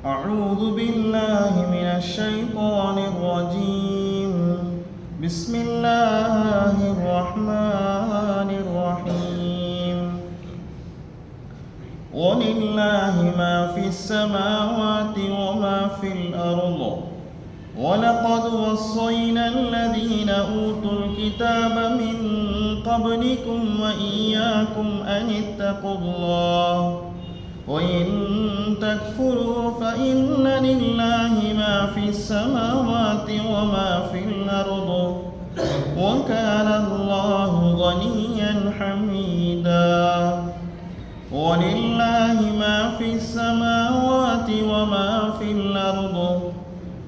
أعوذ بالله من الشيطان الرجيم. بسم الله الرحمن الرحيم. ولله ما في السماوات وما في الأرض ولقد وصينا الذين أوتوا الكتاب من قبلكم وإياكم أن اتقوا الله وإن تكفروا فإن لله ما في السماوات وما في الأرض وكان الله غنيا حميدا. ولله ما في السماوات وما في الأرض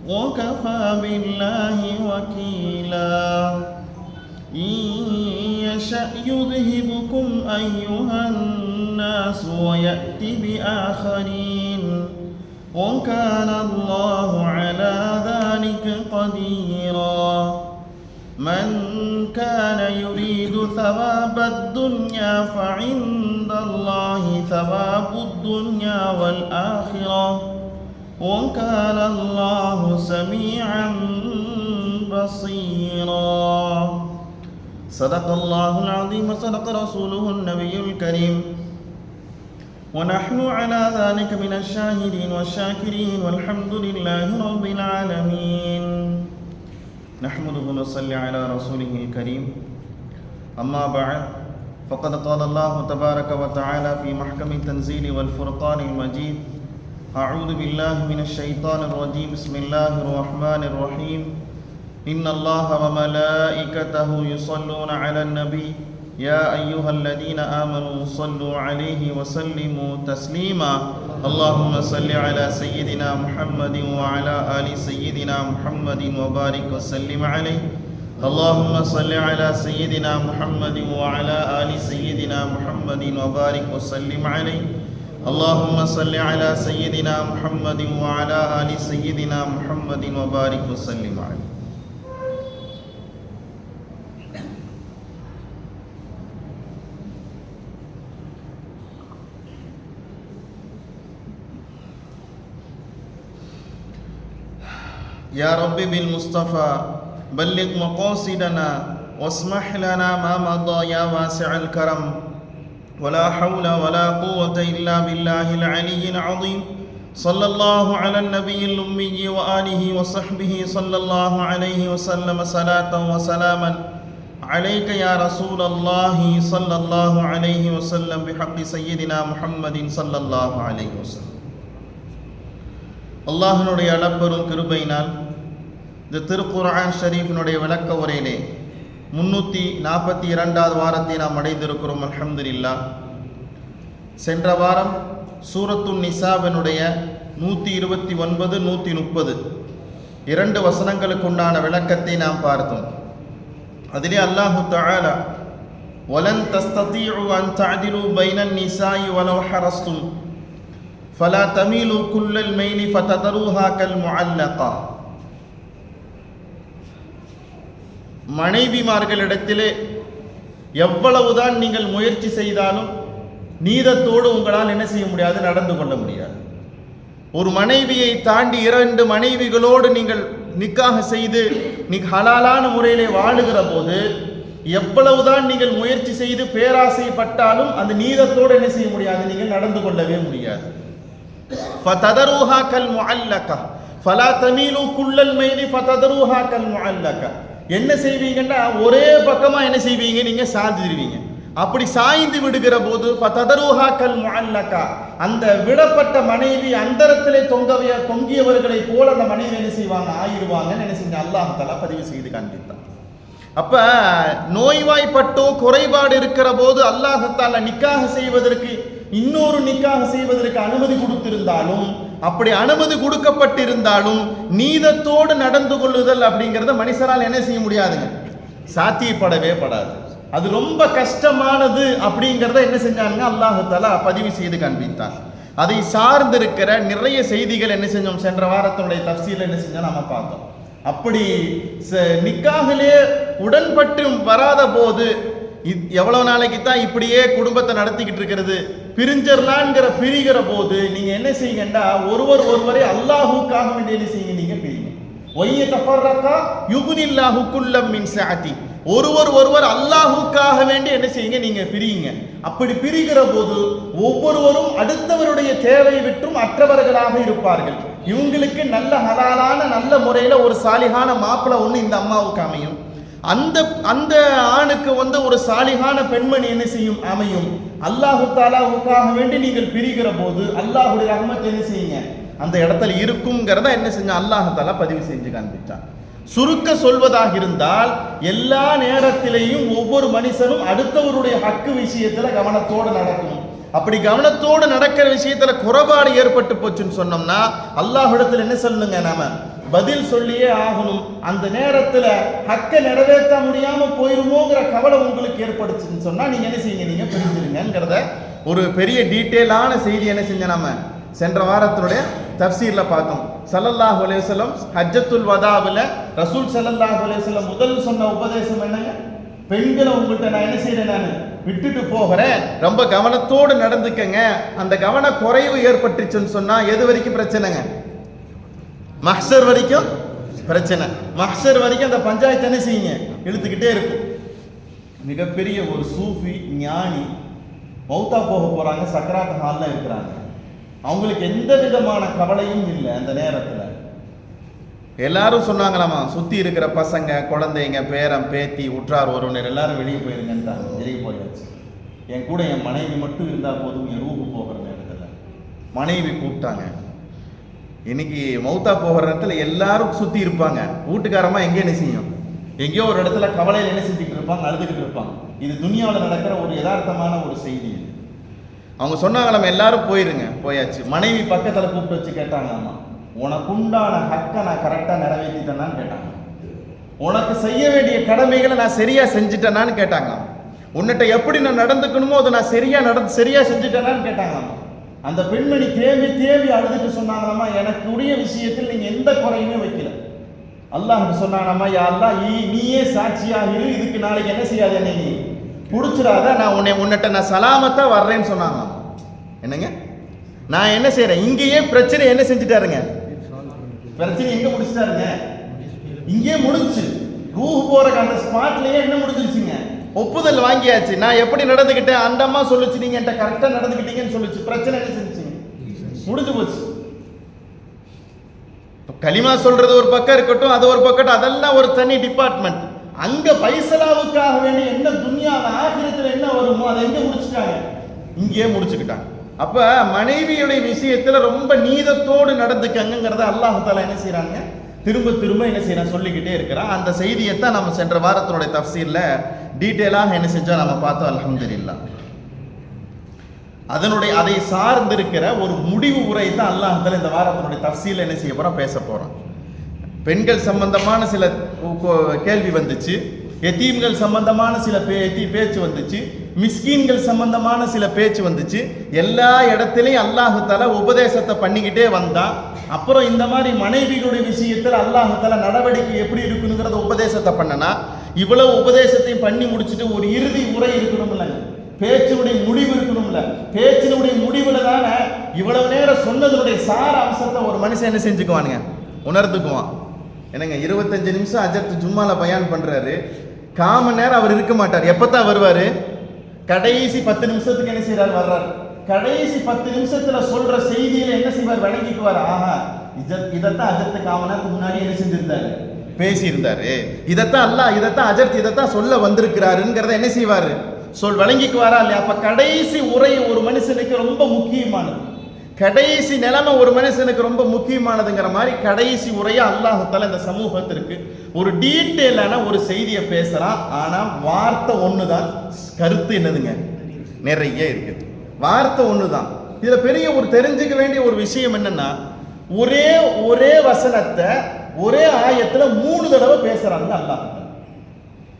وكفى بالله وكيلا. إن يشأ يذهبكم أيها الناس ويأتي بآخرين وكان الله على ذلك قديرا. من كان يريد ثواب الدنيا فعند الله ثواب الدنيا والآخرة وكان الله سميعا بصيرا. صدق الله العظيم وصدق رسوله النبي الكريم ونحن على ذلك من الشاهدين والشاكرين والحمد لله رب العالمين. نحمده ونصلي على رسوله الكريم. أما بعد فقد قال الله تبارك وتعالى في محكم التنزيل والفرقان المجيد: أعوذ بالله من الشيطان الرجيم. بسم الله الرحمن الرحيم. إن الله وملائكته يصلون على النبي يا أيها الذين آمنوا صلوا عليه وسلموا تسليما. اللهم صل على سيدنا محمد وعلى آل سيدنا محمد وبارك وسلم عليه. اللهم صل على سيدنا محمد وعلى آل سيدنا محمد وبارك وسلم عليه. اللهم صل على سيدنا محمد وعلى آل سيدنا محمد وبارك وسلم عليه. يا رب بالمصطفى بلغ مقاصدنا واسمح لنا ما مضى يا واسع الكرم. ولا حول ولا قوة إلا بالله العلي العظيم. صلى الله على النبي الأمي وآله وصحبه صلى الله عليه وسلم صلاة وسلاما عليك يا رسول الله صلى الله عليه وسلم بحق سيدنا محمد صلى الله عليه وسلم. அல்லாஹ்வினுடைய அளப்பெரும் கிருபையினால் இந்த திருக்குர்ஆன் ஷரீஃபினுடைய விளக்க உரையிலே 342வது வாரத்தை நாம் அடைந்திருக்கிறோம். அல்ஹம்துலில்லாஹ். சென்ற வாரம் சூரத்துன் நிசாவினுடைய 129, 130 இரண்டு வசனங்களுக்கு உண்டான விளக்கத்தை நாம் பார்த்தோம். அதிலே அல்லாஹு தஆலா வலன் தஸ்ததீஉ அன் தஅதிலு பைனன் நிசாஇ வலவ் ஹரஸ்தும் ஃபலா தமீலு குல்லல் மைலி ஃபததருஹா கல் முஅல்லகா. மனைவிமார்களிடத்திலே எவ்வளவுதான் நீங்கள் முயற்சி செய்தாலும் நீதத்தோடு உங்களால் என்ன செய்ய முடியாது, நடந்து கொள்ள முடியாது. ஒரு மனைவியை தாண்டி 2 மனைவிகளோடு நீங்கள் நிக்காஹ் செய்து ஹலாலான முறையிலே வாழுகிற போது எவ்வளவுதான் நீங்கள் முயற்சி செய்து பேராசைப்பட்டாலும் அந்த நீதத்தோடு என்ன செய்ய முடியாது, நீங்கள் நடந்து கொள்ளவே முடியாது. ஃபததருஹா கல் முஅல்லகா ஃபலா தமீலு குல்லல் மைலி ஃபததருஹா கல் முஅல்லகா. என்ன செய்வீங்கன்னா ஒரே பக்கமா என்ன செய்வீங்க, நீங்க சாய்ந்துடுவீங்க. அப்படி சாய்ந்து விடுகிற போது ஃபததருஹா கல் முஅல்லகா, அந்த விடப்பட்ட மனைவி அந்தரத்திலே தொங்கியவர்களை போல அந்த மனைவி என்ன செய்வாங்க, ஆயிடுவாங்கன்னு என்ன செஞ்ச அல்லாஹ் தஆலா பதிவு செய்து காண்பித்தார். அப்ப நோய்வாய்ப்பட்டோ குறைபாடு இருக்கிற போது அல்லாஹ் தஆலா நிக்காஹ் செய்வதற்கு இன்னொரு நிக்காஹ் செய்வதற்கு அனுமதி கொடுத்திருந்தாலும், அப்படி அனுமதி கொடுக்கப்பட்டிருந்தாலும் நீதத்தோடு நடந்து கொள்ளுதல் அப்படிங்கிறத மனுஷரால் என்ன செய்ய முடியாதுங்க, சாத்தியப்படவே படாது. அது ரொம்ப கஷ்டமானது அப்படிங்கிறத என்ன செஞ்சாங்க, அல்லாஹ் தஆலா பதிவு செய்து காண்பித்தார். அதை சார்ந்திருக்கிற நிறைய செய்திகள் என்ன செஞ்சோம், சென்ற வாரத்தினுடைய தஃசீல் என்ன செஞ்சோம் நாம பார்த்தோம். அப்படி நிக்காஹிலே உடன்பட்டு வராத போது எவ்வளவு நாளைக்கு தான் இப்படியே குடும்பத்தை நடத்திக்கிட்டு இருக்கிறது, பிரிஞ்சர்லான்ங்கிற பிரிகிற போது நீங்க என்ன செய்யுங்கன்னா ஒருவரை அல்லாஹுக்காக வேண்டி என்ன செய்யுங்க, நீங்க பிரிங்க. ஒய்ய தஃபர்ரகா யுக்னில்லாஹு குல்லம் மின் சஅதி. ஒருவர் அல்லாஹுக்காக வேண்டி என்ன செய்யுங்க, நீங்க பிரியுங்க. அப்படி பிரிகிற போது ஒவ்வொருவரும் அடுத்தவருடைய தேவை விட்டும் அற்றவர்களாக இருப்பார்கள். இவங்களுக்கு நல்ல ஹலாலான நல்ல முறையில ஒரு சாலிகான மாப்பிள்ளை ஒண்ணு இந்த அம்மாவுக்கு அமையும். அந்த ஆணுக்கு ஒரு சாலிகான பெண்மணி என்ன செய்யும், அமையும். அல்லாஹு தாலாவுக்காக வேண்டி நீங்கள் பிரிகிற போது அல்லாஹுடைய ரஹ்மத் என்ன செய்யுங்க, அந்த இடத்துல இருக்குங்கிறத என்ன செஞ்ச அல்லாஹு தாலா பதிவு செஞ்சு காண்பிச்சான். சுருக்க சொல்வதாக இருந்தால் எல்லா நேரத்திலையும் ஒவ்வொரு மனுஷனும் அடுத்தவருடைய ஹக்கு விஷயத்துல கவனத்தோடு நடக்கணும். அப்படி கவனத்தோடு நடக்கிற விஷயத்துல குறைபாடு ஏற்பட்டு போச்சுன்னு சொன்னோம்னா அல்லாஹ்விடத்துல என்ன சொல்லணுங்க, நாம பதில் சொல்லியே ஆகணும். அந்த நேரத்துல ஹக்க நிறைவேற்ற முடியாம போயிருமோங்கிற கவலை உங்களுக்கு ஏற்படுச்சுன்னு சொன்னா நீங்க என்ன செய்யுங்க, நீங்க பிரிஞ்சிருங்கிறத ஒரு பெரிய டீட்டெயிலான செய்தி என்ன செஞ்ச நாம சென்ற வாரத்தினுடைய தஃப்சீர்ல பார்த்தோம். ஸல்லல்லாஹு அலைஹி வஸல்லம் ஹஜ்ஜத்துல் வதாவில் ரசூல் ஸல்லல்லாஹு அலைஹி வஸல்லம் முதல் சொன்ன உபதேசம் என்னங்க, பெண்களை உங்கள்கிட்ட நான் என்ன செய்யறேன், நான் விட்டுட்டு போகிறேன், ரொம்ப கவனத்தோடு நடந்துக்கங்க. அந்த கவன குறைவு ஏற்பட்டுச்சுன்னு சொன்னா எது வரைக்கும் பிரச்சனைங்க, மஹ்ஷர் வரைக்கும் பிரச்சனை. மஹ்ஷர் வரைக்கும் அந்த பஞ்சாயத்து என்ன செய்யுங்க, இழுத்துக்கிட்டே இருக்கும். மிகப்பெரிய ஒரு சூஃபி ஞானி மௌத்தா போக போறாங்க, சக்கராத் ஹால்ல இருக்கிறாங்க. அவங்களுக்கு எந்த விதமான கவலையும் இல்லை. அந்த நேரத்தில் எல்லாரும் சொன்னாங்களாமா, சுத்தி இருக்கிற பசங்க குழந்தைங்க பேரம் பேத்தி உற்றார் ஒருவனர் எல்லாரும் வெளியே போயிருங்கன்றாங்க. வெளியே போயாச்சு. என் கூட என் மனைவி மட்டும் இருந்தா போதும், என் ரூபு போகிற நேரத்தில் மனைவி கூப்பிட்டாங்க. இன்னைக்கு மௌத்தா போகிற நேரத்தில் எல்லாரும் சுத்தி இருப்பாங்க. வீட்டுக்காரமா எங்கே என்ன செய்யும், எங்கேயோ ஒரு இடத்துல கவலையில் என்ன செஞ்சுக்கிட்டு இருப்பாங்க, அழுதுகிட்டு இருப்பாங்க. இது துனியாவில் நடக்கிற ஒரு யதார்த்தமான ஒரு செய்தி. அவங்க சொன்னாங்களாம், எல்லாரும் போயிருங்க. போயாச்சு. மனைவி பக்கத்தில் கூப்பிட்டு வச்சு கேட்டாங்களாமா, உனக்கு உண்டான ஹக்கை நான் கரெக்டாக நிறைவேற்றிட்டேனான்னு கேட்டாங்க. உனக்கு செய்ய வேண்டிய கடமைகளை நான் சரியா செஞ்சுட்டேனான்னு கேட்டாங்களாம். உன்னிட்ட எப்படி நான் நடந்துக்கணுமோ அதை நான் சரியா செஞ்சுட்டேனான்னு கேட்டாங்களாம். அந்த பெண்மணி தேவி அழுதுட்டு சொன்னாங்களாமா, எனக்கு உரிய விஷயத்தில் நீங்க எந்த குறையுமே வைக்கல. அல்லாஹ் சொன்னாங்களாமா, யா அல்லாஹ் நீயே சாட்சியாக இரு, இதுக்கு நாளைக்கு என்ன செய்யாத, நீ புடிச்சிடாத, நான் உன்னிட்ட நான் சலாமத்தா வர்றேன்னு சொன்னாங்க. என்னங்க, நான் என்ன செய்யறேன், இங்கேயே பிரச்சனை என்ன செஞ்சுட்டாருங்க, பிரச்சனை எங்க முடிச்சுட்டாருங்க, இங்கே முடிஞ்சு ரூஹ் போற அந்த ஸ்பாட்லயே என்ன முடிஞ்சிருச்சுங்க, ஒப்புதல் வாங்கியாச்சு. நான் எப்படி நடந்துக்கிட்டேன், அந்த அம்மா சொல்லுச்சு, நீங்க என்கிட்ட கரெக்டா நடந்துக்கிட்டீங்கன்னு சொல்லுச்சு. பிரச்சனை என்ன செஞ்சுங்க, முடிஞ்சு போச்சு. களிமா சொல்றது ஒரு பக்கம் இருக்கட்டும், அது ஒரு பக்கம், அதெல்லாம் ஒரு தனி டிபார்ட்மெண்ட். அங்க பைசலாவுக்காக வேண்டிய என்ன துன்யால ஆகிரத்துல என்ன வருமோ அதை எங்க முடிச்சுட்டாங்க, இங்கேயே முடிச்சுக்கிட்டாங்க. அப்ப மனைவியுடைய விஷயத்துல ரொம்ப நீதத்தோடு நடந்துக்கங்கிறத அல்லாஹ் தஆலா என்ன செய்யறாங்க, திரும்ப என்ன செய்யறான், சொல்லிக்கிட்டே இருக்கிறான். அந்த செய்தியைத்தான் நம்ம சென்ற வாரத்தினுடைய தஃப்சீர்ல டீட்டெயிலாக என்ன செஞ்சா நம்ம பார்த்தோம். அல்ஹம்துலில்லாஹ். அதை சார்ந்திருக்கிற ஒரு முடிவு உரை தான் அல்லாஹ் தஆலா இந்த வாரத்தினுடைய தஃப்சீர்ல என்ன செய்ய போறோம், பேச போறோம். பெண்கள் சம்பந்தமான சில கேள்வி வந்துச்சு, எத்தீம்கள் சம்பந்தமான சில பேச்சு வந்துச்சு, மிஸ்கீன்கள் சம்பந்தமான சில பேச்சு வந்துச்சு. எல்லா இடத்திலையும் அல்லாஹ் தஆலா உபதேசத்தை பண்ணிக்கிட்டே வந்தான். அப்புறம் இந்த மாதிரி மனைவிகளுடைய விஷயத்தில் அல்லாஹ் தஆலா நடவடிக்கை எப்படி இருக்குங்கிறத உபதேசத்தை பண்ணனா, இவ்வளவு உபதேசத்தையும் பண்ணி முடிச்சுட்டு ஒரு இறுதி உரை இருக்கணும்ல, பேச்சினுடைய முடிவு இருக்கணும்ல. பேச்சினுடைய முடிவுல தானே இவ்வளவு நேரம் சொன்னதனுடைய சார அம்சத்தை ஒரு மனுஷன் என்ன செஞ்சுக்குவானுங்க, உணர்ந்துக்குவான். என்னங்க, 25 நிமிஷம் அஜர்த்து ஜும்மால பயான் பண்றாரு, காமன் நேரம் அவர் இருக்க மாட்டார். எப்பத்தான் வருவாரு, கடைசி 10 நிமிஷத்துக்கு என்ன செய்யறாரு, வர்றாரு. கடைசி 10 நிமிஷத்துல சொல்ற செய்தியில என்ன செய்வார், வழங்கிக்குவார். ஆஹா, இதத்தான் அஜர்த்து காமன் நேரத்துக்கு முன்னாடி என்ன செஞ்சிருந்தாரு, பேசி இருந்தாரு. இதைத்தான் அஜர்த் இதைத்தான் சொல்ல வந்திருக்கிறாருங்கிறத என்ன செய்வாரு, வழங்கிக்குவாரா இல்லையா? அப்ப கடைசி உரை ஒரு மனுஷனுக்கு ரொம்ப முக்கியமானது. கடைசி நிலைமை ஒரு மனுஷனுக்கு ரொம்ப முக்கியமானதுங்கிற மாதிரி கடைசி உரையா அல்லாஹ் தஆலா இந்த சமூகத்திற்கு ஒரு டீட்டெயிலான ஒரு செய்தியை பேசுறான். ஆனா வார்த்தை ஒண்ணுதான், கருத்து என்னதுங்க, நிறைய இருக்குது. வார்த்தை ஒண்ணுதான். இதுல பெரிய ஒரு தெரிஞ்சுக்க வேண்டிய ஒரு விஷயம் என்னன்னா, ஒரே வசனத்தை ஒரே ஆயத்துல 3 தடவை பேசுறாங்க அல்லாஹ்.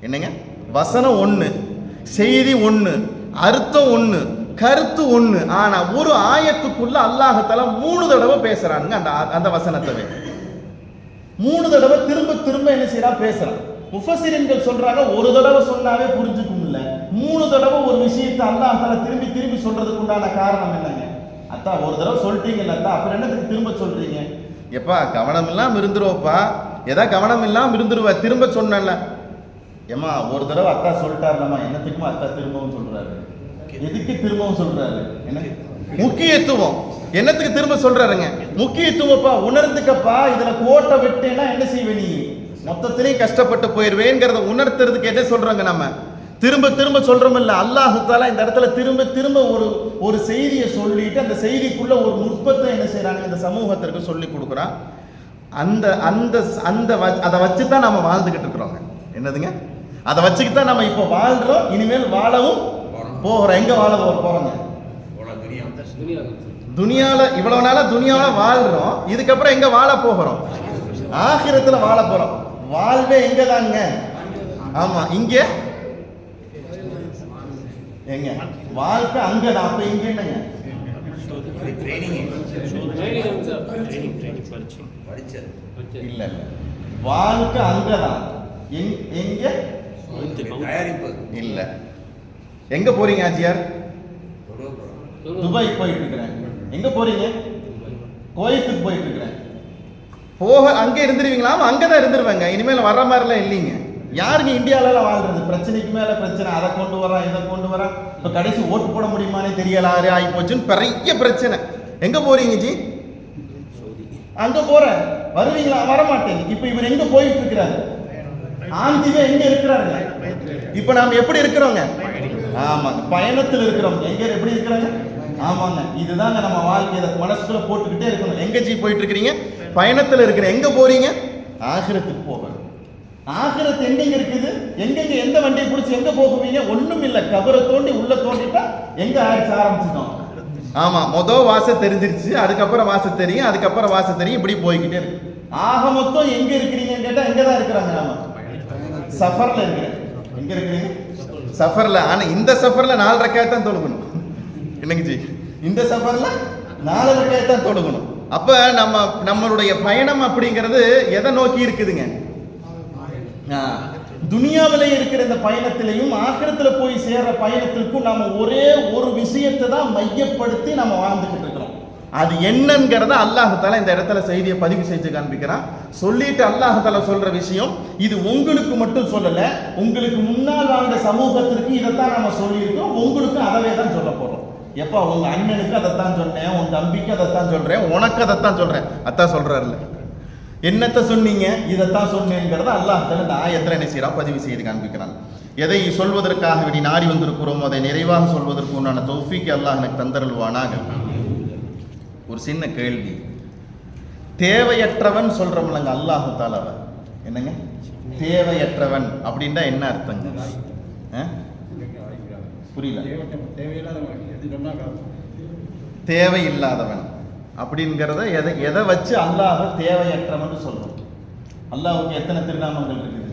என்னங்க, வசனம் ஒண்ணு, செய்தி ஒண்ணு, அர்த்தம் ஒண்ணு, கருத்து ஒண்ணு. ஆனா ஒரு ஆயத்துக்குள்ள அல்லாஹ் தஆலா 3 தடவை பேசுறாங்க. அந்த வசனத்தை 3 தடவை திரும்ப என்ன செய்யறா, பேசுறான். முஃபஸ்ஸிரீன்கள் சொல்றாங்க, ஒரு தடவை சொன்னாவே புரிஞ்சுக்கும் இல்ல, 3 தடவை ஒரு விஷயத்தை அல்லாஹ் தஆலா திரும்பி திரும்பி சொல்றதுக்கு உண்டான காரணம் என்னங்க? அத்தா ஒரு தடவை சொல்லிட்டீங்கல்ல அத்தா, அப்புறம் என்னத்துக்கு திரும்ப சொல்றீங்க? எப்பா கவனம் இல்லாம இருந்துருவப்பா, ஏதா கவனம் இல்லாம இருந்துருவ, திரும்ப சொன்னல. ஏமா ஒரு தடவை அத்தா சொல்லிட்டாருலம்மா, என்னத்துக்குமா அத்தா திரும்பவும் சொல்றாரு? எதுக்கு திரும்பவும் சொல்றாரு? என்ன முக்கியத்துவம்? என்னத்துக்கு திரும்ப சொல்றாருங்க? முக்கியத்துவப்பா, உணர்ந்துக்கப்பா. இதுல கோட்டை விட்டேன்னா என்ன செய்வே நீ? மொத்தத்திலேயே கஷ்டப்பட்டு போயிருவேங்கிறத உணர்த்துறதுக்கு என்ன சொல்றாங்க? நம்ம திரும்ப திரும்ப சொல்றோம் இல்ல, அல்லாஹ் தஆலா இந்த இடத்துல திரும்ப திரும்ப ஒரு செய்தியை சொல்லிட்டு அந்த செய்திக்குள்ள ஒரு நுட்பத்தை என்ன செய்யறாங்க இந்த சமூகத்திற்கு சொல்லி கொடுக்குறான். அந்த அந்த அந்த அதை வச்சு தான் நம்ம வாழ்ந்துகிட்டு இருக்கிறோங்க. என்னதுங்க? அதை வச்சுக்கிட்டு தான் நம்ம இப்போ வாழ்றோம், இனிமேல் வாழவும் போகிறோம். எங்க வாழ போறோங்க? துனியால. இவ்வளவு நாளா துனியால வாழ்றோம், இதுக்கப்புறம் எங்க வாழ போகிறோம்? ஆகிரத்துல வாழ போறோம். வாழ்வே எங்க தாங்க? ஆமா, இங்க எங்க வாழ்க்கை அங்கதான். அப்ப இங்க என்னங்க? இல்ல இல்ல, வாழ்க்கை அங்கதான். எங்க? இல்ல. எங்க போறீங்க ஆச்சியார்? துபாய் போயிட்டு இருக்கிறேன். எங்க போறீங்க? கோயத்துக்கு போயிட்டு இருக்கிறேன். போக அங்கே இருந்துருவீங்களா? அங்கதான் இருந்துருவாங்க. இனிமேல் வர்ற மாதிரிலாம் இல்லைங்க. யாருங்க இந்தியாவில வாழ்றது? பிரச்சனைக்கு மேல பிரச்சனை, அதை கொண்டு வரான் இதை கொண்டு வரான். இப்ப கடைசி ஓட்டு போட முடியுமானே தெரியலாரு ஆகி போச்சுன்னு பெரிய பிரச்சனை. எங்க போறீங்க ஜி? அங்க போற. வருவீங்களா? வரமாட்டேங்க. இப்ப இவர் எங்க போயிட்டு இருக்கிறாரு? ஆந்திவே எங்க இருக்கிறாருங்க? இப்ப நாம எப்படி இருக்கிறோங்க? ஆமாங்க, பயணத்தில் இருக்கிறோம். எங்க எப்படி இருக்கிறாங்க? ஆமாங்க, இதுதாங்க நம்ம வாழ்க்கையை மனசுக்குள்ள போட்டுக்கிட்டே இருக்கணும். எங்க ஜி போயிட்டு இருக்கிறீங்க? பயணத்தில் இருக்கிற. எங்க போறீங்க? ஆகிரத்துக்கு போகணும். ஆகிரத்து எங்கெங்க இருக்குது? எங்கெங்க எந்த வண்டியை பிடிச்சி எங்க போகுவீங்க? ஒண்ணும் இல்ல, கபரை தோண்டி உள்ள தோண்டிட்டா எங்க ஆரம்பிச்சிட்டோம். ஆமா, மொதல் வாச தெரிஞ்சிருச்சு, அதுக்கப்புறம் வாச தெரியும், அதுக்கப்புறம் வாச தெரியும், இப்படி போய்கிட்டே இருக்கு. ஆக மொத்தம் எங்க இருக்கிறீங்கன்னு கேட்டா எங்கதான் இருக்கிறாங்க? நாம சஃபர்ல இருக்கிறேன். எங்க இருக்கிறீங்க? சஃபர்ல. ஆனா இந்த சஃபர்ல 4 ரக்காத் தான் தொழுகணும். என்னங்க ஜி? இந்த சஃபர்ல 4 ரக்காத் தான் தொழுகணும். அப்ப நம்மளுடைய பயணம் அப்படிங்கிறது எதை நோக்கி இருக்குதுங்க? துனியாவிலே இருக்கிற இந்த பயணத்திலையும் ஆக்கிரத்துல போய் சேர்ற பயணத்திற்கும் நாம ஒரே ஒரு விஷயத்தை தான் மையப்படுத்தி நம்ம வாழ்ந்துகிட்டு இருக்கிறோம். அது என்னங்கிறத அல்லாஹ் தஆலா இந்த இடத்துல செய்தியை பதிவு செஞ்சு காண்பிக்கிறான். சொல்லிட்டு அல்லாஹ் தஆலா சொல்ற விஷயம் இது உங்களுக்கு மட்டும் சொல்லல, உங்களுக்கு முன்னால் வாழ்ந்த சமூகத்திற்கு இதைத்தான் நாம சொல்லியிருக்கோம், உங்களுக்கு அதவே தான் சொல்ல போறோம். எப்ப உங்க அண்ணனுக்கு அதைத்தான் சொன்னேன், உன் தம்பிக்கு அதைத்தான் சொல்றேன், உனக்கு அதைத்தான் சொல்றேன், அதான் சொல்றாருல்ல. என்னத்தை சொன்னீங்க? இதைத்தான் சொன்னேங்கிறத அல்லாஹ் தஆலா இந்த ஆயத்துல என்ன செய்யறான்? பதிவு செய்து காண்பிக்கிறான். எதை சொல்வதற்காக வேண்டி நாடி வந்திருக்கிறோமோ அதை நிறைவாக சொல்வதற்கு உண்டான தௌஃபீக் அல்லாஹ் எனக்கு தந்தருள்வானாக. ஒரு சின்ன கேள்வி. தேவையற்றவன் சொல்றோம்லங்க அல்லாஹ் தஆலாவை, என்னங்க தேவையற்றவன் அப்படின்னா என்ன அர்த்தங்க? புரியல. தேவையில்லாதவன் அப்படிங்கிறத எதை வச்சு அல்லாஹ் தேவையற்றவன் சொல்றோம்? அல்லாஹ்வுக்கு எத்தனை திருநாமங்கள் இருக்குது?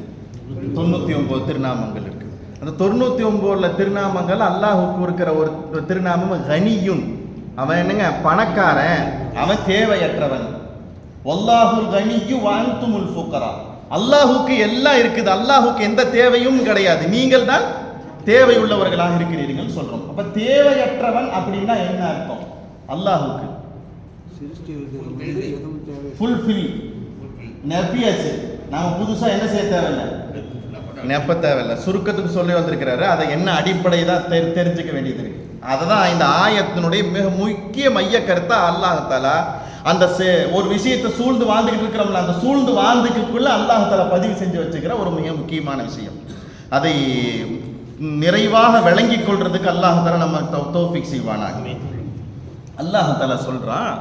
99 திருநாமங்கள் இருக்கு. அந்த 99 திருநாமங்கள் அல்லாஹ்வுக்கு இருக்கிற ஒரு திருநாமம் கனியுன். அவன் என்னங்க? பணக்காரன், அவன் தேவையற்றவன். வல்லாஹுல் கனியு வ அன்துமுல் ஃபுகரா. அல்லாஹ்வுக்கு எல்லாம் இருக்குது, அல்லாஹ்வுக்கு எந்த தேவையும் கிடையாது, நீங்கள் தான் தேவை உள்ளவர்களாக இருக்கிறீர்கள் சொல்றோம். அப்ப தேவையற்றவன் அப்படின்னா என்ன அர்த்தம்? அல்லாஹ்வுக்கு ஃபுல்ஃபில் நபியாச்சு. நாம புதுசா என்ன செய்ய தேவையில்லை, நெப்ப தேவையில்லை. சுருக்கத்துக்கு சொல்லி வந்திருக்கிறாரு. அதை என்ன அடிப்படை தான் தெரிஞ்சுக்க வேண்டியது இருக்கு. அதுதான் இந்த ஆயத்தினுடைய மிக முக்கிய மைய கருத்தா அல்லாஹ் தஆலா அந்த ஒரு விஷயத்தை சூழ்ந்து வாழ்ந்துகிட்டு இருக்கிறோம்ல, அந்த சூழ்ந்து வாழ்ந்துக்குள்ள அல்லாஹ் தஆலா பதிவு செஞ்சு வச்சுக்கிற ஒரு மிக முக்கியமான விஷயம். அதை நிறைவாக விளங்கிக் கொள்றதுக்கு அல்லாஹ் தஆலா நம்ம தௌஃபீக் செய்வானாக. அல்லாஹ் தஆலா சொல்றான்,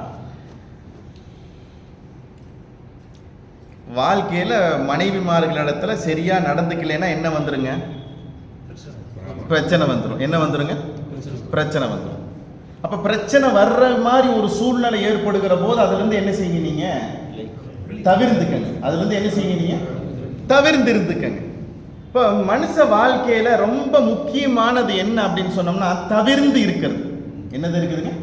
வாழ்க்கையில மனைவிமார்களிடத்துல சரியா நடந்துக்கலைன்னா என்ன வந்துருங்க? பிரச்சனை வந்துடும். என்ன வந்துருங்க? பிரச்சனை வந்துடும். அப்ப பிரச்சனை வர்ற மாதிரி ஒரு சூழ்நிலை ஏற்படுகிற போது அதுல இருந்து என்ன செய்யுங்க? நீங்க தவிர்த்துக்கங்க. அதுல இருந்து என்ன செய்யுங்க? நீங்க தவிர்ந்திருந்துக்கங்க. இப்போ மனுஷ வாழ்க்கையில ரொம்ப முக்கியமானது என்ன அப்படின்னு சொன்னோம்னா தவிர்ந்து இருக்கிறது. என்னது இருக்குதுங்க?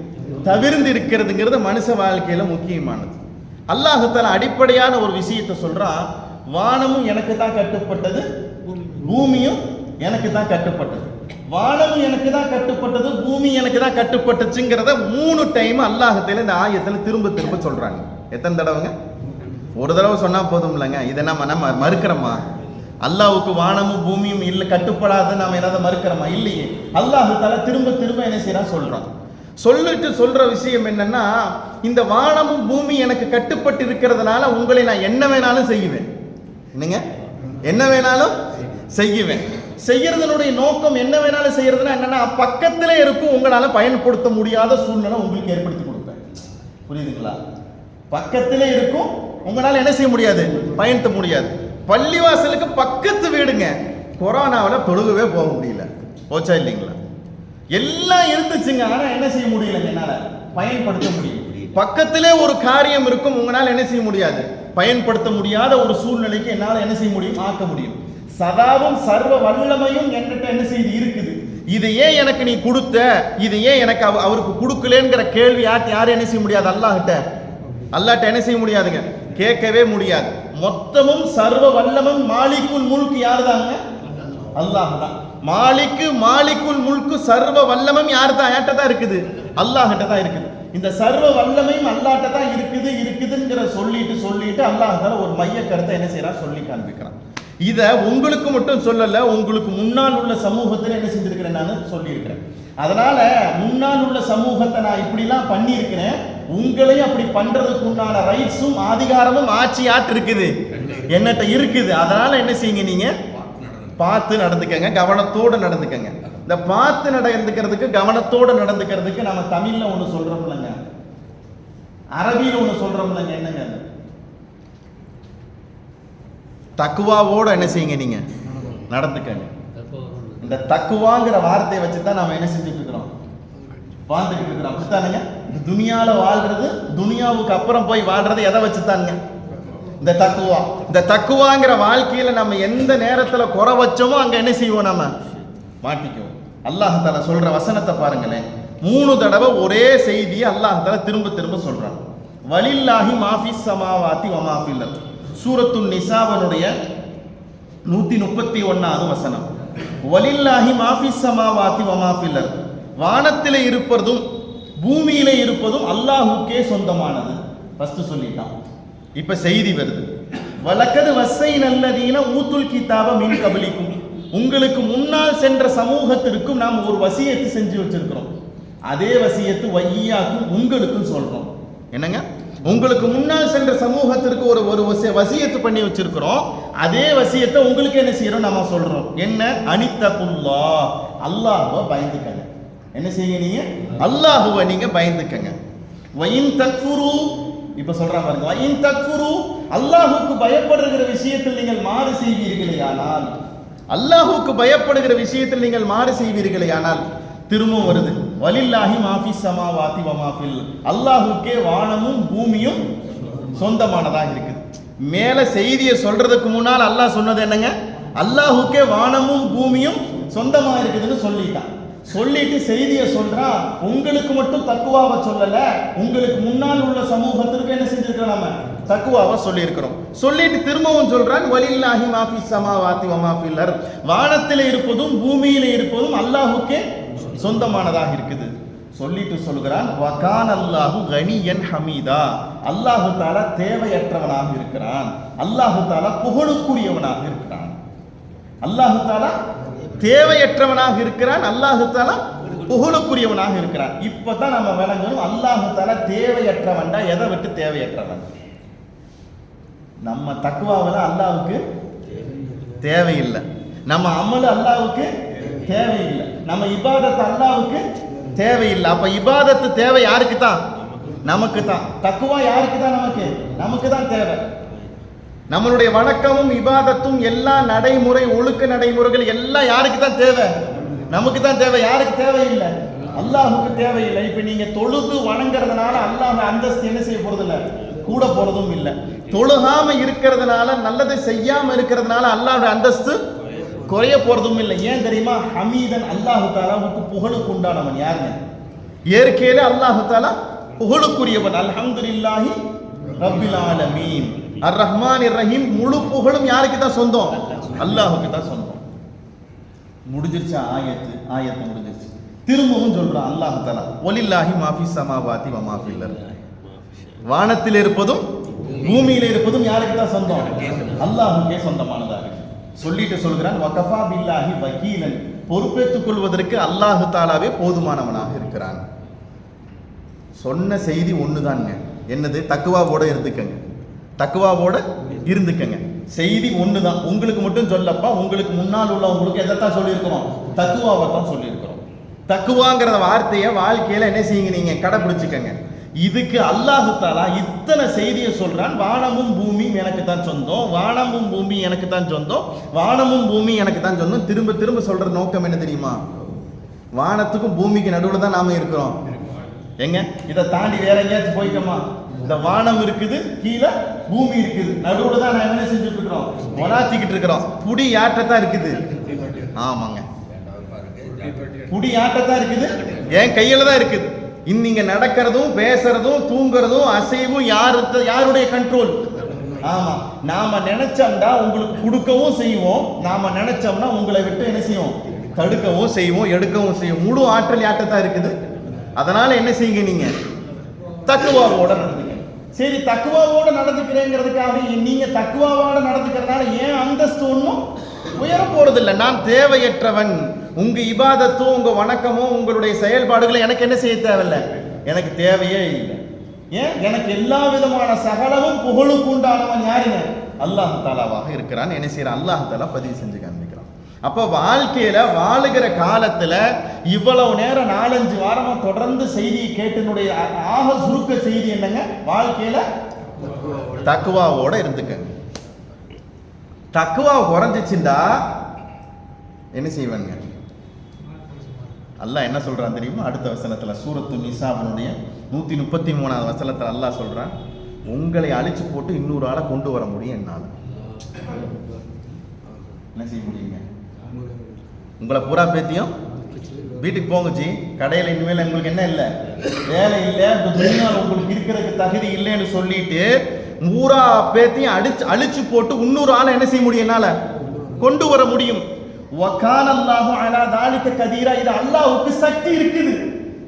தவிர்ந்து இருக்கிறதுங்கிறது மனுஷ வாழ்க்கையில முக்கியமானது. அல்லாஹ் தஆலா அடிப்படையான ஒரு விஷயத்தை சொல்றான், வானமும் எனக்கு தான் கட்டுப்பட்டது, பூமியும் எனக்கு தான் கட்டுப்பட்டது. வானமும் எனக்கு தான் கட்டுப்பட்டது, பூமி எனக்கு தான் கட்டுப்பட்டுச்சுங்கிறத 3 டைம் அல்லாஹ்ல இந்த ஆயத்தில் திரும்ப திரும்ப சொல்றாங்க. எத்தனை தடவைங்க? ஒரு தடவை சொன்னா போதும் இல்லைங்க. இதை நம்ம மறுக்கிறோமா? அல்லாஹ்வுக்கு வானமும் பூமியும் இல்லை கட்டுப்படாத நாம ஏதாவது மறுக்கிறோமா? இல்லையே. அல்லாஹ் தஆலா திரும்ப திரும்ப என்ன செய்யறான்? சொல்றான். சொல்லிட்டு சொல்ற விஷயம் என்னன்னா, இந்த வானமும் பூமி எனக்கு கட்டுப்பட்டு இருக்கிறதுனால உங்களை நான் என்ன வேணாலும் செய்வேன். என்னங்க? என்ன வேணாலும் செய்வேன். செய்யறதனுடைய நோக்கம் என்ன வேணாலும் செய்யறதுன்னா என்னன்னா, பக்கத்திலே இருக்கும் உங்களால பயன்படுத்த முடியாத சூழ்நிலை உங்களுக்கு ஏற்படுத்தி கொடுப்பேன். புரியுதுங்களா? பக்கத்திலே இருக்கும் உங்களால என்ன செய்ய முடியாது? பயன்படுத்த முடியாது. பள்ளிவாசலுக்கு பக்கத்து வீடுங்க, கொரோனாவில் தொழுகவே போக முடியல. போச்சா இல்லைங்களா? எல்லாம் இருந்துச்சுங்க, ஆனா என்ன செய்ய முடியல, என்னால பயன்படுத்த முடியும். பக்கத்திலே ஒரு காரியம் இருக்கும், உங்களால என்ன செய்ய முடியாது? பயன்படுத்த முடியாத ஒரு சூழ்நிலைக்கு என்னால என்ன செய்ய முடியும்? ஆக்க முடியும். சதாவும் சர்வ வல்லமையும் என்கிட்ட என்ன செய்து இருக்குது. இது ஏன் எனக்கு நீ கொடுத்த, இது ஏன் எனக்கு அவருக்கு கொடுக்கலங்கிற கேள்வி யாரும் என்ன செய்ய முடியாது? அல்லாஹ்ட்ட என்ன செய்ய முடியாதுங்க? கேட்கவே முடியாது. மொத்தமும் சர்வ வல்லமும் மாலிக்குல் முல்க் யாருதாங்க? அல்லாஹ் தான். மாலிக்குல் முல்க் சர்வ வல்லமும் யார் தான்? யார்ட்ட தான் இருக்குது? அல்லாஹ்ட்ட தான் இருக்குது. இந்த சர்வ வல்லமையும் அல்லாஹ்ட்ட தான் இருக்குதுங்கிற சொல்லிட்டு அல்லாஹ் தஆலா ஒரு மைய கருத்தை என்ன செய்யறான்? சொல்லி காண்பிக்கிறான். இத உங்களுக்கு மட்டும் சொல்லல, உங்களுக்கு முன்னால் உள்ள சமூகத்தில் என்ன செஞ்சிருக்கிறேன்? நான் சொல்லியிருக்கிறேன். அதனால முன்னால் உள்ள சமூகத்தை நான் இப்படிலாம் பண்ணியிருக்கிறேன், உங்களையும் அப்படி பண்றதுக்கு உண்டான ரைட்ஸும் அதிகாரமும் ஆட்சி யார்ட்ட இருக்குது? என்னட்ட இருக்குது. அதனால என்ன செய்யுங்க? நீங்க பார்த்து நடந்துக்கங்க, கவனத்தோடு நடந்துக்கங்க. இந்த பார்த்து நடந்துக்கிறதுக்கு கவனத்தோடு நடந்துக்கிறதுக்கு நம்ம தமிழ்ல ஒண்ணு சொல்றோம் இல்லைங்க, அரபியில ஒண்ணு சொல்றோம் இல்லைங்க. என்னங்க? தக்குவாவோட என்ன செய்யுங்க? நீங்க நடந்துக்கங்க. இந்த தக்குவாங்கிற வார்த்தையை வச்சுதான் நாம என்ன செஞ்சுட்டு இருக்கிறோம்? வாழ்ந்துட்டு இருக்கிறோம். அப்படித்தானுங்க. இந்த துனியால வாழ்றது, துனியாவுக்கு அப்புறம் போய் வாழ்றது எதை வச்சுதானுங்க? இந்த தக்குவா. இந்த தக்குவாங்கிற வாழ்க்கையில நம்ம எந்த நேரத்துல குறை வச்சோமோ அங்க என்ன செய்வோம்? நம்ம மாட்டிக்குவோம். அல்லாஹ் தஆலா சொல்ற வசனத்தை பாருங்களேன். 3 தடவை ஒரே செய்தியை அல்லாஹ் தஆலா திரும்ப திரும்ப சொல்றான். வலில்லாஹி மாஃபிஸ் ஸமாவாதி வ மாஃபில் அர்த். சூரத்துன் நிசாவனுடைய 131வது வசனம். வலில்லாஹி மாஃபிஸ் ஸமாவாதி வ மாஃபில் அர்த். வானத்திலே இருப்பதும் பூமியிலே இருப்பதும் அல்லாஹ்வுக்கே சொந்தமானது. ஃபர்ஸ்ட் சொல்லிட்டான். இப்ப செய்தி வருது. வலக்கது வஸ்ஸைனல்லதீன ஊத்துல் கிதாப மின் கப்லிக்கும். உங்களுக்கு முன்னால் சென்ற சமூகத்திற்கும் நாம் ஒரு வசியத்து செஞ்சு வச்சிருக்கிறோம். அதே வசியத்து வையாக்கும் உங்களுக்கும் சொல்றோம். என்னங்க? உங்களுக்கு முன்னால் சென்ற சமூகத்திற்கு ஒரு வசியத்து பண்ணி வச்சிருக்கிறோம். அதே வசியத்தை உங்களுக்கு என்ன செய்யறோம்? நம்ம சொல்றோம். என்ன? அனித்தகுல்லாஹ், அல்லாஹ்வை பயந்துக்கங்க. என்ன செய்யுங்க? நீங்க அல்லாஹ்வை நீங்க பயந்துக்கங்க. வயின் தக்ஃபுரு, இப்ப சொல்றான் பாருங்க. வயின் தக்ஃபுரு, அல்லாஹ்வுக்கு பயப்படுகிற விஷயத்தில் நீங்கள் மாறு செய்வீர்களேயானால், அல்லாஹ்வுக்கு பயப்படுகிற விஷயத்தில் நீங்கள் மாறு செய்வீர்களேயானால், திரும்பவும் வருது. வலில்லாஹி மாஃபிஸ் ஸமாவாதி வ மாஃபில், அல்லாஹ்வுக்கே வானமும் பூமியும் சொந்தமானதாக இருக்குது. மேல செய்தியை சொல்றதுக்கு முன்னால் அல்லாஹ் சொன்னது என்னங்க? அல்லாஹ்வுக்கே வானமும் பூமியும் சொந்தமா இருக்குதுன்னு சொல்லிட்டான். சொல்லிட்டு செய்தியை சொல்றா, உங்களுக்கு மட்டும் தக்குவாவை சொல்லல, உங்களுக்கு முன்னால் உள்ள சமூகத்திற்கு என்ன செஞ்சிருக்கிறோம்? நம்ம தக்குவாவை சொல்லி இருக்கிறோம். சொல்லிட்டு திரும்பவும் சொல்றான், வலில்லாஹி மாஃபிஸ் ஸமாவாதி வ மாஃபில் அர்த். வானத்திலே இருப்பதும் பூமியிலே இருப்பதும் அல்லாஹ்வுக்கே சொந்தமானதாக இருக்குது. சொல்லிட்டு சொல்கிறான், வகான அல்லாஹு கனியன் ஹமீதா, அல்லாஹு தஆலா தேவையற்றவனாக இருக்கிறான், அல்லாஹு தஆலா புகழுக்குரியவனாக இருக்கிறான். அல்லாஹு தஆலா தேவையற்றவனாக இருக்கிறான், அல்லாஹு தஆலா புகழுக்குரியவனாக இருக்கிறான். இப்பதான் நம்ம விளங்கணும், அல்லாஹு தஆலா தேவையற்றவன்டா எதை விட்டு தேவையற்றவன்? நம்ம தக்வாவில் அல்லாஹ்வுக்கு தேவையில்லை, நம்ம அமல் அல்லாஹ்வுக்கு தேவையில்லை, நம்ம இபாதத் அல்லாஹ்வுக்கு தேவையில்லை. அப்ப இபாதத்து தேவை யாருக்கு தான்? நமக்கு தான். தக்வா யாருக்கு தான்? நமக்கு தான் தேவை. நம்மளுடைய வணக்கமும் இபாதத்தும் எல்லா நடைமுறை ஒழுக்க நடைமுறைகள் எல்லாம் யாருக்கு தான் தேவை? நமக்கு தான் தேவை. யாருக்கு தேவையில்லை? அல்லாஹ்வுக்கு தேவையில்லை. இப்ப நீங்க தொழுது வணங்குறதுனால அல்லாஹ் அந்தஸ்து என்ன செய்ய போறது இல்லை, கூட போறதும் இல்லை. தொழுகாம இருக்கிறதுனால, நல்லதை செய்யாம இருக்கிறதுனால அல்லாஹ்வுடைய அந்தஸ்து குறைய போறதும் இல்லை. ஏன் தெரியுமா? ஹமீதன், அல்லாஹு தஆலாவுக்கு புகழுக்கு உண்டானவன். யாருங்க? இயற்கையில அல்லாஹு தஆலா புகழுக்குரியவன். அல்ஹம்துலில்லாஹி ரப்பில் ஆலமீன், அர் ரஹ்மானிர் ரஹீம். முழு புகழும் யாருக்கு தான் சொந்தம்? அல்லாஹ்வுக்கு தான் சொந்தம். முடிஞ்சிருச்சு. ஆயத்து முடிஞ்சிருச்சு. திரும்பவும் சொல்றான் அல்லாஹ் தஆலா, வலில்லாஹி மாஃபிஸ் ஸமாவாதி வ மாஃபில் அர்த். வானத்தில் இருப்பதும் பூமியில் இருப்பதும் யாருக்கு தான் சொந்தம்? அல்லாஹ்வுக்கே சொந்தமானதாக சொல்லிட்டு சொல்கிறான், வகஃபா பில்லாஹி வகீலன். பொறுப்பேற்றுக் கொள்வதற்கு அல்லாஹ் தஆலாவே போதுமானவனாக இருக்கிறான். சொன்ன செய்தி ஒண்ணுதாங்க. என்னது? தக்வாவோட இருந்துக்கங்க. செய்தி ஒண்ணுதான். உங்களுக்கு மட்டும் சொல்லப்பா, உங்களுக்கு முன்னால் உள்ளவங்களுக்கு எதைத்தான் சொல்லியிருக்கிறோம்? தக்வாவை தான் சொல்லியிருக்கிறோம். தக்வாங்கிற வார்த்தையை வாழ்க்கையில என்ன செய்யுங்க? நீங்க கடைபிடிச்சுக்கங்க. இதுக்கு அல்லாஹ் தஆலா இத்தனை செய்தியை சொல்றான். வானமும் பூமியும் எனக்கு தான் சொந்தம், வானமும் பூமி எனக்கு தான் சொந்தம், வானமும் பூமி எனக்கு தான் சொந்தம். திரும்ப திரும்ப சொல்ற நோக்கம் என்ன தெரியுமா? வானத்துக்கும் பூமிக்கு நடுவில் தான் நாம இருக்கிறோம். எங்க இதை தாண்டி வேற எங்கேயாச்சும் போய்க்கோமா? இந்த வானம் இருக்குது, கீழே பூமி இருக்குது, நடுவில் தான் நான் என்ன செஞ்சுட்டு இருக்கிறோம்? வளாச்சிக்கிட்டு இருக்கிறோம். புடி யாட்டத்தான் இருக்குது. ஆமாங்க, புடி யாட்டத்தான் இருக்குது, என் கையில தான் இருக்குது. இன்னிங்க நடக்கிறதும் பேசுறதும் தூங்குறதும் அசைவும் யாருடைய கண்ட்ரோல்? ஆமா, நாம நினைச்சோம்னா உங்களுக்கு கொடுக்கவும் செய்வோம், நாம நினைச்சோம்னா உங்களை விட்டு என்ன செய்வோம்? தடுக்கவும் செய்வோம், எடுக்கவும் செய்வோம். முழு ஆற்றல் யாட்டத்தான் இருக்குது. அதனால என்ன செய்யுங்க? நீங்க தக்குவாவோட நடந்துக்க. சரி, தக்குவாவோட நடந்துக்கிறேங்கிறதுக்காக நீங்க தக்குவாவோட நடந்துக்கிறதுனால ஏன் அந்தஸ்து ஒன்றும் உயர போறதில்லை. நான் தேவையற்றவன். உங்க இபாதத்தோ உங்க வணக்கமோ உங்களுடைய செயல்பாடுகளை எனக்கு என்ன செய்ய தேவையில்லை, எனக்கு தேவையே இல்லை. ஏன்? எனக்கு எல்லா விதமான சகலமும் புகழுக்கு உண்டானவன் யாருங்க? அல்லாஹ் தஆலாவாக இருக்கிறான். என்ன செய்யறான்? அல்லாஹ் தஆலா பதிவு செஞ்சு காண்பிக்கிறான். அப்ப வாழ்க்கையில வாழுகிற காலத்துல இவ்வளவு நேரம் 4-5 வாரமா தொடர்ந்து செய்தியை கேட்டனுடைய ஆக சுருக்க செய்தி என்னங்க? வாழ்க்கையில தக்வாவோட இருந்துக்கங்க. தக்வா குறைஞ்சிச்சுண்டா என்ன செய்வாங்க? அல்லாஹ் என்ன சொல்றான் தெரியுமா? அடுத்த வசனத்துல சூரத்து நிசாவினுடைய 133வது வசனத்துல அல்லாஹ் சொல்றான், உங்களை அழிச்சு போட்டு இன்னொரு ஆளை கொண்டு வர முடியும் என்னால. என்ன செய்ய முடியுங்க? உங்களை பூரா பேத்தியும் வீட்டுக்கு போங்க ஜி, கடையில் இனிமேல் உங்களுக்கு என்ன இல்லை, வேலை இல்லை, துனியாவில் உங்களுக்கு இருக்கிறதுக்கு தகுதி இல்லைன்னு சொல்லிட்டு பூரா பேத்தையும் அழிச்சு போட்டு இன்னொரு ஆளை என்ன செய்ய முடியும்? என்னால கொண்டு வர முடியும். வகான அல்லாஹு அலா தாலிக கதீரா. இது அல்லாஹ்வுக்கு சக்தி இருக்குது.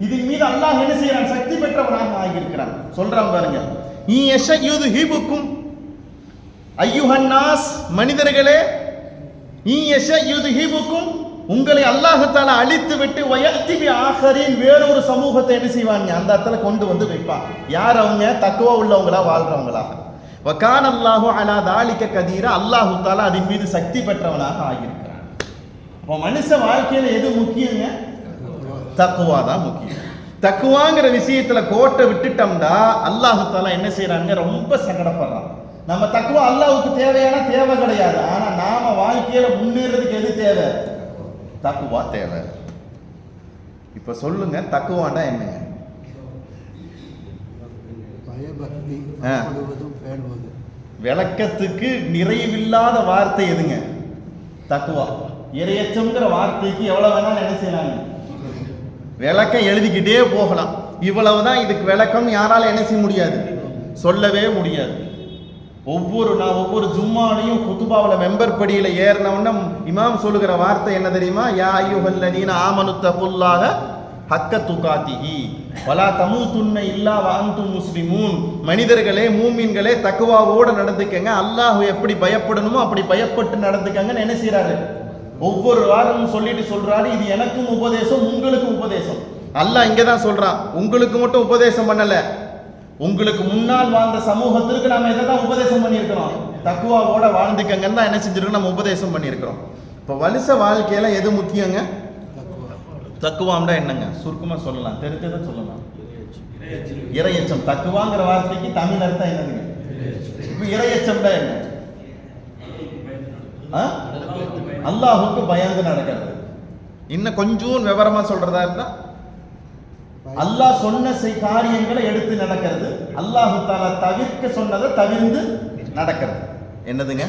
இதன் மீது அல்லாஹ் என்ன செய்யறான்? சக்தி பெற்றவனாக ஆகியிருக்கிறான். சொல்றான் பாருங்க, யுதுஹிபுக்கும் அய்யுஹன் நாஸ், மனிதர்களே, யுதுஹிபுக்கும், உங்களை அல்லாஹ் தஆலா அழித்து விட்டு வயத்தி பி ஆகரின், வேறொரு சமூகத்தை என்ன செய்வாங்க? அந்த இடத்துல கொண்டு வந்து வைப்பான். யார் அவங்க? தக்வா உள்ளவங்களா வாழ்றவங்களா. வகான அல்லாஹு அலா தாலிக கதீரா. அல்லாஹ் தஆலா அதன் மீது சக்தி பெற்றவனாக ஆகியிருக்கிறான். இப்போ மனுஷ வாழ்க்கையில எது முக்கியங்க? தக்வா தான் முக்கியம். தக்வாங்கிற விஷயத்துல கோட்டை விட்டுட்டோம்னா அல்லாஹ் தஆலா என்ன செய்யறாங்க? ரொம்ப சங்கடப்படுறான். நம்ம தக்வா அல்லாஹ்வுக்கு தேவையான தேவை கிடையாது. ஆனா நாம வாழ்க்கையில முன்னேறதுக்கு எது தேவை? தக்வா தேவை. இப்ப சொல்லுங்க, தக்வாண்டா என்னங்க? விளக்கத்துக்கு நிறைவில்லாத வார்த்தை எதுங்க? தக்வா. இறையச்சம்ங்கிற வார்த்தைக்கு எவ்வளவு வேணாலும் என்ன செய்யலாங்க? விளக்கம் எழுதிக்கிட்டே போகலாம். இவ்வளவுதான் இதுக்கு விளக்கம். யாரால என்ன செய்ய முடியாது? சொல்லவே முடியாது. ஒவ்வொரு ஜும்மாலையும் குத்துபாவில் மெம்பர் படியில ஏறினவுடனே இமாம் சொல்லுகிற வார்த்தை என்ன தெரியுமா? யா அய்யுஹல்லதீன ஆமனு தகுல்லாஹ ஹக்க துகாத்திஹி வலா தமூதுன்ன இல்லா வ அன்தும் முஸ்லிமூன். மனிதர்களே, மூமின்களே, தக்வாவோட நடந்துக்கங்க. அல்லாஹ் எப்படி பயப்படணுமோ அப்படி பயப்பட்டு நடந்துக்கங்கன்னு என்ன செய்யறாரு? ஒவ்வொரு வாரமும் சொல்லிட்டு சொல்றாரு, இது எனக்கும் உபதேசம், உங்களுக்கும் உபதேசம். அல்லாஹ் இங்கதான் சொல்றான், உங்களுக்கு மட்டும் உபதேசம் பண்ணல, உங்களுக்கு முன்னால் வாழ்ந்த சமூகத்திற்கு நாம இதை தான் உபதேசம் பண்ணியிருக்கிறோம். தக்வாவோட வாழ்ந்துக்கங்கன்னு தான் என்ன செஞ்சிருக்கோம்? நம்ம உபதேசம் பண்ணியிருக்கிறோம். இப்போ வலுச வாழ்க்கையில எது முக்கியங்க? தக்குவாம்டா என்னங்க? சுருக்கமா சொல்லலாம், தெரிஞ்சதை சொல்லலாம். இறையச்சம். தக்குவாங்கிற வார்த்தைக்கு தமிழ் அர்த்தம் என்னதுங்க? இப்போ இறையச்சம்டா என்ன? அல்லாஹுக்கு பயந்து நடக்கிறது. இன்னும் கொஞ்சம் விவரமா சொல்றதா இருந்தா, அல்லாஹ் சொன்ன காரியங்களை எடுத்து நடக்கிறது, அல்லாஹ் தஆலா தவிர்க்க சொன்னதை தவிர்த்து நடக்கிறது. என்னதுங்க?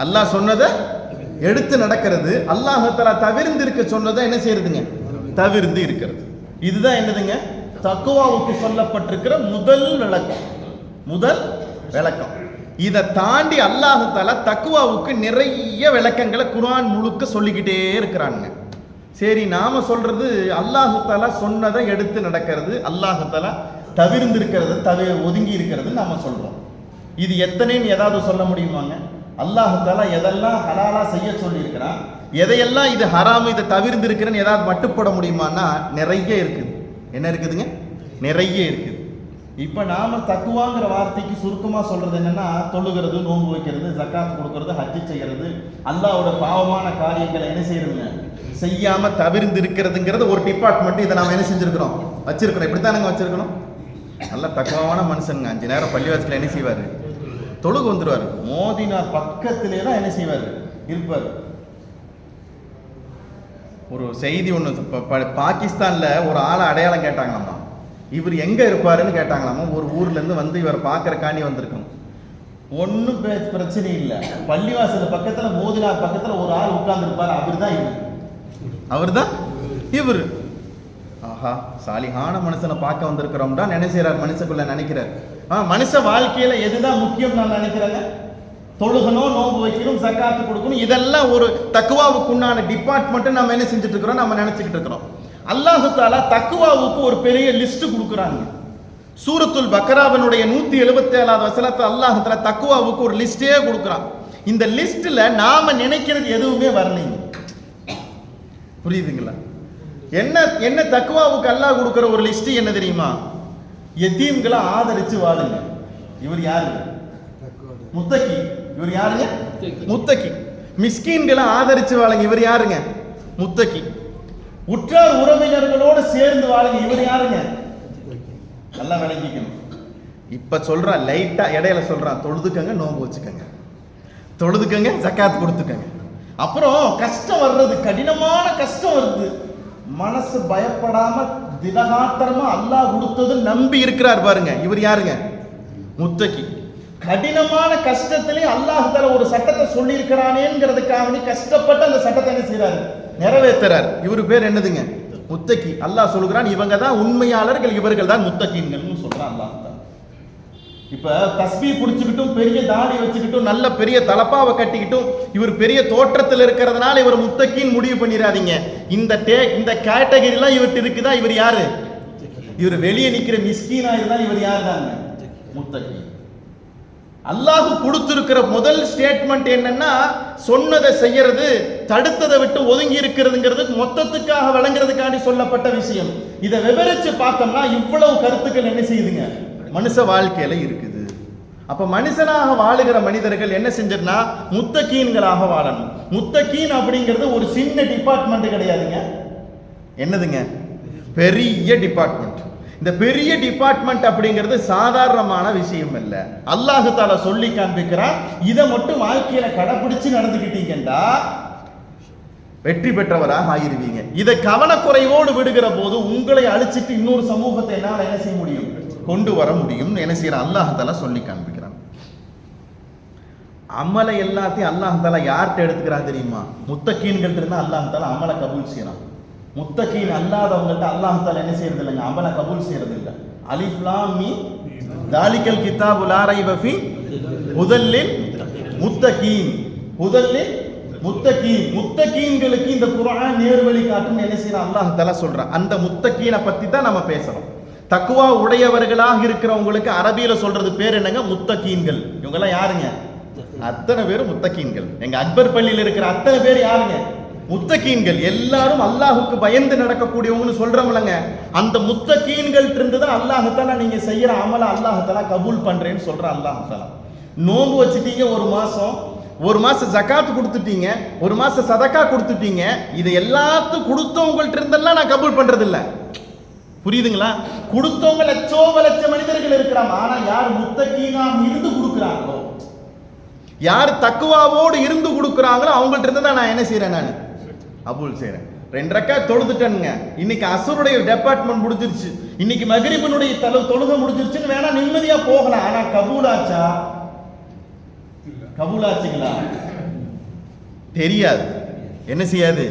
அல்லாஹ் சொன்னதை எடுத்து நடக்கிறது, அல்லாஹ் தஆலா தவிர்த்து இருக்க சொன்னதை என்ன செய்யறதுங்க? தவிர்த்து இருக்கிறது. இதுதான் என்னதுங்க? தக்வாவுக்கு சொல்லப்பட்டிருக்கிற முதல் விளக்கம். இதை தாண்டி அல்லாஹ் தஆலா தக்வாவுக்கு நிறைய விளக்கங்களை குர்ஆன் முழுக்க சொல்லிக்கிட்டே இருக்கிறாங்க. சரி, நாம சொல்றது அல்லாஹ் தஆலா சொன்னதை எடுத்து நடக்கிறது, அல்லாஹ் தஆலா தவிர்ந்திருக்கிறது, ஒதுங்கி இருக்கிறது நாம சொல்றோம். இது எத்தனைன்னு ஏதாவது சொல்ல முடியுமாங்க? அல்லாஹ் தஆலா எதெல்லாம் ஹலாலா செய்ய சொல்லி இருக்கிறான், எதையெல்லாம் இது ஹராம் இதை தவிர்ந்திருக்கிறேன்னு ஏதாவது மட்டுப்பட முடியுமான்னா நிறைய இருக்குது. என்ன இருக்குதுங்க? நிறைய இருக்குது. இப்போ நாம தக்குவாங்கிற வார்த்தைக்கு சுருக்கமாக சொல்றது என்னன்னா, தொழுகிறது, நோன்பு வைக்கிறது, ஜக்காத் கொடுக்கறது, ஹஜ்ஜி செய்கிறது, அல்லாஹ்வோட பாவமான காரியங்களை என்ன செய்யறதுங்க செய்யாம தவிர்ந்து இருக்கிறதுங்கிறது ஒரு டிபார்ட்மெண்ட். இதை நாம என்ன செஞ்சிருக்கிறோம், வச்சிருக்கிறோம். இப்படித்தானுங்க வச்சிருக்கணும். நல்ல தக்குவான மனுஷனுங்க 5 நேரம் பள்ளிவாசல என்ன செய்வாரு, தொழுகு வந்துருவாரு. மோதினார் பக்கத்திலே தான் என்ன செய்வாரு, இருப்பார். ஒரு செய்தி ஒன்று, பாகிஸ்தான்ல ஒரு ஆளை அடையாளம் கேட்டாங்களாமா, இவர் எங்க இருப்பாருன்னு கேட்டாங்களாமா. ஒரு ஊர்ல இருந்து வந்து இவரை பார்க்கறக்காண்டி வந்திருக்கணும். ஒன்றும் பிரச்சனை இல்லை, பள்ளிவாசல் பக்கத்துல மோதினார் பக்கத்துல ஒரு ஆள் உட்கார்ந்து இருப்பார். அவர் தான் இவர். ஆஹா, சாலிஹான மனுஷனை பார்க்க வந்திருக்கிறோம் தான் நினைக்கிறார், மனுஷக்குள்ள நினைக்கிறார். மனுஷ வாழ்க்கையில எதுதான் முக்கியம் நான் நினைக்கிறேங்க, தொழுகணும், நோன்பு வைக்கணும், ஜக்காத்து கொடுக்கணும், இதெல்லாம் ஒரு தக்குவாவுக்கு உண்டான டிபார்ட்மெண்ட் நம்ம என்ன செஞ்சுட்டு இருக்கிறோம், நம்ம நினைச்சுக்கிட்டு இருக்கிறோம். அல்லாஹ் தஆலா தக்குவாவுக்கு ஒரு பெரிய லிஸ்ட் கொடுக்குறாங்க. சூரத்துல் பக்ராவினுடைய 177வது வசனத்துல அல்லாஹ் தஆலா தக்குவாவுக்கு ஒரு லிஸ்டே கொடுக்குறான். இந்த லிஸ்ட்ல நாம நினைக்கிறது எதுவுமே வரலைங்க. புரியுதுங்களா? என்ன தக்குவாவுக்கு அல்லாஹ் கொடுக்கிற ஒரு லிஸ்ட் என்ன தெரியுமா? யதீம்களை ஆதரிச்சு வாழுங்க. இவர் யாரு? முத்தகி. இவர் யாருங்க? முத்தகி. மிஸ்கீன்களை ஆதரிச்சு வாழுங்க. இவர் யாருங்க? முத்தகி. உற்றார் உறவினர்களோடு சேர்ந்து வாழுங்க. இவர் யாருங்க? நல்லா விளங்கிக்கணும். இப்ப சொல்றான், லைட்டா இடையில சொல்றான், தொழுதுக்கங்க, நோன்பு வச்சுக்கங்க, தொழுதுக்கங்க, ஜக்காத் கொடுத்துக்கங்க. அப்புறம் கஷ்டம் வர்றது, கடினமான கஷ்டம் வருது, மனசு பயப்படாம திடகாத்திரமா அல்லாஹ் கொடுத்தது நம்பி இருக்கிறார் பாருங்க. இவர் யாருங்க? முத்தகி. கடினமான கஷ்டத்திலே அல்லாஹ் தஆலா ஒரு சட்டத்தை சொல்லி இருக்கிறானேங்கிறதுக்காக கஷ்டப்பட்டு அந்த சட்டத்தை என்ன செய்யறாரு, நிறைவேற்றுறார். இவரு பேர் என்னதுங்க? முத்தகி. அல்லாஹ் சொல்கிறான், இவங்க தான் உண்மையாளர்கள், இவர்கள் தான் முத்தகீன்கள்னு சொல்றான் அல்லாஹ் தஆலா. இப்ப தஸ்பீ பிடிச்சுக்கிட்டும், பெரிய தாடி வச்சுக்கிட்டும், நல்ல பெரிய தலப்பாவை கட்டிக்கிட்டும், இவர் பெரிய தோற்றத்தில் இருக்கிறதுனால இவர் முத்தகீன் முடிவு பண்ணிடாதீங்க. இந்த கேட்டகரிலாம் இவர்கிட்ட இருக்குதா, இவர் யாரு? இவர் வெளியே நிக்கிற மிஸ்கீனா இருந்தால் இவர் யார் தாங்க? முத்தகி. அல்லாஹ் கொடுத்திருக்கிற முதல் ஸ்டேட்மெண்ட் என்னன்னா, சொன்னதை செய்யறது, தடுத்ததை விட்டு ஒதுங்கி இருக்கிறதுங்கிறது மொத்தத்துக்காக வழங்குறதுக்காண்டி சொல்லப்பட்ட விஷயம். இதை விவரிச்சு பார்த்தோம்னா இவ்வளவு கருத்துக்கள் என்ன செய்யுதுங்க மனுஷ வாழ்க்கையில இருக்குது. அப்ப மனுஷனாக வாழுகிற மனிதர்கள் என்ன செஞ்சிருந்தா முத்தகீன்களாக வாழணும். முத்தகீன் அப்படிங்கிறது ஒரு சின்ன டிபார்ட்மெண்ட் கிடையாதுங்க. என்னதுங்க? பெரிய டிபார்ட்மெண்ட். இந்த பெரிய டிபார்ட்மெண்ட் அப்படிங்கிறது சாதாரணமான விஷயம் இல்ல. அல்லாஹ் தஆலா சொல்லி காண்பிக்கிறான், இதை மட்டும் வாழ்க்கையில கடைபிடிச்சு நடந்துக்கிட்டீங்கன்னா வெற்றி பெற்றவராக ஆயிருவீங்க. இதை கவனக்குறைவோடு விடுகிற போது உங்களை அழிச்சிட்டு இன்னொரு சமூகத்தை என்னால் என்ன செய்ய முடியும், கொண்டு வர முடியும். என்ன செய்யற அல்லாஹ் தஆலா சொல்லி காண்பிக்கிறான். அமலை எல்லாத்தையும் அல்லாஹ் தஆலா யார்கிட்ட எடுத்துக்கிறான் தெரியுமா? முத்தகீன்கள்ட்ட இருந்தா அல்லாஹ் தஆலா அமலை கபூல் செய்யறான். முத்தகீன் அல்லாதவங்கள்ட்ட அல்லாஹ் தஆலா என்ன செய்யறது இல்லைங்க, அமலை கபூல் செய்யறது இல்லை. அலிஃப் லாம் மீம் தாலிகல் கிதாபு லா ரைப ஃபீ ஹுதல்லில் முத்தகீன். ஹுதல்லில் முத்தகீன். முத்தகீன்களுக்கு இந்த குர்ஆன் நேர்வழி காட்டும் என்ன செய்யறான் அல்லாஹ் தஆலா சொல்றான். அந்த முத்தகீனை பத்தி தான் நம்ம பேசுறோம். தக்குவா உடையவர்களாக இருக்கிறவங்களுக்கு அரபியில சொல்றது பேர் என்னங்க? முத்தகீன்கள். இவங்க எல்லாம் யாருங்க? அத்தனை பேரும் முத்தகீன்கள். எங்க அக்பர் பள்ளியில் இருக்கிற அத்தனை பேர் யாருங்க? முத்தகீன்கள். எல்லாரும் அல்லாஹுக்கு பயந்து நடக்கக்கூடியவங்கன்னு சொல்றோம்லங்க. அந்த முத்தகீன்கள் இருந்துதான் அல்லாஹ் தஆலா நீங்க செய்யற அமல அல்லாஹ் தஆலா கபூல் பண்றேன்னு சொல்ற அல்லாஹ் தஆலா. நோன்பு வச்சுட்டீங்க ஒரு மாசம் ஜகாத் கொடுத்துட்டீங்க, ஒரு மாசம் சதக்கா கொடுத்துட்டீங்க, இது எல்லாத்துக்கும் கொடுத்தவங்கள்ட்ட இருந்தெல்லாம் நான் கபூல் பண்றது இல்லை. புரியுதுங்களா? கொடுத்தவங்க லட்ச மனிதர்கள் இருக்கிறாங்க. ஆனா யார் முத்தகீனாக இருந்து கொடுக்குறாங்களோ, யார் தக்குவாவோடு இருந்து கொடுக்குறாங்களோ அவங்கள்ட்ட இருந்து தான் நான் என்ன செய்யறேன், நான் கபூல் செய்யறேன். 2 ரக்காத் தொழுதுட்டேனுங்க, இன்னைக்கு அசுருடைய டிபார்ட்மெண்ட் முடிஞ்சிருச்சு, இன்னைக்கு மக்ரிபினுடைய தொழுகை முடிஞ்சிருச்சுன்னு வேணா நிம்மதியா போகலாம். ஆனா கபூலாச்சா? கபூலாச்சுங்களா? தெரியாது. என்ன செய்யாது?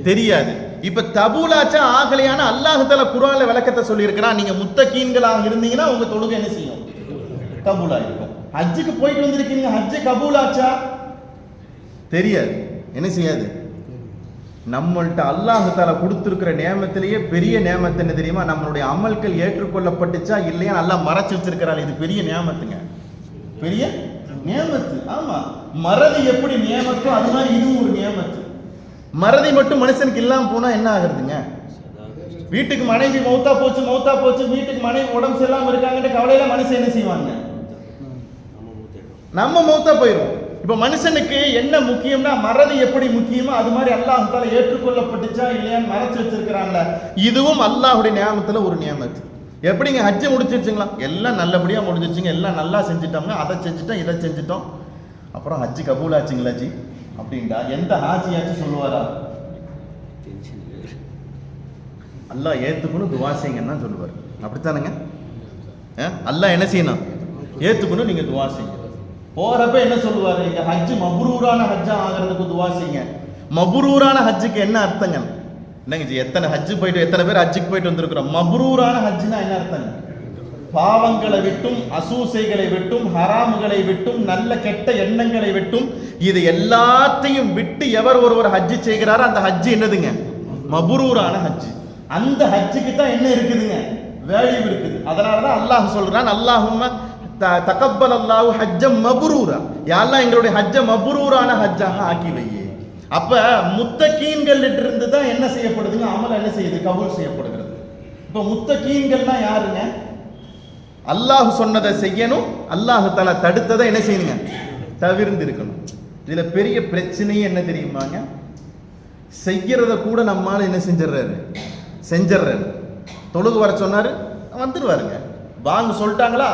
தெரியாது. இப்ப தபூலாச்சா ஆகலையான அல்லாஹ் தஆலா குர்ஆன்ல விளக்கத்தை சொல்லி இருக்கிறான். நீங்க முத்தகீன்களாக இருந்தீங்கன்னா உங்க தொழுகை என்ன செய்யும்? கபூலா இருக்கும். ஹஜ்ஜுக்கு போயிட்டு வந்திருக்கீங்க, ஹஜ்ஜு கபூல் ஆச்சா? தெரியாது. என்ன செய்யாது? நம்மள்ட்ட அல்லாஹ் தஆலா கொடுத்திருக்கிற நியமத்திலேயே பெரிய நியமத்து என்ன தெரியுமா? நம்மளுடைய அமல்கள் ஏற்றுக்கொள்ளப்பட்டுச்சா இல்லையா அல்லாஹ் மறைச்சு வச்சிருக்கிறாள். இது பெரிய நியமத்துங்க, பெரிய நியமத்து. ஆமா, மறதி எப்படி நியமத்தோ அது மாதிரி இதுவும் ஒரு நியமத்து. மறதி மட்டும் மனுஷனுக்கு இல்லாம போனா என்ன ஆகுறதுங்க? வீட்டுக்கு மனைவி மௌத்தா போச்சு, வீட்டுக்கு மனைவி உடம்பு சரியில்லாம இருக்காங்கன்னு கவலையில மனுஷன் என்ன செய்வாங்க? நம்ம மௌத்தா போயிடும். இப்ப மனுஷனுக்கு என்ன முக்கியம்னா மறதி எப்படி முக்கியமோ அது மாதிரி அல்லாஹ் தஆலா ஏற்றுக்கொள்ளப்பட்டுச்சா இல்லையான்னு மறைச்சு வச்சிருக்கிறான்ல, இதுவும் அல்லாஹ்வுடைய நியமத்துல ஒரு நியமத்து. எப்படிங்க ஹஜ்ஜு முடிச்சிருச்சுங்களா? எல்லாம் நல்லபடியா முடிஞ்சிருச்சுங்க, எல்லாம் நல்லா செஞ்சுட்டோம்ங்க, அதை செஞ்சுட்டோம் இதை செஞ்சுட்டோம், அப்புறம் ஹஜ்ஜு கபூல் ஆச்சுங்களா ஜி அப்படின்டா எந்த ஹாஜியாச்சும் சொல்லுவாரா? அல்லாஹ் ஏத்துக்கணும் துவா செய்யுங்கன்னு தான் சொல்லுவார். அப்படித்தானுங்க? அல்லாஹ் என்ன செய்யணும்? ஏத்துக்கணும், நீங்க துவா செய்யுங்க. போறப்ப என்ன சொல்லுவாரு? இங்க ஹஜ்ஜு மப்ரூரான ஹஜ்ஜா ஆகிறதுக்கு துவா செய்யுங்க. மப்ரூரான ஹஜ்ஜுக்கு என்ன அர்த்தங்க? என்னங்க ஜி, எத்தனை ஹஜ்ஜு போயிட்டு எத்தனை பேர் ஹஜ்ஜுக்கு போயிட்டு வந்திருக்கிறோம்? மப்ரூரான ஹஜ்ஜுனா என்ன அர்த்தங்க? பாவங்களை விட்டும், அசூசைகளை விட்டும், ஹராமுகளை விட்டும், நல்ல கெட்ட எண்ணங்களை விட்டும், இது எல்லாத்தையும் விட்டு எவர் ஒருவர் ஹஜ்ஜு செய்கிறாரோ அந்த ஹஜ்ஜு என்னதுங்க? மப்ரூரான ஹஜ்ஜு. அந்த ஹஜ்ஜுக்கு தான் என்ன இருக்குதுங்க? வேல்யூ இருக்குது. அதனாலதான் அல்லாஹ் சொல்றான், அல்லாஹும்ம தகப்பல் அல்லாஹு ஹஜ்ஜம் மப்ரூரா, யா அல்லாஹ் எங்களுடைய ஹஜ்ஜ மப்ரூரான ஹஜ்ஜாக ஆக்கி வையே. அப்ப முத்தகீன்கள் இருந்து தான் என்ன செய்யப்படுதுங்க? அமல் என்ன செய்யுது? கபூல் செய்யப்படுகிறது. இப்ப முத்தகீன்கள்னா யாருங்க? அல்லாஹ் சொன்னதை செய்யணும், அல்லாஹ் தஆலா தடுத்ததை என்ன செய்யணுங்க? தவிர்ந்து இருக்கணும். இதுல பெரிய பிரச்சனையே என்ன தெரியுமாங்க? செய்யறத கூட நம்மால என்ன செஞ்சிடறாரு. தொழுகு வர சொன்னாரு வந்துருவாருங்க. வாங்க சொல்லிட்டாங்களா,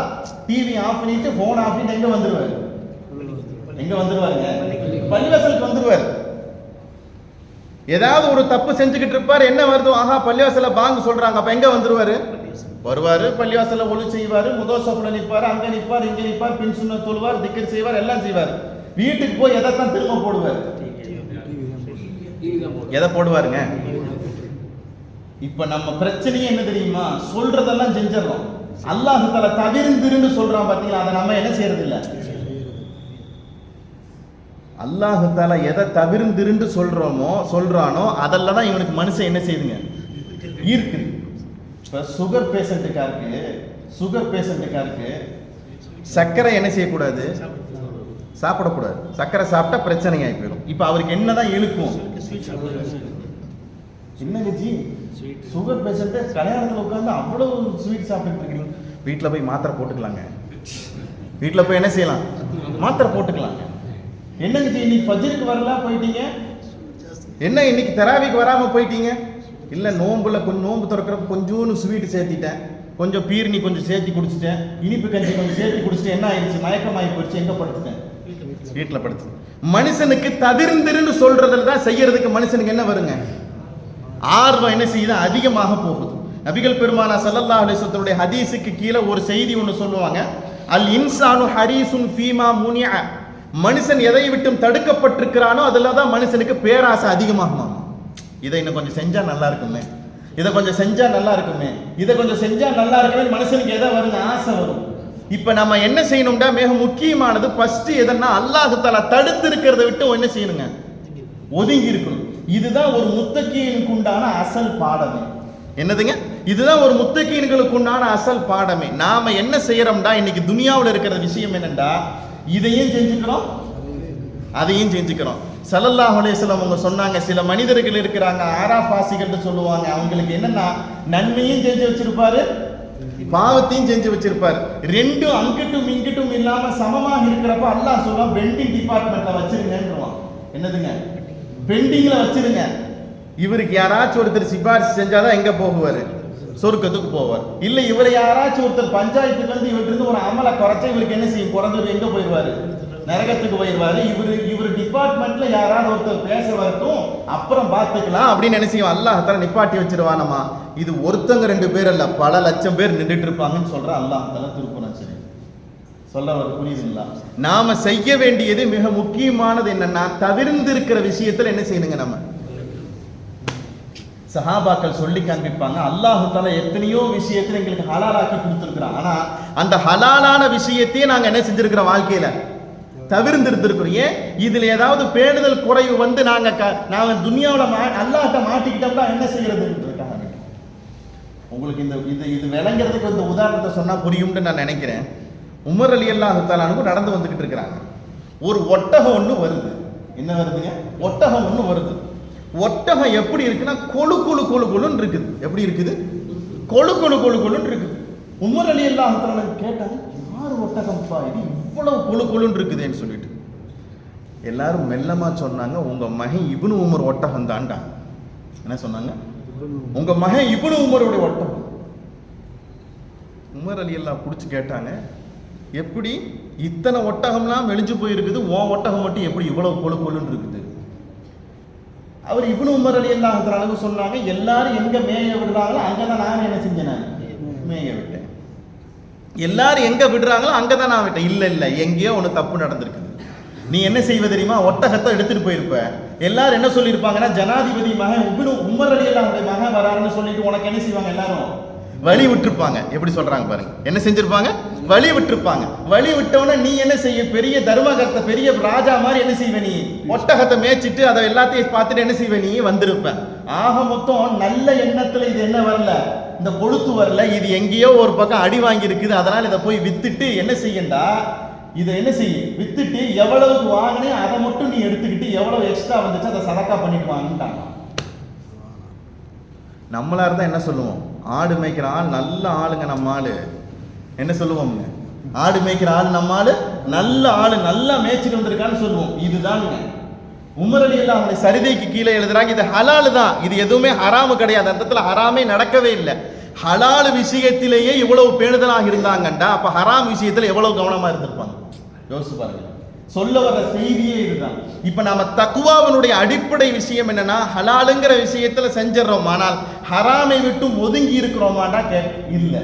டிவி ஆஃப் பண்ணிட்டு போன் ஆஃப் பண்ணிட்டு எங்க வந்துருவாருங்க? பள்ளிவாசலுக்கு வந்துருவாரு. ஏதாவது ஒரு தப்பு செஞ்சுக்கிட்டு இருப்பாரு, என்ன வருது? ஆஹா பள்ளிவாசல பாங்கு சொல்றாங்க, அப்ப எங்க வந்துருவாரு? வருவாரு, பள்ளிவாசல ஒளி செய்வாரு, முதல் சஃப்ல நிற்பாரு, அங்க நிற்பார், இங்க நிற்பார், பின் சுன்னத் தொழுவார், திக்ர் செய்வார், எல்லாம் செய்வார். வீட்டுக்கு போய் எதைத்தான் திரும்ப போடுவார்? எதை போடுவாருங்க? இப்ப நம்ம பிரச்சனையே என்ன தெரியுமா? சொல்றதெல்லாம் செஞ்சிடறோம், அல்லாஹ் தஆலா தவிர்ந்திருந்து சொல்றான் பாத்தீங்களா? அதை நம்ம என்ன செய்யறது இல்ல. அல்லாஹ் தஆலா எதை தவிர்ந்திருந்து சொல்றானோ அதெல்லாம் தான் இவனுக்கு மனுஷன் என்ன செய்யுதுங்க? ஈர்க்குது. இப்ப சுகர் பேஷண்ட்டுக்காருக்கு சர்க்கரை என்ன செய்யக்கூடாது? சாப்பிடக்கூடாது. சர்க்கரை சாப்பிட்டா பிரச்சனை ஆகி போயிடும். இப்ப அவருக்கு என்னதான் இழுக்கும்? என்னங்க ஜி, சுகர் பேஷண்ட் கல்யாணத்தில் உட்காந்து அவ்வளவு ஸ்வீட் சாப்பிட்டு இருக்கீங்க. வீட்டில் போய் மாத்திரை போட்டுக்கலாங்க. வீட்டில் போய் என்ன செய்யலாம்? மாத்திரை போட்டுக்கலாங்க. என்னங்க ஜி, இன்னைக்கு ஃபஜ்ருக்கு வரலாம் போயிட்டீங்க, என்ன இன்னைக்கு தராவிக்கு வராம போயிட்டீங்க? இல்லை நோம்புல கொஞ்சம் நோம்பு திறக்கிறப்ப கொஞ்சோன்னு ஸ்வீட் சேர்த்திட்டேன், கொஞ்சம் பீர்னி கொஞ்சம் சேர்த்தி குடிச்சிட்டேன், இனிப்பு கஞ்சி கொஞ்சம் சேர்த்தி குடிச்சிட்டு என்ன ஆயிடுச்சு? மயக்கமாகி போயிடுச்சு. எங்க படுத்துட்டேன்? வீட்டில் படுத்து. மனுஷனுக்கு தவிர்ந்திருந்து சொல்றதுல தான் செய்யறதுக்கு மனுஷனுக்கு என்ன வருங்க? ஆர்வம் என்ன செய்யுது? அதிகமாக போகுது. நபிகள் பெருமானா ஸல்லல்லாஹு அலைஹி வஸல்லம் ஹதீஸுக்கு கீழே ஒரு செய்தி ஒன்று சொல்லுவாங்க. அல் இன்சானு ஹரீசுன் ஃபீமா முனிஅ, மனுஷன் எதை விட்டும் தடுக்கப்பட்டிருக்கிறானோ அதில் தான் மனுஷனுக்கு பேராசை அதிகமாகுமா. இதை இன்னும் கொஞ்சம் செஞ்சா நல்லா இருக்குமே, இதை கொஞ்சம் செஞ்சா நல்லா இருக்குமே, இதை கொஞ்சம் செஞ்சா நல்லா இருக்குமே, மனுஷனுக்கு எதை வருங்க? ஆசை வரும். இப்ப நம்ம என்ன செய்யணும்டா, மிக முக்கியமானது ஃபர்ஸ்ட் எதன்னா அல்லாஹ் தஆலா தடுத்து இருக்கிறத விட்டு என்ன செய்யணுங்க? ஒதுங்கி இருக்கணும். இதுதான் ஒரு முத்தகீனுக்கு உண்டான அசல் பாடமே. என்னதுங்க? இதுதான் ஒரு முத்தகீன்களுக்கு உண்டான அசல் பாடமே. நாம என்ன செய்யறோம்டா, இன்னைக்கு துனியாவில் இருக்கிற விஷயம் என்னண்டா, இதையும் செஞ்சுக்கிறோம் அதையும் செஞ்சுக்கிறோம். ஸல்லல்லாஹு அலைஹி வஸல்லம் அவங்க சொன்னாங்க, சில மனிதர்கள் இருக்கிறாங்க ஆராஃபாசிகள் சொல்லுவாங்க, அவங்களுக்கு என்னன்னா நன்மையும் செஞ்சு வச்சிருப்பாரு, பாவத்தையும் செஞ்சு வச்சிருப்பாரு. ரெண்டும் அங்கிட்டும் இங்கிட்டும் இல்லாம சமமாக இருக்கிறப்ப அல்லாஹ் சொல்லுவான் பெண்டிங் டிபார்ட்மெண்ட்ல வச்சிருங்கன்றான். என்னதுங்க? பெண்டிங்ல வச்சிருங்க. இவருக்கு யாராச்சும் ஒருத்தர் சிபாரிசு செஞ்சாதான் எங்க போகுவாரு? சொர்க்கத்துக்கு போவார். இல்ல இவரை யாராச்சும் ஒருத்தர் பஞ்சாயத்துக்கு வந்து இவர்கிட்ட ஒரு அமலை குறைச்சா இவருக்கு என்ன செய்யும்? குறைஞ்சது எங்க போயிடுவாரு? நரகத்துக்கு போயிடுவாரு. இவர் டிபார்ட்மெண்ட்ல யாராவது ஒருத்தர் பேச வரட்டும், அப்புறம் பார்த்துக்கலாம் அப்படின்னு என்ன செய்யும்? அல்லாஹ் தஆலா நிப்பாட்டி வச்சிருவானமா. இது ஒருத்தங்க ரெண்டு பேர் அல்ல, பல லட்சம் பேர் நின்றுட்டு இருப்பாங்கன்னு சொல்ற அல்லாஹ் தஆலா திருக்குறான். சரி சொல்ல வர புரியுதுங்களா? நாம செய்ய வேண்டியது மிக முக்கியமானது என்னன்னா, தவிர்ந்து இருக்கிற விஷயத்துல என்ன செய்யணுங்க? நம்ம சஹாபாக்கள் சொல்லி காண்பிப்பாங்க, அல்லாஹு தஆலா எத்தனையோ விஷயத்துல எங்களுக்கு ஹலாலாக்கி கொடுத்துருக்குறான். ஆனா அந்த ஹலாலான விஷயத்தையே நாங்க என்ன செஞ்சிருக்கிறோம், வாழ்க்கையில தவிர்த்திருக்கிறோம். ஏன்? இதுல ஏதாவது பேணுதல் குறைவு வந்து நாங்க துனியாவில் அல்லாஹ்ட்ட மாட்டிக்கிட்டோம்னா என்ன செய்யறது? உங்களுக்கு இது விளங்குறதுக்கு இந்த உதாரணத்தை சொன்னா புரியும்னு நான் நினைக்கிறேன். உமர் ரலியல்லாஹு தஆலா அன்ஹு நடந்து வந்துகிட்டு இருக்கிறாங்க. ஒரு ஒட்டகம் ஒன்று வருது. என்ன வருதுங்க? ஒட்டகம் ஒன்று வருது. ஒட்டகம் எப்படி இருக்குன்னா கொழு கொழு கொழு கொழுன்னு இருக்குது. எப்படி இருக்குது? கொழு கொழு கொழு கொழுன்னு இருக்குது. உமர் ரலியல்லாஹு தஆலா கேட்டாங்க, யார் ஒட்டகம்ப்பா இது இவ்வளவு கொழு கொழுன்னு இருக்குதுன்னு சொல்லிட்டு. எல்லாரும் மெல்லமா சொன்னாங்க, உங்க மகன் இப்னு உமர் ஒட்டகம் தான்டா. என்ன சொன்னாங்க? உங்க மகன் இப்னு உமருடைய ஒட்டகம். உமர் ரலியல்லாஹு புடிச்சு கேட்டாங்க, எப்படி இத்தனை ஒட்டகம்லாம் மெலிஞ்சு போயிருக்குது, உன் ஒட்டகம் மட்டும் எப்படி இவ்வளவு கொழு கொழுன்னு இருக்குது? அவர் இப்னு உமர் ரலியல்லாஹு தஆலா சொன்னாங்க, எல்லாரும் எங்க மேய விடுறாங்களோ அங்கதான் நான் என்ன செஞ்சேன், மேய விட்டேன். எல்லாரும் எங்க விடுறாங்களோ அங்கதான் நான் விட்டேன். இல்ல எங்கேயோ ஒண்ணு தப்பு நடந்திருக்குது. நீ என்ன செய்வ தெரியுமா? ஒட்டகத்தை எடுத்துட்டு போயிருப்ப. எல்லாரும் என்ன சொல்லியிருப்பாங்கன்னா, ஜனாதிபதி மகன் இப்னு உமர் ரலியல்லாஹு மகன் வராருன்னு சொல்லிட்டு உனக்கு என்ன செய்வாங்க, எல்லாரும் வழி விட்டுருப்பாங்க. எப்படி சொல்றாங்க பாருங்க, என்ன செஞ்சிருப்பாங்க? வழி விட்டுருப்பாங்க. வழி விட்டவன நீ என்ன செய்ய, பெரிய தர்மகர்த்த பெரிய ராஜா மாதிரி என்ன செய்வ, நீ ஒட்டகத்தை மேய்ச்சிட்டு அதை எல்லாத்தையும் பார்த்துட்டு என்ன செய்வ, நீ வந்திருப்ப. ஆக மொத்தம் நல்ல எண்ணத்துல இது என்ன வரல, இந்த கொழுத்து வரல, இது எங்கேயோ ஒரு பக்கம் அடி வாங்கி இருக்குது, அதனால இதை போய் வித்துட்டு என்ன செய்யண்டா, இதை என்ன செய்ய, வித்துட்டு எவ்வளவுக்கு வாங்கினே அதை மட்டும் நீ எடுத்துக்கிட்டு எவ்வளவு எக்ஸ்ட்ரா வந்துச்சு அதை சதக்கா பண்ணிட்டு வாங்கிட்டாங்க. நம்மளா இருந்தா என்ன சொல்லுவோம்? ஆடு மேய்க்கிற ஆள் நல்ல ஆளுங்க, நம்ம ஆளு என்ன சொல்லுவோம்? ஆடு மேய்க்கிற ஆள் நம்ம ஆளு நல்ல ஆளு, நல்லா மேய்ச்சிட்டு வந்திருக்கான்னு சொல்லுவோம். இதுதாங்க உமர் ரலியல்லாஹு அன்ஹு சரிதைக்கு கீழே எழுதுறாங்க, இது ஹலாலு தான், இது எதுவுமே ஹராமு கிடையாது. அந்த இடத்துல ஹராமே நடக்கவே இல்லை. ஹலால் விஷயத்திலேயே இவ்வளவு பேணுதலாக இருந்தாங்கண்டா அப்ப ஹராம் விஷயத்துல எவ்வளவு கவனமா இருந்திருப்பாங்க. யோசிச்சு பாருங்க. சொல்ல வர செய்தியே இதுதான். இப்ப நாம தக்குவாவினுடைய அடிப்படை விஷயம் என்னன்னா, ஹலாலுங்கிற விஷயத்துல செஞ்சிடறோம், ஆனால் ஹராமை விட்டு ஒதுங்கி இருக்கிறோமாண்டா இல்ல.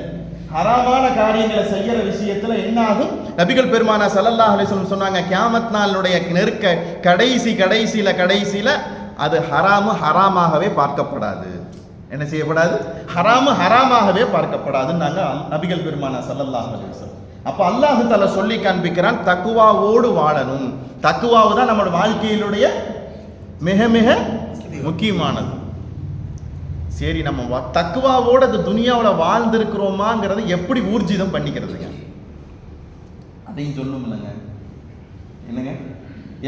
ஹராமான காரியங்களை செய்யற விஷயத்துல என்ன ஆகும்? நபிகள் பெருமானா ஸல்லல்லாஹு அலைஹி வஸல்லம் சொன்னாங்க, கியாமத் நாளுடைய நெருக்க கடைசியில அது ஹராமாகவே பார்க்கப்படாது. என்ன செய்யப்படாது? ஹராமாகவே பார்க்கப்படாதுன்னு நாங்க நபிகள் பெருமானா ஸல்லல்லாஹு அலைஹி வஸல்லம். அப்ப அல்லாஹ் தஆலா சொல்லி காண்பிக்கிறான், தக்குவாவோடு வாழணும். தக்குவாவு தான் நம்மளோட வாழ்க்கையினுடைய மிக மிக முக்கியமானது. சரி, நம்ம தக்குவாவோட இந்த துனியாவில் வாழ்ந்திருக்கிறோமாங்கிறத எப்படி ஊர்ஜிதம் பண்ணிக்கிறதுங்க? அதையும் சொல்லணும் இல்லைங்க. என்னங்க,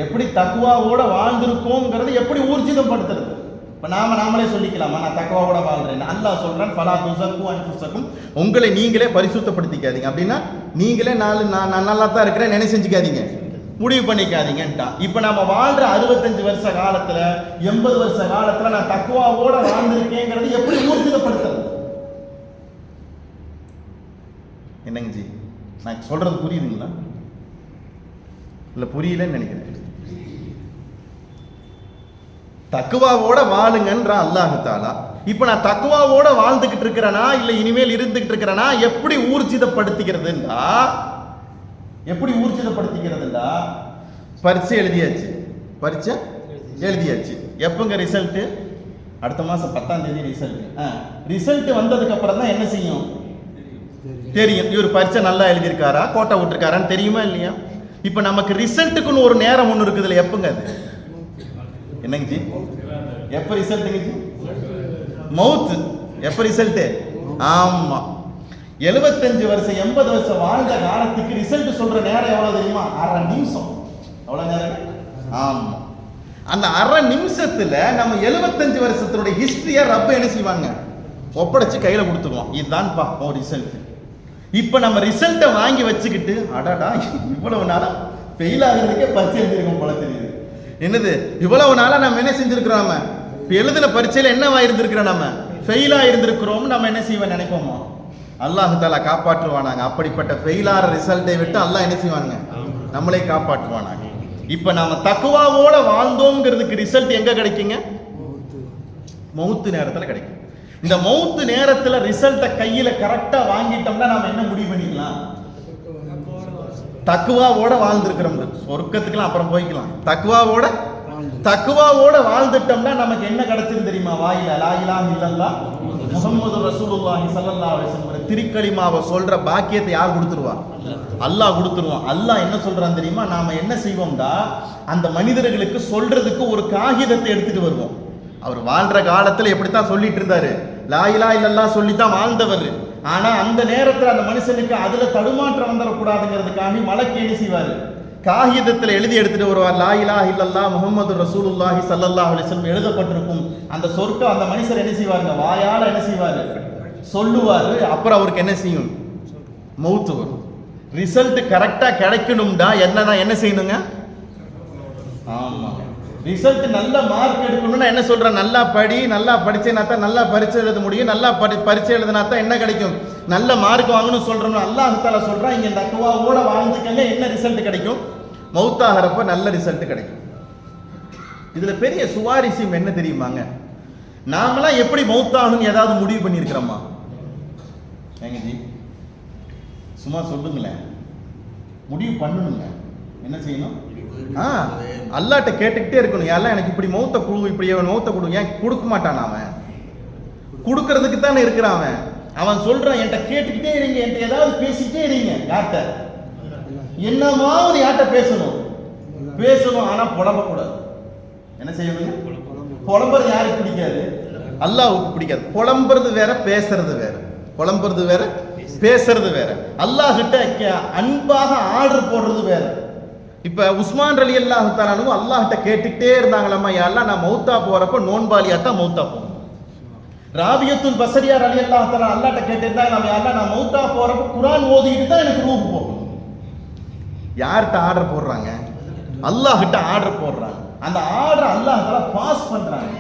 எப்படி தக்குவாவோட வாழ்ந்திருக்கோங்கிறத எப்படி ஊர்ஜிதம் படுத்துறது? இப்போ நாமளே சொல்லிக்கலாமா, நான் தக்குவாவோட வாழ்றேன்? அல்லாஹ் சொல்றான், ஃபலா துஸக்கு அன்ஃபுஸக்கும், உங்களை நீங்களே பரிசுத்தப்படுத்திக்காதீங்க. அப்படின்னா நீங்களே நான் நல்லா தான் இருக்கிறேன் நினை செஞ்சுக்காதீங்க, முடிவு பண்ணிக்காதீங்கன்ட்டான். இப்ப நம்ம வாழ்ற 65 வருஷ காலத்துல 80 வருஷ காலத்துல நான் தக்குவாவோட வாழ்ந்திருக்கேங்கிறது எப்படி ஊர்ஜிதப்படுத்துறது? என்னங்க ஜி, நான் சொல்றது புரியுதுங்களா? இல்ல புரியலன்னு நினைக்கிறேன். தக்குவாவோட வாழுங்கன்ற அல்லாஹ் தஆலா. இப்ப நான் தக்குவாவோட வாழ்ந்துகிட்டு இருக்கிறேனா இல்ல இனிமேல் இருந்துகிட்டு இருக்கிறேனா எப்படி ஊர்ஜிதப்படுத்திக்கிறதுன்னா, பரீட்சை எழுதியாச்சு. எப்பங்க ரிசல்ட்? அடுத்த மாசம் 10ஆம் தேதி ரிசல்ட் வந்ததுக்கு அப்புறம் தான் என்ன செய்யும் தெரியும். இவர் பரீட்சை நல்லா எழுதியிருக்காரா, கோட்டை விட்டுருக்காரான்னு தெரியுமா இல்லையா? இப்ப நமக்கு ரிசல்ட்டுக்குன்னு ஒரு நேரம் ஒன்று இருக்குதுல்ல, எப்பங்க அது? என்னங்க ஜி, எப்ப ரிசல்ட்டுங்க ஜி? மவுத். எப்ப ரிசல்ட்? ஆமா, 75 வருஷம் 80 வருஷம் வாழ்ந்த காலத்துக்கு ரிசல்ட் சொல்ற நேரம் எவ்வளவு தெரியுமா? அரை நிமிஷம். எவ்வளவு நேரம்? ஆமா, அந்த அரை நிமிஷத்துல நம்ம 75 வருஷத்தினுடைய ஹிஸ்டரியை ரப்ப என்ன செய்வாங்க, ஒப்படைச்சு கையில கொடுத்துருவோம். இதுதான்ப்பா ஒரு ரிசல்ட். இப்ப நம்ம ரிசல்ட்டை வாங்கி வச்சுக்கிட்டு, அடடா இவ்வளவு நாளா ஃபெயில் ஆகிறதுக்கே பரீட்சை எழுதிருக்கோம் போல தெரியுது. என்னது இவ்வளவு நாளா நம்ம என்ன செஞ்சிருக்கிறோம்? நம்ம எழுதின பரீட்சையில என்னவா இருந்திருக்கிறோம்? நம்ம ஃபெயிலா இருந்திருக்கிறோம். நம்ம என்ன செய்வோம் நினைப்போமா? அல்லாஹ் தஆலா காப்பாற்றுவானாங்க. அப்படிப்பட்ட ஃபெயிலான ரிசல்ட்டை விட்டு அல்லாஹ் என்ன செய்வாங்க, நம்மளே காப்பாற்றுவானாங்க. இப்ப நாம தக்குவாவோட வாழ்ந்தோம்ங்கிறதுக்கு ரிசல்ட் எங்க கிடைக்குங்க? மௌத்து நேரத்துல கிடைக்கும். இந்த மௌத்து நேரத்துல ரிசல்ட்டை கையில கரெக்டா வாங்கிட்டோம்னா நாம என்ன முடிவு பண்ணிக்கலாம்? தக்குவாவோட வாழ்ந்திருக்கிறோம். சொர்க்கத்துக்குலாம் அப்புறம் போய்க்கலாம். தக்குவாவோட தக்குவாவோட வாழ்ந்துட்டோம்னா நமக்கு என்ன கிடைச்சிருக்கு தெரியுமா? வாயில லா இலாஹ இல்லல்லாஹ் முஹம்மது ரசூலுல்லாஹி ஸல்லல்லாஹு அலைஹி வஸல்லம் திருக்கலிமாவை சொல்ற பாக்கியத்தை யார் கொடுத்துருவா? அல்லாஹ் கொடுத்துருவான். அல்லாஹ் என்ன சொல்றான் தெரியுமா? நாம என்ன செய்வோம்டா, அந்த மனிதர்களுக்கு சொல்றதுக்கு ஒரு காகிதத்தை எடுத்துட்டு வருவோம். அவர் வாழ்ற காலத்துல எப்படித்தான் சொல்லிட்டு இருந்தாரு, லா இலாஹ இல்லல்லாஹ் சொல்லித்தான் வாழ்ந்தவர். ஆனா அந்த நேரத்துல அந்த மனுஷனுக்கு அதுல தடுமாற்றம் வந்துடக்கூடாதுங்கிறதுக்காக மலக்கு என்ன செய்வாரு, காகிதத்தில் எழுதி எடுத்துட்டு வருவார். லா இலாஹ இல்லல்லாஹ் முஹம்மது ரசூலுல்லாஹி ஸல்லல்லாஹு அலைஹி வஸல்லம் எழுதப்பட்டிருக்கும் அந்த சொற்கள் அந்த மனுஷர் என்ன செய்வாருங்க, வாயால என்ன செய்வாரு, சொல்லுவாரு. அப்புறம் அவருக்கு என்ன செய்யும், மௌத்து வரும். ரிசல்ட் கரெக்டா கிடைக்கணும்டா என்ன செய்யணுங்க? ஆமா, ரிசல்ட் நல்ல மார்க் எடுக்கணும்னா என்ன சொல்றேன், நல்லா படி, நல்லா படிச்சேனா தான் நல்லா பரீட்சை எழுத முடியும், நல்லா பரீட்சை எழுதினா தான் என்ன கிடைக்கும், நல்ல மார்க் வாங்கணும் சொல்றோம். அல்லாஹ் தஆலா சொல்றான், இங்க தக்வாவோட வாழ்ந்துக்கங்க, என்ன ரிசல்ட் கிடைக்கும், மௌத்தாகிறப்ப நல்ல ரிசல்ட் கிடைக்கும். இதுல பெரிய சுவாரஸ்யம் என்ன தெரியுமாங்க, நாமெல்லாம் எப்படி மௌத்தாகணும்னு ஏதாவது முடிவு பண்ணியிருக்கிறோமா? ஏங்க ஜி சும்மா சொல்லுங்களேன், முடிவு பண்ணணுங்க. என்ன செய்யணும்? அல்லாட்ட கேட்டுக்கிட்டே இருக்கணும், யாரெல்லாம் எனக்கு இப்படி மௌத்த குழு, இப்படி மௌத்த குழு. ஏன் கொடுக்க மாட்டான்? அவன் கொடுக்கறதுக்கு தானே இருக்கிறான். அவன் சொல்றான், என்கிட்ட கேட்டுக்கிட்டே இருங்க, என்கிட்ட ஏதாவது பேசிக்கிட்டே இருங்க. யார்கிட்ட? என்னமாவது யார்கிட்ட பேசணும். ஆனா புலம்பக்கூடாது. என்ன செய்யணுங்க? புலம்புறது யாருக்கு பிடிக்காது? அல்லாஹ்வுக்கு பிடிக்காது. புலம்புறது வேற, பேசுறது வேற. புலம்புறது வேற, பேசுறது வேற. அல்லாஹ் கிட்ட அன்பாக ஆர்டர் போடுறது வேற. இப்ப உஸ்மான் ரலியல்லாஹு தஆலா அன்ஹு அல்லாஹ்கிட்ட கேட்டுக்கிட்டே இருந்தாங்களாமா, யா அல்லாஹ் நான் மௌத்தா போறப்ப நோன்பாலியாத்தான் மௌத்தா போகணும். ராபியத்துல் பஸரியா ரலியல்லாஹு தஆலா அல்லாஹ்கிட்ட கேட்டிருந்தாங்க, யா அல்லாஹ் நான் மௌத்தா போறப்ப குர்ஆன் ஓதிக்கிட்டு தான் எனக்கு ரூஹ் போகணும். யார்கிட்ட ஆர்டர் போடுறாங்க? அல்லாஹ்கிட்ட ஆர்டர் போடுறாங்க. அந்த ஆர்டர் அல்லாஹ் தஆலா பாஸ் பண்றாங்க.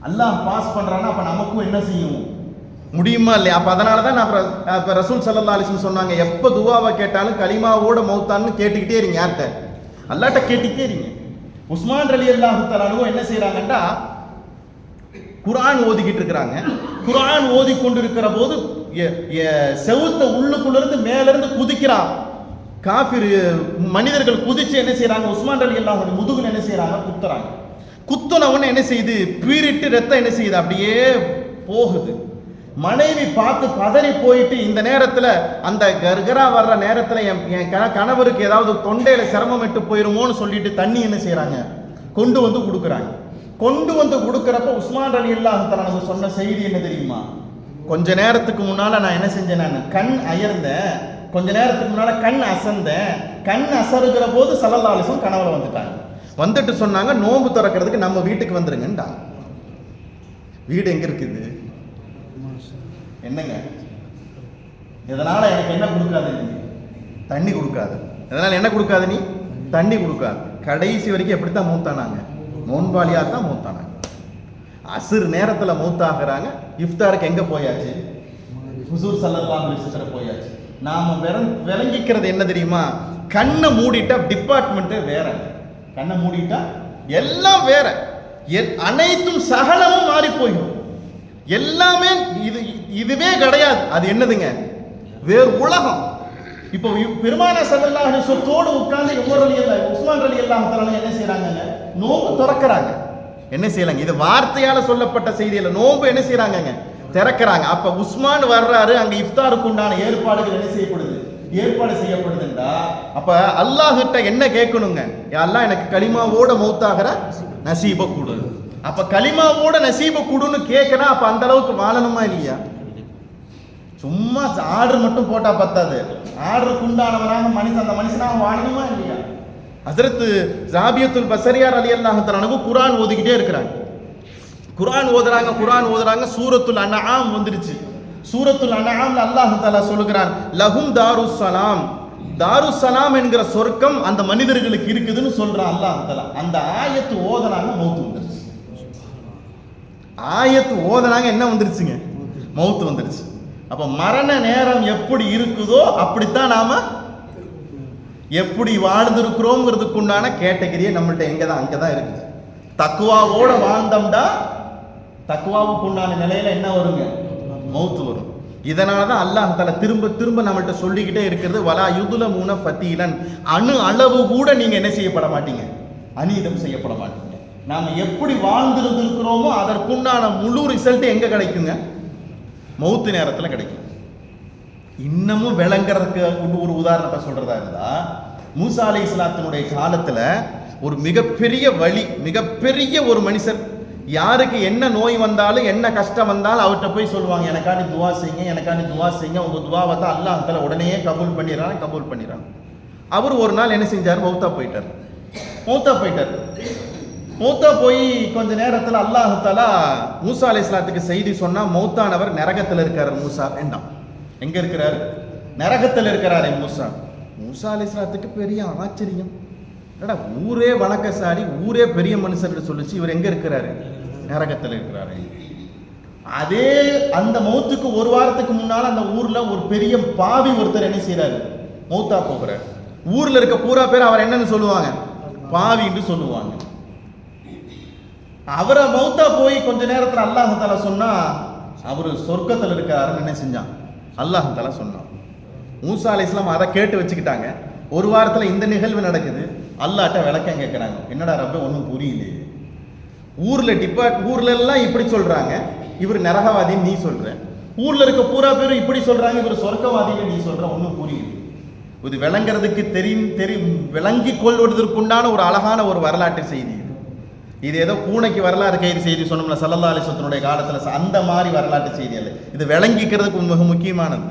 அல்லாஹ் பாஸ் பண்றானா, அப்ப நமக்கும் என்ன செய்யும், முடியுமா இல்லையா? அப்ப அதனாலதான் நான் ரசூல் ஸல்லல்லாஹு அலைஹி வஸல்லம் சொன்னாங்க, எப்ப துவாவை கேட்டாலும் கலிமாவோட மௌத்தான்னு கேட்டுக்கிட்டே இருங்க. யார்கிட்ட? அல்லாஹ்ட்ட கேட்டுக்கிட்டே இருங்க. உஸ்மான் ரலியல்லாஹு தஆலா அன்ஹு என்ன செய்யறாங்கன்னா, குர்ஆன் ஓதிக்கிட்டு இருக்கிறாங்க. குர்ஆன் ஓதி கொண்டிருக்கிற போது செவுத்த உள்ளுக்குள்ள இருந்து மேல இருந்து குதிக்கிறான். காஃபிர் மனிதர்கள் குதிச்சு என்ன செய்யறாங்க, உஸ்மான் ரலியல்லாஹு அன்ஹு முதுகுல என்ன செய்யறாங்க, குத்துறாங்க. குத்துனவன என்ன செய்யுது, பீரிட்டு ரத்தம் என்ன செய்யுது, அப்படியே போகுது. மனைவி பார்த்து பதறி போயிட்டு, இந்த நேரத்துல அந்த கர்கரா வர்ற நேரத்துல என் கணவருக்கு ஏதாவது தொண்டையில சிரமம் விட்டு போயிருமோன்னு சொல்லிட்டு தண்ணி என்ன செய்யறாங்க, கொண்டு வந்து கொடுக்குறாங்க. கொண்டு வந்து கொடுக்கறப்ப உஸ்மான் ரலியல்லாஹு தஆலா சொன்ன செய்தி என்ன தெரியுமா? கொஞ்ச நேரத்துக்கு முன்னால நான் என்ன செஞ்சேன், நான் கண் அயர்ந்தேன், கொஞ்ச நேரத்துக்கு முன்னால கண் அசந்தேன். கண் அசருகிற போது ஸல்லல்லாஹு அலைஹி வஸல்லம் கனவுல வந்துட்டாங்க. வந்துட்டு சொன்னாங்க, நோன்பு திறக்கிறதுக்கு நம்ம வீட்டுக்கு வந்துருங்கன்றாங்க. வீடு எங்க இருக்குது? என்னங்க, இதனால எனக்கு என்ன கொடுக்காது, நீ தண்ணி கொடுக்காது. இதனால என்ன கொடுக்காது, நீ தண்ணி கொடுக்காது. கடைசி வரைக்கும் எப்படித்தான் மூத்தானாங்க, நோன்பாளியா தான் மூத்தானாங்க. அசுர் நேரத்துல மூத்தாகிறாங்க. இஃப்தாருக்கு எங்க போயாச்சு, ஹுசூர் ஸல்லல்லாஹு அலைஹி வஸல்லம் போயாச்சு. நாம விளங்கிக்கிறது என்ன தெரியுமா, கண்ணை மூடிட்டா டிபார்ட்மெண்ட் வேற, கண்ணை மூடிட்டா எல்லாம் வேற, அனைத்தும் சகலமும் மாறி போயிடும். எல்லாமே இதுவே கிடையாது. அது என்னதுங்க, வேறு உலகம். இப்போ பெருமானார் ஸல்லல்லாஹு அலைஹி வஸல்லம் உட்கார்ந்து உஸ்மான் ரலியல்லாஹு தஆலா என்ன செய்யறாங்க, நோன்பு திறக்கறாங்க. என்ன செய்யறாங்க, இது வார்த்தையால சொல்லப்பட்ட செய்தி இல்ல, நோன்பு என்ன செய்யறாங்க, திறக்கறாங்க. அப்ப உஸ்மான் வர்றாரு, அங்க இஃப்தாருக்கு உண்டான ஏற்பாடுகள் என்ன செய்யப்படுது, ஏற்பாடு செய்யப்படுதுண்டா. அப்ப அல்லாஹ் கிட்ட என்ன கேட்கணுங்க, யா அல்லாஹ் எனக்கு கலிமாவோட மௌத்தாகிற நசீப கொடு. அப்ப கலிமாவோட நசீப கொடுன்னு கேட்கறா. அப்ப அந்த அளவுக்கு வாழணுமா இல்லையா? சும்மா ஆர்டர் மட்டும் போட்டா பத்தாது, ஆர்டருக்கு உண்டானவராக அந்த மனுஷனாக வாழணுமா இல்லையா? ஹஸரத் ராபியத்துல் பஸரியா ரலியல்லாஹு தஆலா அன்ஹு குர்ஆன் ஓதிக்கிட்டே இருக்கிறாங்க. குர்ஆன் ஓதுறாங்க. சூரத்துல் அன்ஆம் வந்துருச்சு. சூரத்துல் அன்ஆம்ல அல்லாஹ் தஆலா சொல்லுகிறான், லஹும் தாருஸ் ஸலாம். தாருஸ் ஸலாம் என்கிற சொர்க்கம் அந்த மனிதர்களுக்கு இருக்குதுன்னு சொல்றான் அல்லாஹ் தஆலா. அந்த ஆயத்து ஓதுனாங்க, மௌத் வந்துருச்சு. ஆயத்து ஓதுனாங்க, என்ன வந்துருச்சுங்க, மௌத் வந்துருச்சு. அப்ப மரண நேரம் எப்படி இருக்குதோ அப்படித்தான் நாம எப்படி வாழ்ந்திருக்கிறோங்கிறதுக்கு உண்டான கேட்டகரியே நம்மள்ட்ட எங்கதான், அங்கதான் இருக்குது. தக்குவாவோட வாழ்ந்தோம்டா தக்குவாவுக்கு உண்டான நிலையில என்ன வருங்க, மௌத்து வரும். இதனாலதான் அல்லாஹ் தஆலா திரும்ப திரும்ப நம்மள்ட்ட சொல்லிக்கிட்டே இருக்கிறது, வலா யுதுலமுன ஃபதீலன், அணு அளவு கூட நீங்க என்ன செய்யப்பட மாட்டீங்க, அநீதம் செய்யப்பட மாட்டீங்க. நாம எப்படி வாழ்ந்திருக்கிறோமோ அதற்குண்டான முழு ரிசல்ட் எங்க கிடைக்குங்க? மௌத்து நேரத்தில் கிடைக்கும். இன்னமும் விளங்குறதுக்கு ஒரு உதாரணத்தை சொல்றதா இருந்தா, மூசா அலைஹிஸ்ஸலாத்தினுடைய காலத்துல ஒரு மிகப்பெரிய வழி, மிகப்பெரிய ஒரு மனுஷர், யாருக்கு என்ன நோய் வந்தாலும் என்ன கஷ்டம் வந்தாலும் அவர்கிட்ட போய் சொல்லுவாங்க, எனக்காண்டி துவா செய்யுங்க, எனக்காண்டி துவா செய்யுங்க, உங்க துவாவை தான் அல்லாஹ் தஆலா உடனே கபூல் பண்ணிடுறான். அவர் ஒரு நாள் என்ன செஞ்சார்? மௌத்தா போயிட்டார். மௌத்தா போய் கொஞ்ச நேரத்தில் அல்லாஹ் தஆலா மூசா அலைஹிஸ்ஸலாத்துக்கு செய்தி சொன்னா, மௌத்தானவர் நரகத்தில் இருக்கார். மூசா வேண்டாம், எங்க இருக்கிறார்? நரகத்தில் இருக்கிறாரே மூசா. மூசா அலைஹிஸ்ஸலாத்துக்கு பெரிய ஆச்சரியம், என்னடா ஊரே வணக்கசாலி, ஊரே பெரிய மனுஷன் சொல்லிச்சு, இவர் எங்க இருக்கிறாரு? நரகத்தில் இருக்கிறாரு. அதே அந்த மௌத்துக்கு ஒரு வாரத்துக்கு முன்னால அந்த ஊர்ல ஒரு பெரிய பாவி ஒருத்தர் என்ன செய்யறாரு? மௌத்தா போகிறார். ஊர்ல இருக்க பூரா பேர் அவர் என்னன்னு சொல்லுவாங்க? பாவின்னு சொல்லுவாங்க. அவரை மௌத்தா போய் கொஞ்ச நேரத்தில் அல்லாஹ் தஆலா சொன்னா, அவர் சொர்க்கத்தில் இருக்கிறாருன்னு என்ன செஞ்சான்? அல்லாஹ் தஆலா சொன்னான். மூசா அலைஹிஸ்ஸலாம் அதை கேட்டு வச்சுக்கிட்டாங்க. ஒரு வாரத்தில் இந்த நிகழ்வு நடக்குது. அல்லாஹ்ட்ட விளக்கம் கேட்குறாங்க, என்னடா ரப்பே ஒன்றும் புரியலையே, ஊர்ல எல்லாம் இப்படி சொல்றாங்க, இவர் நரகவாதின்னு நீ சொல்ற, ஊர்ல இருக்க பூரா பேரும் இப்படி சொல்றாங்க, இவர் சொர்க்கவாதின்னு நீ சொல்ற, ஒன்றும் புரியல. இது விளங்குறதுக்கு விளங்கி கொள்வதற்குண்டான ஒரு அழகான ஒரு வரலாற்று செய்தி. இது ஏதோ பூனைக்கு வரலாறு கைது செய்தி சொன்னோம்ல ஸல்லல்லாஹு அலைஹி வஸல்லம் காலத்தில், அந்த மாதிரி வரலாற்று செய்தி அல்ல இது. விளங்கிக்கிறதுக்கு மிக முக்கியமானது.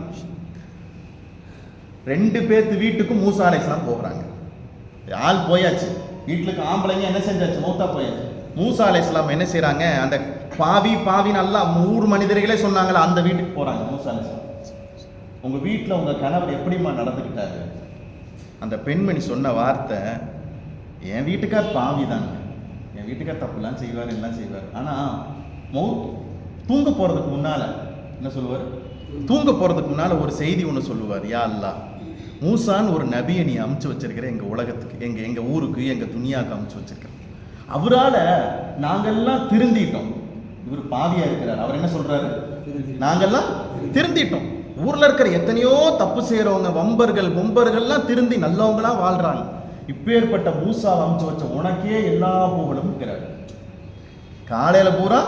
2 பேர்த்து வீட்டுக்கும் மூசா அலைஹிஸ்ஸலாம் போகிறாங்க. ஆள் போயாச்சு, வீட்டுக்கு ஆம்பளைங்க என்ன செஞ்சாச்சு? மௌத்தா போயாச்சு. மூசா அலைஹிஸ்ஸலாம் என்ன செய்யறாங்க? அந்த பாவி நல்லா 100 மனிதர்களே சொன்னாங்களா, அந்த வீட்டுக்கு போறாங்க. மூசா அலைஹிஸ்ஸலாம், உங்க வீட்டில் உங்க கணவர் எப்படிமா நடந்துக்கிட்டாரு? அந்த பெண்மணி சொன்ன வார்த்தை, என் வீட்டுக்கார் பாவி தாங்க, என் வீட்டுக்கார் தப்புலாம் செய்வார், எல்லாம் செய்வார், ஆனா தூங்க போறதுக்கு முன்னால என்ன சொல்லுவார்? தூங்க போறதுக்கு முன்னால ஒரு செய்தி ஒன்று சொல்லுவார், யா அல்லாஹ், மூசான்னு ஒரு நபியை நீ அமுச்சு வச்சிருக்கிற எங்க உலகத்துக்கு, எங்க ஊருக்கு, எங்க துனியாவுக்கு அமுச்சு வச்சிருக்கிற, அவரால நாங்கெல்லாம் திருந்திட்டோம். இவர் பாவியா இருக்கிறார், அவர் என்ன சொல்றாரு? நாங்கெல்லாம் திருந்திட்டோம். ஊர்ல இருக்கிற எத்தனையோ தப்பு செய்யறவங்க, வம்பர்கள்லாம் திருந்தி நல்லவங்களா வாழ்றாங்க. இப்பேற்பட்ட மூசா அமுச்சு வச்ச உனக்கே எல்லா புகழும் இருக்கிறார். காலையில பூரா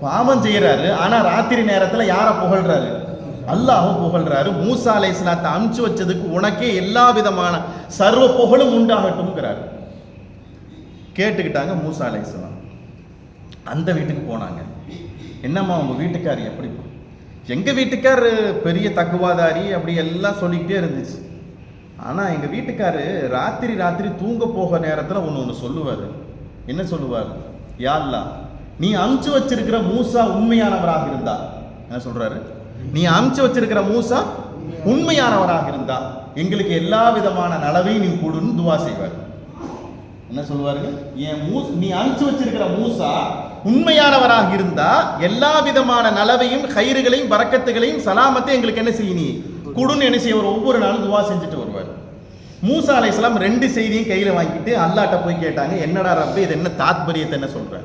பாவம் செய்யறாரு, ஆனா ராத்திரி நேரத்துல யார புகழ்றாரு? அல்லாஹ் புகழ்றாரு. மூசா அலைஹிஸ்ஸலாத்தை அமுச்சு வச்சதுக்கு உனக்கே எல்லா விதமான சர்வ புகழும் உண்டாகட்டும்ங்கிறாரு. கேட்டுக்கிட்டாங்க மூசா அலைஹிஸ்ஸலாம். அந்த வீட்டுக்கு போனாங்க. என்னம்மா உங்க வீட்டுக்காரி எப்படி? எங்க வீட்டுக்கார் பெரிய தக்குவாதாரி, அப்படி எல்லாம் சொல்லிக்கிட்டே இருந்துச்சு. ஆனா எங்க வீட்டுக்காரு ராத்திரி தூங்க போக நேரத்துல ஒண்ணு சொல்லுவாரு. என்ன சொல்லுவார்? யா அல்லாஹ், நீ அமுச்சு வச்சிருக்கிற மூசா உண்மையானவராக இருந்தா, என்ன சொல்றாரு? நீ அமுச்சு வச்சிருக்கிற மூசா உண்மையானவராக இருந்தா எங்களுக்கு எல்லா விதமான நலவையும் நீ கொடுன்னு துவா செய்வார். என்ன சொல்லுவாருங்க? நீ அனுப்பிச்சு வச்சிருக்கிற மூசா உண்மையானவராக இருந்தா எல்லா விதமான நலவையும், கயிறுகளையும், பரக்கத்துகளையும், சலாமத்தை எங்களுக்கு என்ன செய்ய, நீ குடுன்னு என்ன செய்ய, ஒவ்வொரு நாளும் துவா செஞ்சுட்டு வருவார். மூசா அலைஹிஸ்ஸலாம் 2 செய்தியும் கையில வாங்கிட்டு அல்லாஹ்ட்ட போய் கேட்டாங்க, என்னடா ரப்பே, இது என்ன தாத்பரியத்தை என்ன சொல்ற?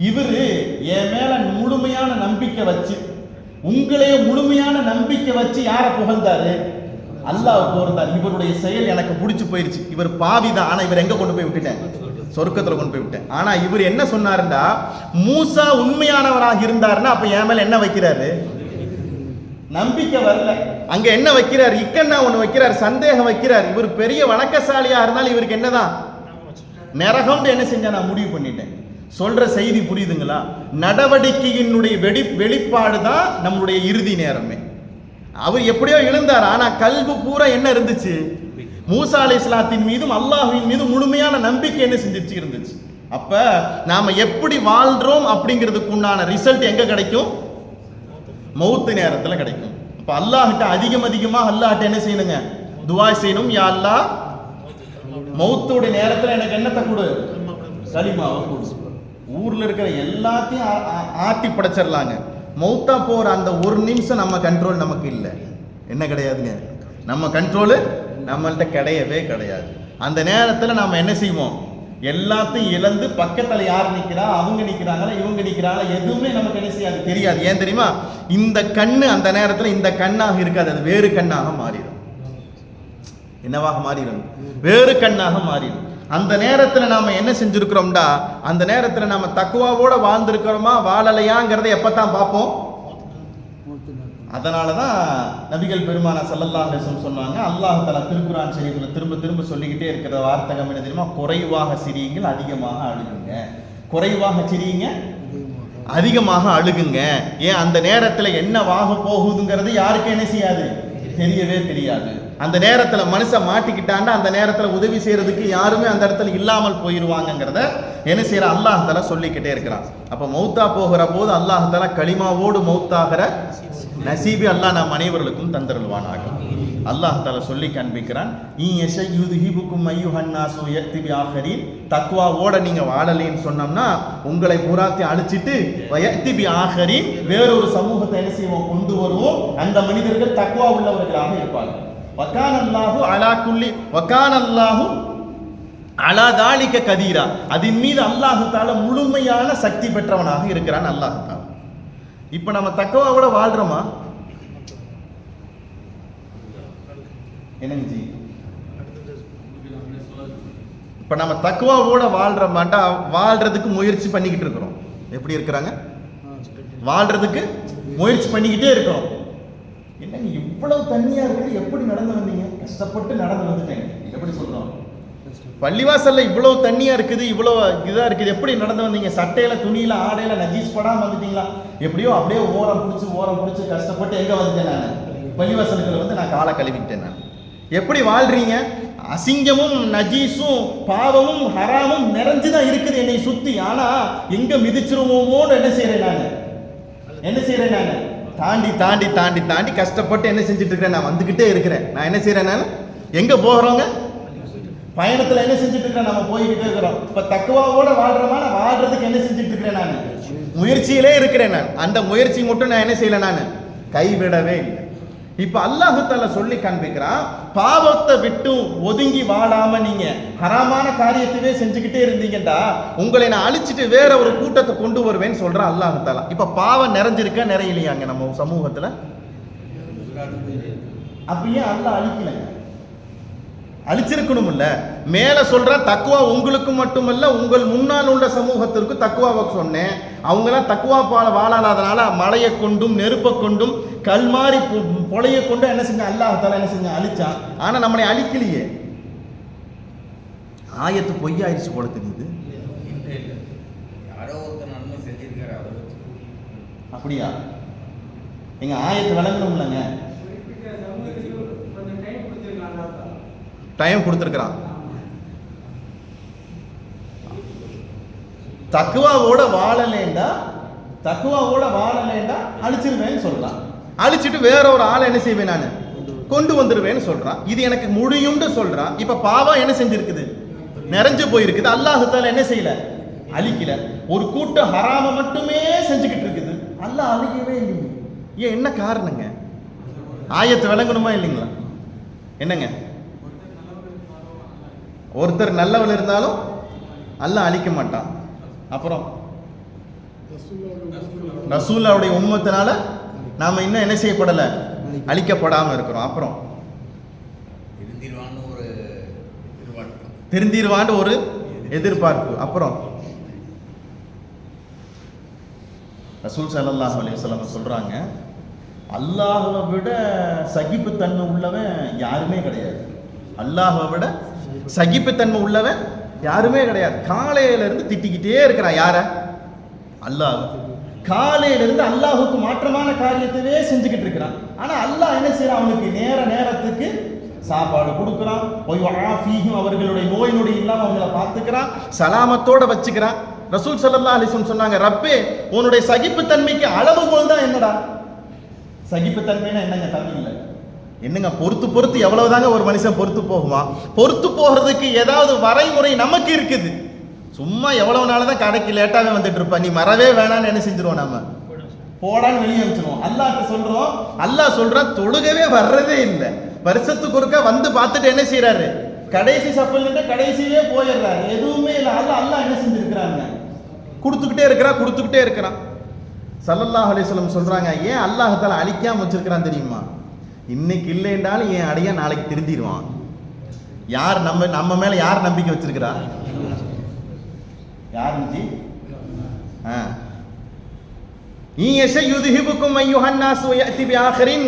இவரு என் மேல முழுமையான நம்பிக்கை வச்சு, உங்களையே முழுமையான நம்பிக்கை வச்சு யாரை புகழ்ந்தாரு? அல்லாஹ் புகழ்ந்தார். இவருடைய செயல் எனக்கு பிடிச்சு போயிருச்சு. இவர் பாவிதான், ஆனா இவர் எங்க கொண்டு போய் விட்டுட்டேன்? சொர்க்கத்துல கொண்டு போய் விட்டேன். ஆனா இவர் என்ன சொன்னாருண்டா, மூசா உண்மையானவராக இருந்தாருன்னா அப்ப என் மேல என்ன வைக்கிறாரு? நம்பிக்கை வரல. அங்க என்ன வைக்கிறார்? இக்கண்ணா ஒண்ணு வைக்கிறார், சந்தேகம் வைக்கிறார். இவர் பெரிய வணக்கசாலியா இருந்தாலும் இவருக்கு என்னதான் நரகம் என்ன செஞ்சா நான் முடிவு பண்ணிட்டேன். சொல்ற செய்தி புரியுதுங்களா? நடவடிக்கையினுடைய வெளிப்பாடு தான் நம்மளுடைய இறுதி நேரமே. அவர் எப்படியோ எழுந்தார், ஆனா கல்பு பூரா என்ன இருந்துச்சு? மூசா அலைஹிஸ்ஸலாத்தின் மீதும் அல்லாஹ்வின் மீதும் முழுமையான நம்பிக்கை என்ன செஞ்சிருச்சு? இருந்துச்சு. அப்ப நாம எப்படி வாழ்றோம் அப்படிங்கிறதுக்கு உண்டான ரிசல்ட் எங்க கிடைக்கும்? மௌத்து நேரத்துல கிடைக்கும். அப்ப அல்லாஹ்கிட்ட அதிகமா அல்லாஹ்கிட்ட என்ன செய்யணுங்க? துஆ செய்யணும். யா அல்லாஹ், மௌத்தோட நேரத்துல எனக்கு என்னத்தை கொடு? கலிமாவை கொடு. ஊர்ல இருக்கிற எல்லாத்தையும் ஆட்டி படைச்சிடலாங்க. மௌத்தா போற அந்த ஒரு நிமிஷம் நம்ம கண்ட்ரோல் நமக்கு இல்லை. என்ன கிடையாதுங்க? நம்ம கண்ட்ரோலு நம்மள்கிட்ட கிடையவே கிடையாது. அந்த நேரத்தில் நாம என்ன செய்வோம்? எல்லாத்தையும் இழந்து பக்கத்தில் யார் நிற்கிறா, அவங்க நிற்கிறாங்களா, இவங்க நிற்கிறாங்களா, எதுவுமே நமக்கு என்ன செய்யாது, தெரியாது. ஏன் தெரியுமா? இந்த கண்ணு அந்த நேரத்தில் இந்த கண்ணாக இருக்காது, அது வேறு கண்ணாக மாறிடும். என்னவாக மாறிடும்? வேறு கண்ணாக மாறிடும். அந்த நேரத்தில் நாம என்ன செஞ்சிருக்கிறோம்டா, அந்த நேரத்தில் நாம தக்குவாவோட வாழ்ந்திருக்கிறோமா வாழலையாங்கிறத எப்பதான் பார்ப்போம். அதனாலதான் நபிகள் பெருமானா ஸல்லல்லாஹு அலைஹி வஸல்லம் சொன்னாங்க, அல்லாஹ் தஆலா திருக்குர்ஆன் ஷரீஃப்ல திரும்ப திரும்ப சொல்லிக்கிட்டே இருக்கிற வார்த்தகம் என்ன தெரியுமா, குறைவாக சிரியுங்கள் அதிகமாக அழுகுங்க. குறைவாக சிரியுங்க அதிகமாக அழுகுங்க. ஏன் அந்த நேரத்தில் என்னவாக போகுதுங்கிறது யாருக்கு என்ன செய்யாது, தெரியவே தெரியாது. அந்த நேரத்தில் மனுஷன் மாட்டிக்கிட்டாண்டா அந்த நேரத்தில் உதவி செய்யறதுக்கு யாருமே அந்த இடத்துல இல்லாமல் போயிடுவாங்கிறத என்ன செய்யற அல்லாஹ் தஆலா சொல்லிக்கிட்டே இருக்கிறான். அப்ப மௌத்தா போகிற போது அல்லாஹ் தஆலா கலிமாவோடு மௌத்தாகிற நசீபி அல்லாஹ் நம் அனைவர்களுக்கும் தந்தருள்வானாக. அல்லாஹ் தஆலா சொல்லி காண்பிக்கிறான், தக்வாவோட நீங்க வாழலைன்னு சொன்னோம்னா உங்களை பூராத்தி அழிச்சிட்டு வயத்திபி ஆகரின் வேறொரு சமூகத்தை என்ன செய்வோம், கொண்டு வருவோம். அந்த மனிதர்கள் தக்வா உள்ளவர்களாக இருப்பாங்க. வகானல்லாஹு அலா குல்லி வகானல்லாஹு அலா தாலிக கதீரா, அதன் மீது அல்லாஹ் தஆலா முழுமையான சக்தி பெற்றவனாக இருக்கிறான் அல்லாஹ் தஆலா. இப்ப நம்ம தக்வாவோட வாழ்றோமா என்னங்க ஜி? இப்ப நம்ம தக்வாவோட வாழ்றோமாட்டா வாழ்றதுக்கு முயற்சி பண்ணிக்கிட்டு இருக்கிறோம். எப்படி இருக்கிறாங்க, வாழ்றதுக்கு முயற்சி பண்ணிக்கிட்டே இருக்கிறோம். என்னங்க இவ்வளவு தண்ணியா இருக்குது, எப்படி நடந்து வந்தீங்க? கஷ்டப்பட்டு நடந்து வந்துட்டேங்க. எப்படி சொல்றோம், பள்ளிவாசல்ல இவ்வளவு தண்ணியா இருக்குது, இவ்வளவு இதா இருக்குது, எப்படி நடந்து வந்தீங்க? சட்டையில துணியில ஆடையில நஜீஸ் படாம வந்துட்டீங்களா? எப்படியோ அப்படியே ஓரம் பிடிச்சி கஷ்டப்பட்டு எங்க வந்துட்டேன் நான், பள்ளிவாசலுக்குள்ள வந்து நான் காலை கழுவிட்டேன். நான் எப்படி வாழ்றீங்க? அசிங்கமும் நஜீஸும் பாவமும் ஹராமும் நிறைஞ்சுதான் இருக்குது என்னை சுத்தி. ஆனா எங்க மிதிச்சிருவோமோன்னு என்ன செய்யறேன் நான் தாண்டி தாண்டி தாண்டி தாண்டி கஷ்டப்பட்டு என்ன செஞ்சுட்டு இருக்கிறேன், நான் வந்துகிட்டே இருக்கிறேன். நான் என்ன செய்யறேன், நான் எங்க போகிறோங்க, பயணத்துல என்ன செஞ்சுட்டு இருக்கிறேன், நம்ம போய்கிட்டே இருக்கிறோம். இப்ப தக்குவாவோட வாழ்றோமா, நான் வாழ்றதுக்கு என்ன செஞ்சுட்டு இருக்கிறேன், நான் முயற்சியிலே இருக்கிறேன். நான் அந்த முயற்சி மட்டும் நான் என்ன செய்யல, நான் கைவிடவே இல்லை. இப்ப அல்லாஹ் தஆலா சொல்லி காண்பிக்கிறான், பாவத்தை விட்டு ஒதுங்கி வாழாம நீங்க ஹராமான காரியத்தையே செஞ்சுக்கிட்டே இருந்தீங்கடா உங்களை நான் அழிச்சிட்டு வேற ஒரு கூட்டத்தை கொண்டு வருவேன்னு சொல்றான் அல்லாஹ் தஆலா. இப்ப பாவம் நிறைஞ்சிருக்க நிறையிலையாங்க நம்ம சமூகத்துல? அப்படியே அல்லாஹ் அழிக்கலைங்க, அழிச்சிருக்கணும் இல்ல. மேல சொல்ற தக்குவா உங்களுக்கு மட்டுமல்ல, உங்கள் முன்னால் உள்ள சமூகத்திற்கு தக்குவாவை சொன்னேன். அவங்களாம் தக்குவா வாழாதனால மழையை கொண்டும் நெருப்பை கொண்டும் கல் மாதிரி பொழைய கொண்டு என்ன செஞ்ச அல்லாஹ் தஆலா என்ன செஞ்ச அழிச்சான். ஆனா நம்மளை அழிக்கலையே. ஆயத்து பொய்யாயிருச்சு போல தெரியுது. அப்படியா? எங்க ஆயத்து விளங்கணும்லங்க, டைம் கொடுத்துருக்கிறான். தக்குவாவோட வாழலேண்டா அழிச்சிருவேன்னு சொல்றான். அழிச்சிட்டு வேற ஒரு ஆளை என்ன செய்வேன், நான் கொண்டு வந்துருவேன்னு சொல்றான். இது எனக்கு முடியும்னு சொல்றான். இப்ப பாவம் என்ன செஞ்சிருக்குது, நிறைஞ்சு போயிருக்குது. அல்லாஹ் தஆலா என்ன செய்யல, அழிக்கல. ஒரு கூட்டம் ஹராம மட்டுமே செஞ்சுக்கிட்டு இருக்குது, அல்லாஹ் அழிக்கவே இல்லைங்க. ஏன், என்ன காரணங்க? ஆயத்து விளங்கணுமா இல்லைங்களா? என்னங்க, ஒருத்தர் நல்லவன் இருந்தாலும் அல்லாஹ் அழிக்க மாட்டான். அப்புறம் ரசூலுல்லாஹ்வுடைய உம்மத்தினால நாம இன்னும் என்ன செய்யப்படல, அழிக்கப்படாம இருக்கிறோம். அப்புறம் திருந்திருவான்னு ஒரு எதிர்பார்ப்பு. அப்புறம் ரசூல் ஸல்லல்லாஹு அலைஹி வஸல்லம் சொல்றாங்க, அல்லாஹ்வை விட சகிப்புத்தன்மை உள்ளவன் யாருமே கிடையாது. அல்லாஹ்வை விட சகிப்புத்தன்மை உள்ளவன் யாருமே கிடையாது. காலையில இருந்து திட்டிக்கிட்டே இருக்கிறான். யார? அல்லாஹ். காலையில இருந்து அல்லாஹுக்கு மாற்றமான காரியத்தையே செஞ்சுக்கிட்டு இருக்கிறான். ஆனா அல்லாஹ் என்ன செய்யறான், அவனுக்கு நேரத்துக்கு சாப்பாடு கொடுக்குறான். அவர்களுடைய நோய் நொடி இல்லாம அவங்கள பார்த்துக்கிறான், சலாமத்தோட வச்சுக்கிறான். ரசூல் ஸல்லல்லாஹு அலைஹி வஸல்லம் சொன்னாங்க, ரப்பே உன்னுடைய சகிப்புத்தன்மைக்கு அளவுகோல் தான் என்னடா? சகிப்புத்தன்மைன்னா என்னங்க தமிழ்ல? என்னங்க, பொறுத்து எவ்வளவுதாங்க ஒரு மனுஷன் பொறுத்து போகுவான்? பொறுத்து போகிறதுக்கு ஏதாவது வரைமுறை நமக்கு இருக்குது. சும்மா எவ்வளவு நாள் தான் கடைக்கு லேட்டாவே வந்துட்டு இருப்பா, நீ மறவே வேணான்னு என்ன செஞ்சிருவோம், நம்ம போடான்னு வெளியே வச்சிருவோம். அல்லாஹ்ட்ட சொல்றோம், அல்லாஹ் சொல்றான் தொழுகவே வர்றதே இல்லை. வருஷத்துக்கு ஒருக்கா வந்து பார்த்துட்டு என்ன செய்யறாரு, கடைசி சப்பல் கடைசியே போயிடுறாரு. எதுவுமே இல்லை. அல்லாஹ் என்ன செஞ்சிருக்கிறாங்க, கொடுத்துக்கிட்டே இருக்கிறான். ஸல்லல்லாஹு அலைஹி வஸல்லம் சொல்றாங்க, ஏன் அல்லாஹ் தஆலா அழிக்காம வச்சிருக்கிறான் தெரியுமா? இன்னைக்கு இல்லைன்றாலும் என் அடைய நாளைக்கு திருந்திடுவான். யார் நம்ம மேல யார் நம்பிக்கை வச்சிருக்கிறா? யார் ஜி?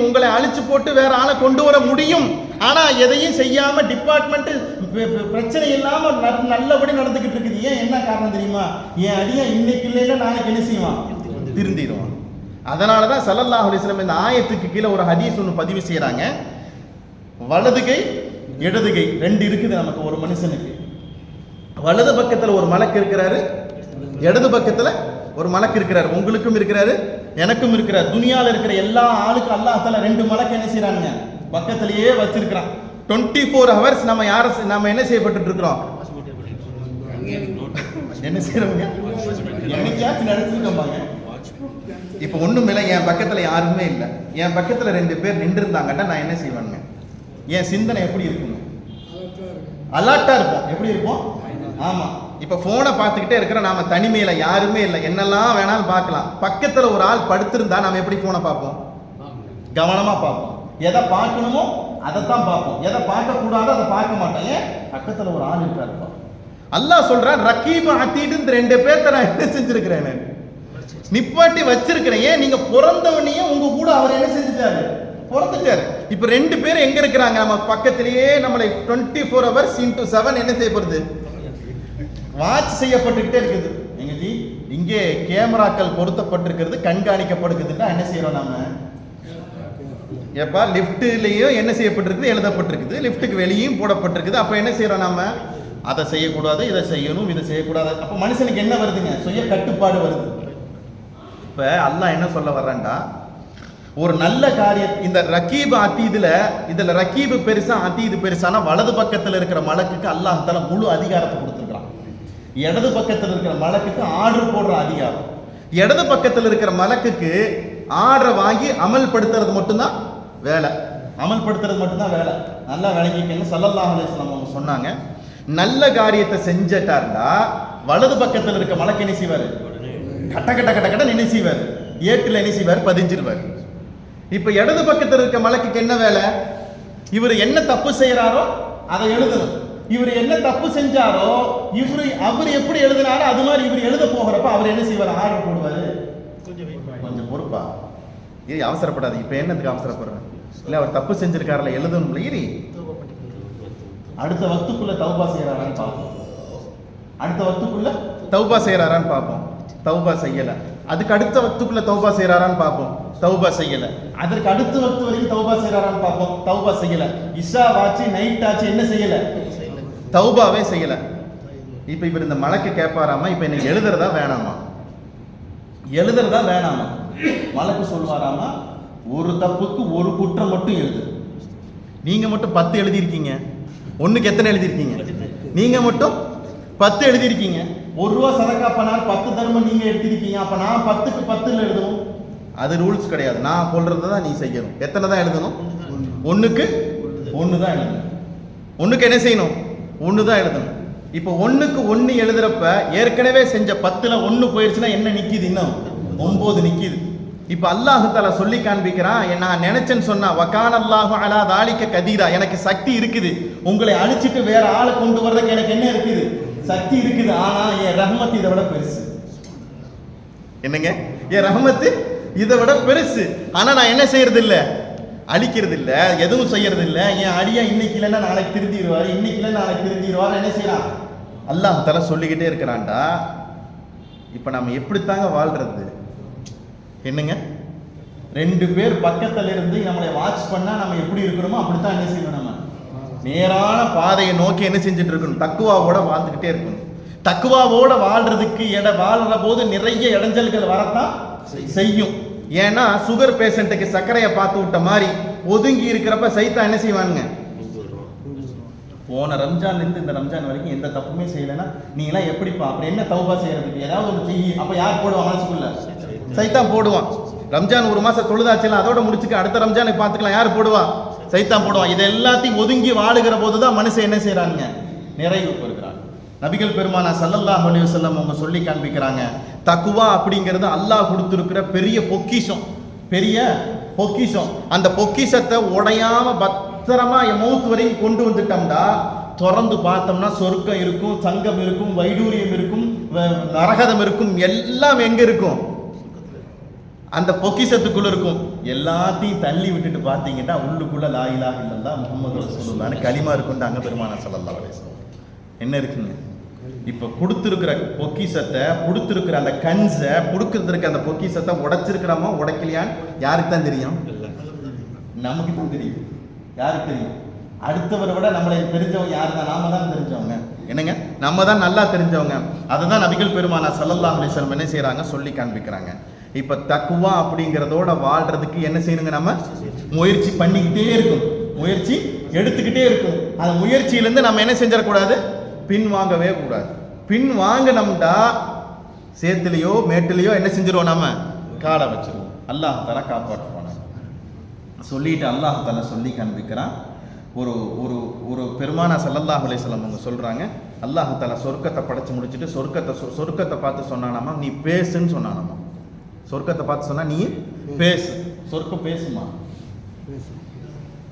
உங்களை அழிச்சு போட்டு வேற ஆளை கொண்டு வர முடியும். ஆனா எதையும் செய்யாம டிபார்ட்மெண்ட் பிரச்சனை இல்லாம நல்லபடி நடந்துகிட்டு இருக்குது. ஏன் என்ன காரணம் தெரியுமா? என் அடியா இன்னைக்கு இல்லைன்னா நாளைக்கு என்ன செய்வான்? திருந்திடுவான். அதனாலதான் ஸல்லல்லாஹு அலைஹி வஸல்லம் இந்த ஆயத்துக்கு கீழே ஒரு ஹதீஸ் ஒன்று பதிவு செய்யறாங்க. வலது கை இடது கை ரெண்டு இருக்குது நமக்கு. ஒரு மனுஷனுக்கு வலது பக்கத்துல ஒரு மலக்கு இருக்கிறாரு, இடது பக்கத்துல ஒரு மலக்கு இருக்கிறார். உங்களுக்கும் இருக்கிறாரு, எனக்கும் இருக்கிறார். துனியால இருக்கிற எல்லா ஆளுக்கும் அல்லாஹ் தஆலா ரெண்டு மலக்கு என்ன செய்யறாங்க? பக்கத்திலேயே வச்சிருக்கிறான். 24 hours நம்ம என்ன செய்யப்பட்டு இருக்கிறோம்? என்ன செய்யறவங்க? என்னைக்காச்சும் நடத்திருக்கோம்பாங்க. இப்ப ஒண்ணும் இல்லை, என் பக்கத்துல யாருமே இல்லை, என் பக்கத்துல 2 பேர் நின்று இருந்தாங்கன்னா நான் என்ன செய்வேங்க? என் சிந்தனை எப்படி இருக்கணும்? அலர்ட்டா இருப்போம். எப்படி இருப்போம்? ஆமா. இப்ப போனை பார்த்துக்கிட்டே இருக்கிற நாம தனிமையில யாருமே இல்லை, என்னெல்லாம் வேணாலும் பார்க்கலாம். பக்கத்துல ஒரு ஆள் படுத்திருந்தா நாம எப்படி போனை பார்ப்போம்? கவனமா பார்ப்போம். எதை பார்க்கணுமோ அதைத்தான் பார்ப்போம், எதை பார்க்க கூடாதோ அதை பார்க்க மாட்டோம். ஏன்? பக்கத்துல ஒரு ஆள் இருக்காருப்பா. அல்லாஹ் சொல்றான், ரகீப் அதீத் 2 பேர்த்த நான் என்ன செஞ்சிருக்கிறேன்? நிப்பாட்டி வச்சிருக்கிறேன். ஏன்? நீங்க பிறந்தவனையே உங்க கூட அவர் என்ன செஞ்சுட்டாரு? பிறந்துட்டாரு. இப்ப 2 பேர் எங்க இருக்கிறாங்க? நம்ம பக்கத்திலேயே நம்மளை 24 hours into 7 என்ன செய்யப்படுது? வாட்ச் செய்யப்பட்டுக்கிட்டே இருக்குது. எங்க ஜி இங்கே கேமராக்கள் பொருத்தப்பட்டிருக்கிறது, கண்காணிக்கப்படுகிறதுன்னா என்ன செய்யறோம் நம்ம? எப்பா லிப்ட்லயும் என்ன செய்யப்பட்டிருக்குது? எழுதப்பட்டிருக்குது. லிப்ட்டுக்கு வெளியும் போடப்பட்டிருக்குது. அப்ப என்ன செய்யறோம் நம்ம? அதை செய்யக்கூடாது, இதை செய்யணும், இதை செய்யக்கூடாது. அப்ப மனுஷனுக்கு என்ன வருதுங்க? சுய கட்டுப்பாடு வருது. இப்ப அல்லாஹ் என்ன சொல்ல வர்றான்டா, ஒரு நல்ல காரியம் இந்த ரகீப் அதீதுல, இதுல ரகீப் பெருசா அதீது பெருசானா வலது பக்கத்துல இருக்கிற மலக்குக்கு அல்லாஹ் தஆலா முழு அதிகாரத்தை கொடுத்துருக்கான். இடது பக்கத்தில் இருக்கிற மலக்குக்கு ஆர்டர் போடுற அதிகாரம். இடது பக்கத்தில் இருக்கிற மலக்குக்கு ஆர்டரை வாங்கி அமல்படுத்துறது மட்டும்தான் வேலை. அமல்படுத்துறது மட்டும்தான் வேலை. நல்லா விளங்கிக்கங்க. ஸல்லல்லாஹு அலைஹி வஸல்லம் அவங்க சொன்னாங்க, நல்ல காரியத்தை செஞ்சிட்டாருண்டா வலது பக்கத்தில் இருக்க மலக்கு என்ன செய்வாரு? கட்ட கட்ட கட்ட கட்ட என்ன செய்வார்? ஏட்டில் என்ன செய்வார்? பதிஞ்சிருவார். இப்ப இடது பக்கத்தில் இருக்க மலக்குக்கு என்ன வேலை? இவர் என்ன தப்பு செய்யறாரோ அதை எழுதணும். இவர் என்ன தப்பு செஞ்சாரோ அவர் எப்படி எழுதினாரோ அது மாதிரி இவர் எழுத போகிறப்ப அவர் என்ன செய்வார்? ஆர்டர் போடுவாரு. கொஞ்சம் பொறுப்பா ஏய், அவசரப்படாது. இப்ப என்னதுக்கு அவசரப்படுறேன்? இல்ல அவர் தப்பு செஞ்சிருக்காருல, எழுதணும்ல. இரு, அடுத்த வக்துக்குள்ள தௌபா செய்யறாரான்னு பார்ப்போம். அடுத்த வக்துக்குள்ள தௌபா செய்யறாரான்னு பார்ப்போம். தௌபா செய்யல. அதுக்கு அடுத்த வக்துக்குள்ள தௌபா செய்யறாரான்னு பார்ப்போம். தௌபா செய்யல. அதற்கு அடுத்த வக்து வரைக்கும் தௌபா செய்யறாரான்னு பார்ப்போம். தௌபா செய்யல. இஷா வாச்சு நைட் ஆச்சு, என்ன செய்யல? தௌபாவே செய்யல. இப்ப இவர் இந்த மலக்கு கேட்பாராமா, இப்ப எனக்கு எழுதுறதா வேணாமா? எழுதுறதா வேணாமா? மலக்கு சொல்வாராமா, ஒரு தப்புக்கு ஒரு குற்றம் மட்டும் எழுது. நீங்க மட்டும் 10 எழுதியிருக்கீங்க. ஒண்ணுக்கு எத்தனை எழுதியிருக்கீங்க? நீங்க மட்டும் 10 எழுதியிருக்கீங்க. 1 ரூபா சதக்கா பண்ணால் 10 தர்மம் நீங்க எடுத்திருக்கீங்க. அப்ப நான் 10க்கு 10 எழுதணும். அது ரூல்ஸ் கிடையாது. நான் சொல்றதை தான் நீ செய்யணும். எத்தனை தான் எழுதணும்? 1க்கு 1 தான் எழுதணும். 1க்கு என்ன செய்யணும்? 1 தான் எழுதணும். இப்போ 1க்கு 1 எழுதுறப்ப ஏற்கனவே செஞ்ச 10ல 1 போயிடுச்சுன்னா என்ன நிக்குது? இன்னும் 9 நிக்குது. இப்ப அல்லாஹ் தஆலா சொல்லி காண்பிக்கிறான், நான் நினைச்சேன்னு சொன்னா வகான அல்லாஹு அலா தாலிக கதீரா, எனக்கு சக்தி இருக்குது. உங்களை அழிச்சிட்டு வேற ஆளை கொண்டு வர்றதுக்கு எனக்கு என்ன இருக்குது? சக்தி இருக்குது. ஆனா என் ரஹ்மத் இதை விட பெருசு. என்னங்க? என் ரஹ்மத்து இதை விட பெருசு. ஆனா நான் என்ன செய்யறது இல்ல? அழிக்கிறது இல்ல, எதுவும் செய்யறது இல்ல. என் அடியா இன்னைக்கு இல்லைன்னா நாளைக்கு திருந்திடுவாரு, இன்னைக்கு இல்லைன்னா நாளைக்கு திருந்திடுவாரு. என்ன செய்யறான்? அல்லாஹ் தஆலா சொல்லிக்கிட்டே இருக்கிறான்டா. இப்ப நம்ம எப்படித்தாங்க வாழ்றது? என்னங்க? 2 பேர் பக்கத்துல இருந்து நம்மளை வாட்ச் பண்ணா நம்ம எப்படி இருக்கிறோமோ அப்படித்தான் என்ன செய்யணும்? நம்ம நேரான பாதையை நோக்கி என்ன செஞ்சுட்டு இருக்கணும்? தக்குவாவோட வாழ்ந்துகிட்டே இருக்கணும். தக்குவாவோட வாழ்றதுக்கு வாழ்ற போது நிறைய இடைஞ்சல்கள் வரத்தான் செய்யும். ஏன்னா சுகர் பேஷண்ட்டுக்கு சர்க்கரையை பார்த்து விட்ட மாதிரி ஒதுங்கி இருக்கிறப்ப சைத்தான் என்ன செய்வானுங்க? போன ரம்ஜான்ல இருந்து இந்த ரம்ஜான் வரைக்கும் எந்த தப்புமே செய்யலைன்னா நீங்களாம் எப்படிப்பா? அப்படி என்ன தௌபா செய்யறதுக்கு? ஏதாவது ஒன்று செய்யி. அப்ப யார் போடுவான் மனசுக்குள்ள? சைத்தான் போடுவான். ரம்ஜான் 1 மாசம் தொழுதாச்சுல, அதோட முடிச்சுக்க, அடுத்த ரம்ஜானுக்கு பார்த்துக்கலாம். யார் போடுவா? சைத்தான் போடுவான். இது எல்லாத்தையும் ஒதுங்கி வாழுகிற போதுதான் மனுஷன் என்ன செய்யறாங்க? நிறைவு பெறுகிறான். நபிகள் பெருமானா ஸல்லல்லாஹு அலைஹி வஸல்லம் அவங்க சொல்லி காண்பிக்கிறாங்க, தக்குவா அப்படிங்கிறது அல்லாஹ் கொடுத்திருக்கிற பெரிய பொக்கிஷம். பெரிய பொக்கிஷம். அந்த பொக்கிஷத்தை உடையாம பத்திரமா மௌத் வரைக்கும் கொண்டு வந்துட்டோம்டா திறந்து பார்த்தோம்னா சொர்க்கம் இருக்கும், சங்கம் இருக்கும், வைடூரியம் இருக்கும், நரகதம் இருக்கும், எல்லாம் எங்க இருக்கும்? அந்த பொக்கிஷத்துக்குள்ள இருக்கும். எல்லாத்தையும் தள்ளி விட்டுட்டு பார்த்தீங்கன்னா உள்ளுக்குள்ள லா இலாஹ இல்லல்லாஹ் முஹம்மது ரசூலுல்லாஹ்னு களிமா இருக்குன்றாங்க பெருமானார் ஸல்லல்லாஹு அலைஹி வஸல்லம். என்ன இருக்குங்க? இப்ப கொடுத்திருக்கிற பொக்கிஷத்தை, கொடுத்திருக்கிற அந்த கன்ஸை, கொடுத்திருக்க அந்த பொக்கிஷத்தை உடைச்சிருக்கிறோமா உடைக்கலையான்னு யாருக்கு தான் தெரியும்? நமக்கு தான் தெரியும். யாருக்கு தெரியும்? அடுத்தவரை விட நம்மளை தெரிஞ்சவங்க யாரு தான்? நாம தான் தெரிஞ்சவங்க. என்னங்க? நம்ம தான் நல்லா தெரிஞ்சவங்க. அதை தான் நபிகள் பெருமானார் ஸல்லல்லாஹு அலைஹி வஸல்லம் என்ன செய்யறாங்க? சொல்லி காண்பிக்கிறாங்க. இப்ப தக்குவா அப்படிங்கிறதோட வாழ்றதுக்கு என்ன செய்யணுங்க? நம்ம முயற்சி பண்ணிக்கிட்டே இருக்கும், முயற்சி எடுத்துக்கிட்டே இருக்கும். அந்த முயற்சியிலிருந்து நம்ம என்ன செஞ்சிடக்கூடாது? பின் வாங்கவே கூடாது. பின் வாங்கினோம்டா சேத்துலையோ மேட்டுலையோ என்ன செஞ்சிருவோம்? நம்ம காலை வச்சிருவோம். அல்லாஹ் தஆலா காப்பாற்றுவான். சொல்லிட்டு அல்லாஹ் தஆலா சொல்லி காண்பிக்கிறான். ஒரு ஒரு ஒரு பெருமானார் ஸல்லல்லாஹு அலைஹி வஸல்லம் அவங்க சொல்றாங்க, அல்லாஹ் தஆலா சொர்க்கத்தை படைச்சு முடிச்சுட்டு சொர்க்கத்தை பார்த்து சொன்னானாமா, நீ பேசுன்னு சொன்னானாமா. சொர்க்கத்தை பார்த்து சொன்னா நீ பேசு. சொர்க்கம் பேசுமா?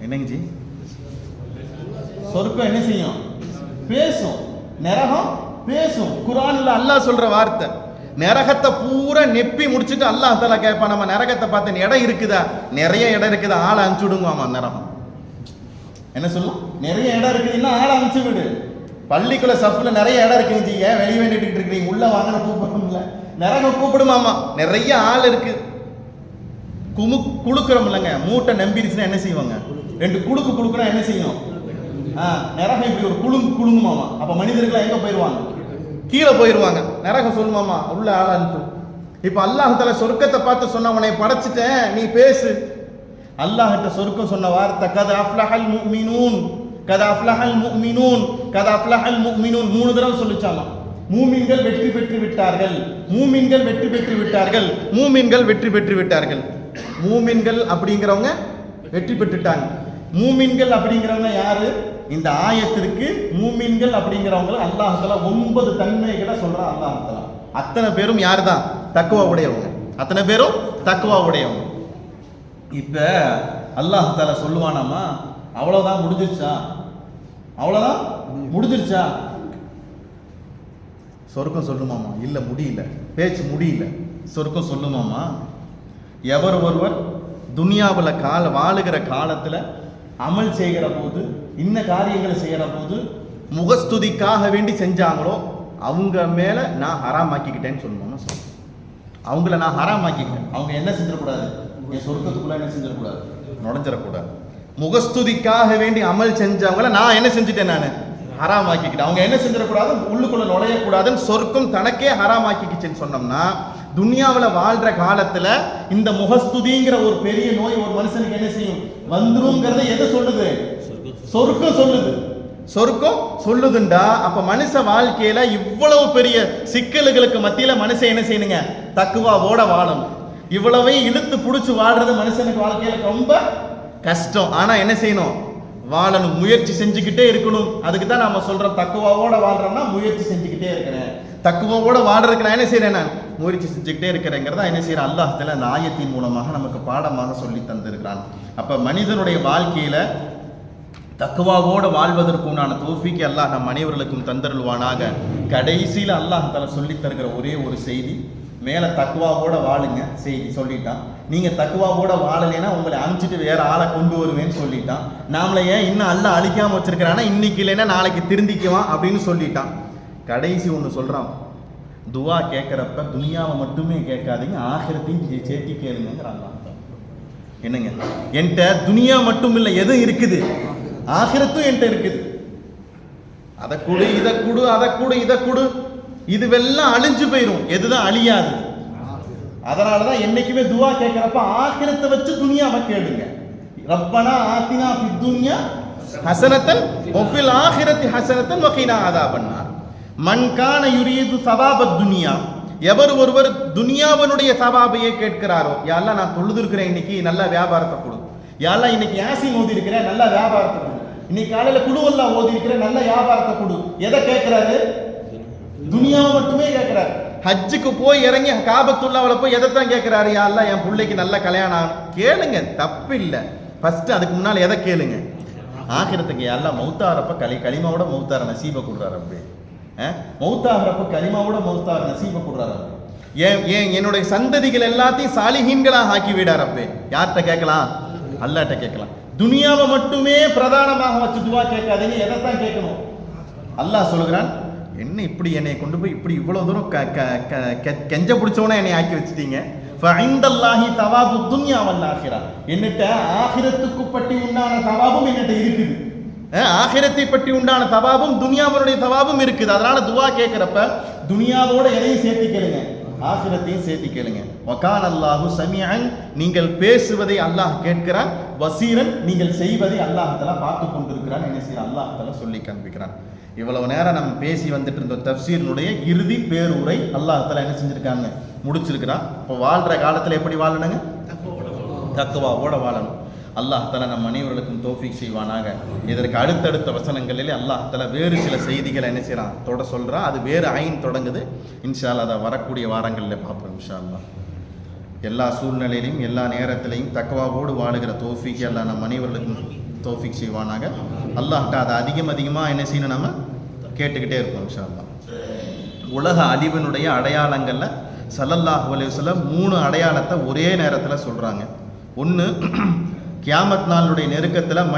என்னங்க ஜி? சொர்க்கம் என்ன செய்யும்? பேசும். நரகம் பேசும். குர்ஆன்ல அல்லாஹ் சொல்ற வார்த்தை. நரகத்தை பூரா நெப்பி முடிச்சுட்டு அல்லாஹ் தஆலா கேட்பான், நம்ம நரகத்தை பார்த்து இடம் இருக்குதா? நிறைய இடம் இருக்குதா? ஆளை அனுப்பிச்சு விடுங்கம்மா. நரகம் என்ன சொல்லும்? நிறைய இடம் இருக்குதுன்னா ஆளை அனுப்பிச்சு விடு. பள்ளிக்குள்ள சஃப்ல நிறைய இடம் இருக்குங்க, ஏன் வெளியே வேண்டிட்டு இருக்கிறீங்க? உள்ள வாங்கின கூப்பிடணும்ல. நரகம் கூப்பிடுமாமா, நிறைய ஆள் இருக்கு. குளுக்குறோம் இல்லைங்க, மூட்டை நம்பிடுச்சுன்னா என்ன செய்வாங்க? 2 குளுக்கு குளுக்குனா என்ன செய்யும்? நரகம் இப்படி ஒரு குளுங்குமாமா. அப்ப மனிதர்கள் எங்க போயிருவாங்க? கீழே போயிருவாங்க. நரகம் சொல்லுமாமா, உள்ள ஆள் அனுப்பு. இப்ப அல்லாஹ் தஆலா சொர்க்கத்தை பார்த்து சொன்ன, உன்னை படைச்சிட்டேன், நீ பேசு. அல்லாஹ்ட்ட சொர்க்கம் சொன்ன வார்த்தை கத் அஃப்லஹல் முஃமினூன், கத் அஃப்லஹல் முஃமினூன், கத் அஃப்லஹல் முஃமினூன் 3 தடவை சொல்லிச்சாமா. மூமின்கள் வெற்றி பெற்று விட்டார்கள், மூமின்கள் வெற்றி பெற்று விட்டார்கள், மூமின்கள் வெற்றி பெற்று விட்டார்கள். மூமின்கள் அப்படிங்கிறவங்க வெற்றி பெற்றுட்டாங்க. மூமின்கள் அப்படிங்கிறவங்க யாரு? இந்த ஆயத்திற்கு மூமின்கள் அப்படிங்கிறவங்க அல்லாஹ் தஆலா 9 தன்மைகளை சொல்றான். அல்லாஹ் தஆலா அத்தனை பேரும் யாரு தான்? தக்வா உடையவங்க. அத்தனை பேரும் தக்வா உடையவங்க. இப்ப அல்லாஹ் தஆலா சொல்லுவானாமா, அவ்வளவுதான் முடிஞ்சிருச்சா? அவ்வளவுதான் முடிஞ்சிருச்சா? சொர்க்கம் சொல்லுமாமா, இல்ல முடியல, பேச்சு முடியல. சொர்க்கம் சொல்லுமாமா, எவர் ஒருவர் துனியாவில் வாழுகிற காலத்துல அமல் செய்கிற போது, இன்ன காரியங்களை செய்கிற போது முகஸ்துதிக்காக வேண்டி செஞ்சாங்களோ அவங்க மேல நான் ஹராமாக்கிக்கிட்டேன்னு சொல்லணும்னு சொல்லுவேன். அவங்கள நான் ஹராமாக்கிக்கிட்டேன். அவங்க என்ன செஞ்சிடக்கூடாது? என் சொர்க்கத்துக்குள்ள என்ன செஞ்சிடக்கூடாது? நுழைஞ்சிடக்கூடாது. முகஸ்துதிக்காக வேண்டி அமல் செஞ்சவங்கள நான் என்ன செஞ்சுட்டேன்? நான் ஹராமாக்கிக்கிட்டேன். அவங்க என்ன செஞ்சிடக்கூடாது? உள்ளுக்குள்ள நுழையக்கூடாதுன்னு சொர்க்கம் தனக்கே ஹராமாக்கிக்கிச்சுன்னு சொன்னோம்னா, துனியாவில் வாழ்ற காலத்துல இந்த முகஸ்துதிங்கிற ஒரு பெரிய நோய் ஒரு மனுஷனுக்கு என்ன செய்யும்? வந்துருங்கிறத எது சொல்லுது? சொர்க்கம் சொல்லுது. சொர்க்கம் சொல்லுதுண்டா, அப்ப மனுஷ வாழ்க்கையில இவ்வளவு பெரிய சிக்கல்களுக்கு மத்தியில மனுஷன் என்ன செய்யணுங்க? தக்குவாவோட வாழணும். இவ்வளவையும் இழுத்து புடிச்சு வாழ்றது மனுஷனுக்கு வாழ்க்கையில ரொம்ப கஷ்டம். ஆனா என்ன செய்யணும்? வாழணும், முயற்சி செஞ்சுக்கிட்டே இருக்கணும். அதுக்கு தான் நாம சொல்றோம், தக்குவாவோட வாழ்றோம்னா முயற்சி செஞ்சுக்கிட்டே இருக்கிறேன். தக்குவாவோட வாழ்றதுக்கு நான் என்ன செய்யறேன்? நான் முயற்சி செஞ்சுக்கிட்டே இருக்கிறேங்கிறதா என்ன செய்யறேன்? அல்லாஹ் தஆலா அந்த ஆயத்தின் மூலமாக நமக்கு பாடமாக சொல்லி தந்திருக்கிறான். அப்ப மனிதனுடைய வாழ்க்கையில தக்குவாவோட வாழ்வதற்குண்டான தௌஃபீக் அல்லாஹ் நம் அனைவர்களுக்கும் தந்தருள்வானாக. கடைசியில அல்லாஹ் தஆலா சொல்லி தருகிற ஒரே ஒரு செய்தி, மேல தக்குவாவோட வாழுங்க செய்தி சொல்லிட்டான். நீங்க தக்குவாவோட வாழலைன்னா உங்களை அனுப்பிச்சிட்டு வேற ஆளை கொண்டு வருவேன்னு சொல்லிட்டான். நாமளை ஏன் இன்னும் அல்லாஹ் அழிக்காம வச்சிருக்கிறானா, இன்னைக்கு இல்லைன்னா நாளைக்கு திருந்திக்குவான் அப்படின்னு சொல்லிட்டான். கடைசி ஒன்று சொல்றான், துவா கேட்கிறப்ப துனியாவை மட்டுமே கேட்காதீங்க, ஆகிரத்தையும் சேர்த்தி கேளுங்கிறாங்க. என்னங்க? என்கிட்ட துனியா மட்டும் இல்லை, எதுவும் இருக்குது, ஆகிரத்தும் என்கிட்ட இருக்குது. அதை கொடு, இதை கொடு, அதை கொடு, இதை கொடு, இதுவெல்லாம் அழிஞ்சு போயிடும். எதுதான் அழியாது? அதனாலதான் என்னைக்குமே துவா கேட்கிறப்ப ஆகிரத்தை வச்சு துனியாவை கேளுங்க. ரப்பனா ஆத்தினா ஃபித் துன்யா ஹஸனத்தன் வ ஃபில் ஆகிரத்தி ஹஸனத்தன் வ கினா அஸாபன்னார். மன் கான யுரீது ஸவாபத் துன்யா, எவர் ஒருவர் துனியாவினுடைய சவாபையே கேட்கிறாரோ, யா அல்லாஹ் நான் தொழுது இருக்கிறேன், இன்னைக்கு நல்ல வியாபாரத்தை கொடு. யா அல்லாஹ் இன்னைக்கு யாசீன் ஓதி இருக்கிறேன், நல்ல வியாபாரத்தை கொடு. இன்னைக்கு காலையில குழுவெல்லாம் ஓதி இருக்கிறேன், நல்ல வியாபாரத்தை கொடு. எதை கேட்கிறாரு? துனியாவை மட்டுமே கேட்கிறாரு. ஹஜ்ஜுக்கு போய் இறங்கி காபத்துல்லாவில் போய் எதைத்தான் கேட்கிறாரு? யா அல்லாஹ் என் பிள்ளைக்கு நல்ல கல்யாணம் கேளுங்க, தப்பு இல்லை. ஃபர்ஸ்ட் அதுக்கு முன்னால் எதை கேளுங்க? ஆகிரத்துக்கு எல்லாம் மௌத்தாகிறப்ப களிமாவோட மௌத்தார நசீபை கொடுறாரு அப்படி. மௌத்தாகிறப்ப களிமாவோட மௌத்தார நசீபை கொடுறாரு. ஏன் என்னுடைய சந்ததிகள் எல்லாத்தையும் சாலிஹீன்களாக ஆக்கி விடார் அப்பே. யார்கிட்ட கேட்கலாம்? அல்லாஹ்ட்ட கேட்கலாம். துனியாவை மட்டுமே பிரதானமாக வச்சு துவா கேட்காதீங்க. எதைத்தான் கேட்கணும்? அல்லாஹ் சொல்லுகிறான், என்ன இப்படி என்னை கொண்டு போய் இப்படி இவ்வளவு தூரம் கெஞ்ச பிடிச்சவனா என்னை ஆக்கி வச்சுட்டீங்க. ஃபஇந்தல்லாஹி தவாபு துன்யா வல் ஆகிரா. என்னட்ட ஆகிரத்துக்கு பற்றி உண்டான தவாபும் என்னட்ட இருக்குது. ஆகிரத்தை பற்றி உண்டான தவாபும் துனியாவுடைய தவாபும் இருக்குது. அதனால துவா கேட்கிறப்ப துனியாவோட எதையும் சேர்த்து கேளுங்க, ஆகிரத்தையும் சேர்த்து கேளுங்க. வகான அல்லாஹு சமீஅன், நீங்கள் பேசுவதை அல்லாஹ் கேட்கிறான். வசீரன், நீங்கள் செய்வதை அல்லாஹ் தஆலா பார்த்து கொண்டிருக்கிறான். என்ன செய்யறான்? அல்லாஹ் தஆலா சொல்லி காண்பிக்கிறான். இவ்வளவு நேரம் நம்ம பேசி வந்துட்டு இருந்த தஃப்சீரினுடைய இறுதி பேருரை அல்லாஹ் தஆலா என்ன செஞ்சிருக்காங்க? முடிச்சிருக்கிறான். இப்போ வாழ்ற காலத்தில் எப்படி வாழணுங்க? தக்வாவோட வாழணும். அல்லாஹ் தஆலா நம் அனைவர்களுக்கும் தௌஃபீக் செய்வானாக. இதற்கு அடுத்தடுத்த வசனங்களிலே அல்லாஹ் தஆலா வேறு சில செய்திகளை என்ன செய்யறான் சொல்றான். அது வேறு ஐன் தொடங்குது. இன்ஷா அல்லாஹ் அதை வரக்கூடிய வாரங்களில் பார்ப்போம் இன்ஷா அல்லாஹ். எல்லா சூழ்நிலையிலையும் எல்லா நேரத்திலையும் தக்வாவோடு வாழுகிற தௌஃபீக் அல்லாஹ் நம் அனைவர்களுக்கும் தௌஃபீக் செய்வானாக. அல்லாஹ்ட்ட அதை அதிகமாக என்ன செய்யணும்? நம்ம கேட்டுக்கிட்டே இருப்போம் இன்ஷா அல்லாஹ். உலக அழிவினுடைய அடையாளங்களில் ஸல்லல்லாஹு அலைஹி வஸல்லம் 3 அடையாளத்தை ஒரே நேரத்தில் சொல்கிறாங்க. ஒன்று, கியாமத் நாளுடைய நெருக்கத்தில்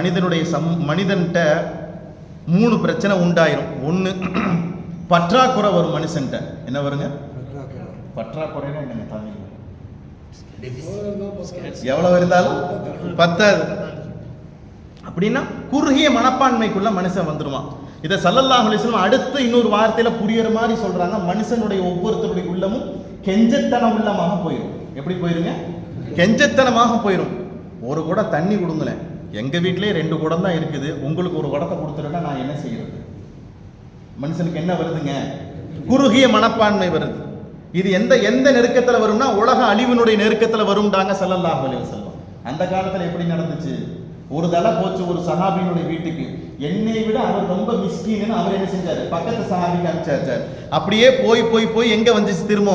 மனிதன்கிட்ட 3 பிரச்சனை உண்டாயிரும். ஒன்று, பற்றாக்குறை வரும் மனுஷன்ட்ட. என்ன வருங்க? பற்றாக்குறைன்னா என்னங்க தமிழ்? எவ்வளவு இருந்தாலும் பத்தாது அப்படின்னா குறுகிய மனப்பான்மைக்குள்ள மனுஷன் வந்துருவான். இதை ஸல்லல்லாஹு அலைஹி வஸல்லம் அடுத்து இன்னொரு வார்த்தையில புரியுற மாதிரி சொல்றாங்க. மனுஷனுடைய ஒவ்வொருத்தருடைய உள்ளமும் கெஞ்சத்தனம் உள்ளமாக போயிடும். எப்படி போயிருங்க? கெஞ்சத்தனமாக போயிடும். ஒரு குடம் தண்ணி கொடுங்களேன், எங்க வீட்டிலே 2 குடம் தான் இருக்குது, உங்களுக்கு ஒரு குடத்தை கொடுத்துட்டா நான் என்ன செய்யறது? மனுஷனுக்கு என்ன வருதுங்க? குறுகிய மனப்பான்மை வருது. இது எந்த நெருக்கத்தில் வரும்னா உலக அழிவினுடைய நெருக்கத்தில் வரும்டாங்க ஸல்லல்லாஹு அலைஹி வஸல்லம். அந்த காலத்தில் எப்படி நடந்துச்சு? ஒரு தலை போச்சு ஒரு சஹாபியினுடைய வீட்டுக்கு. என்னை விட அவர் ரொம்ப மிஸ்கீன்னு அவர் என்ன செஞ்சாரு? பக்கத்து சஹாபிக்கு அனுப்பிச்சாரு. அப்படியே போய் எங்க வந்துச்சு? திரும்ப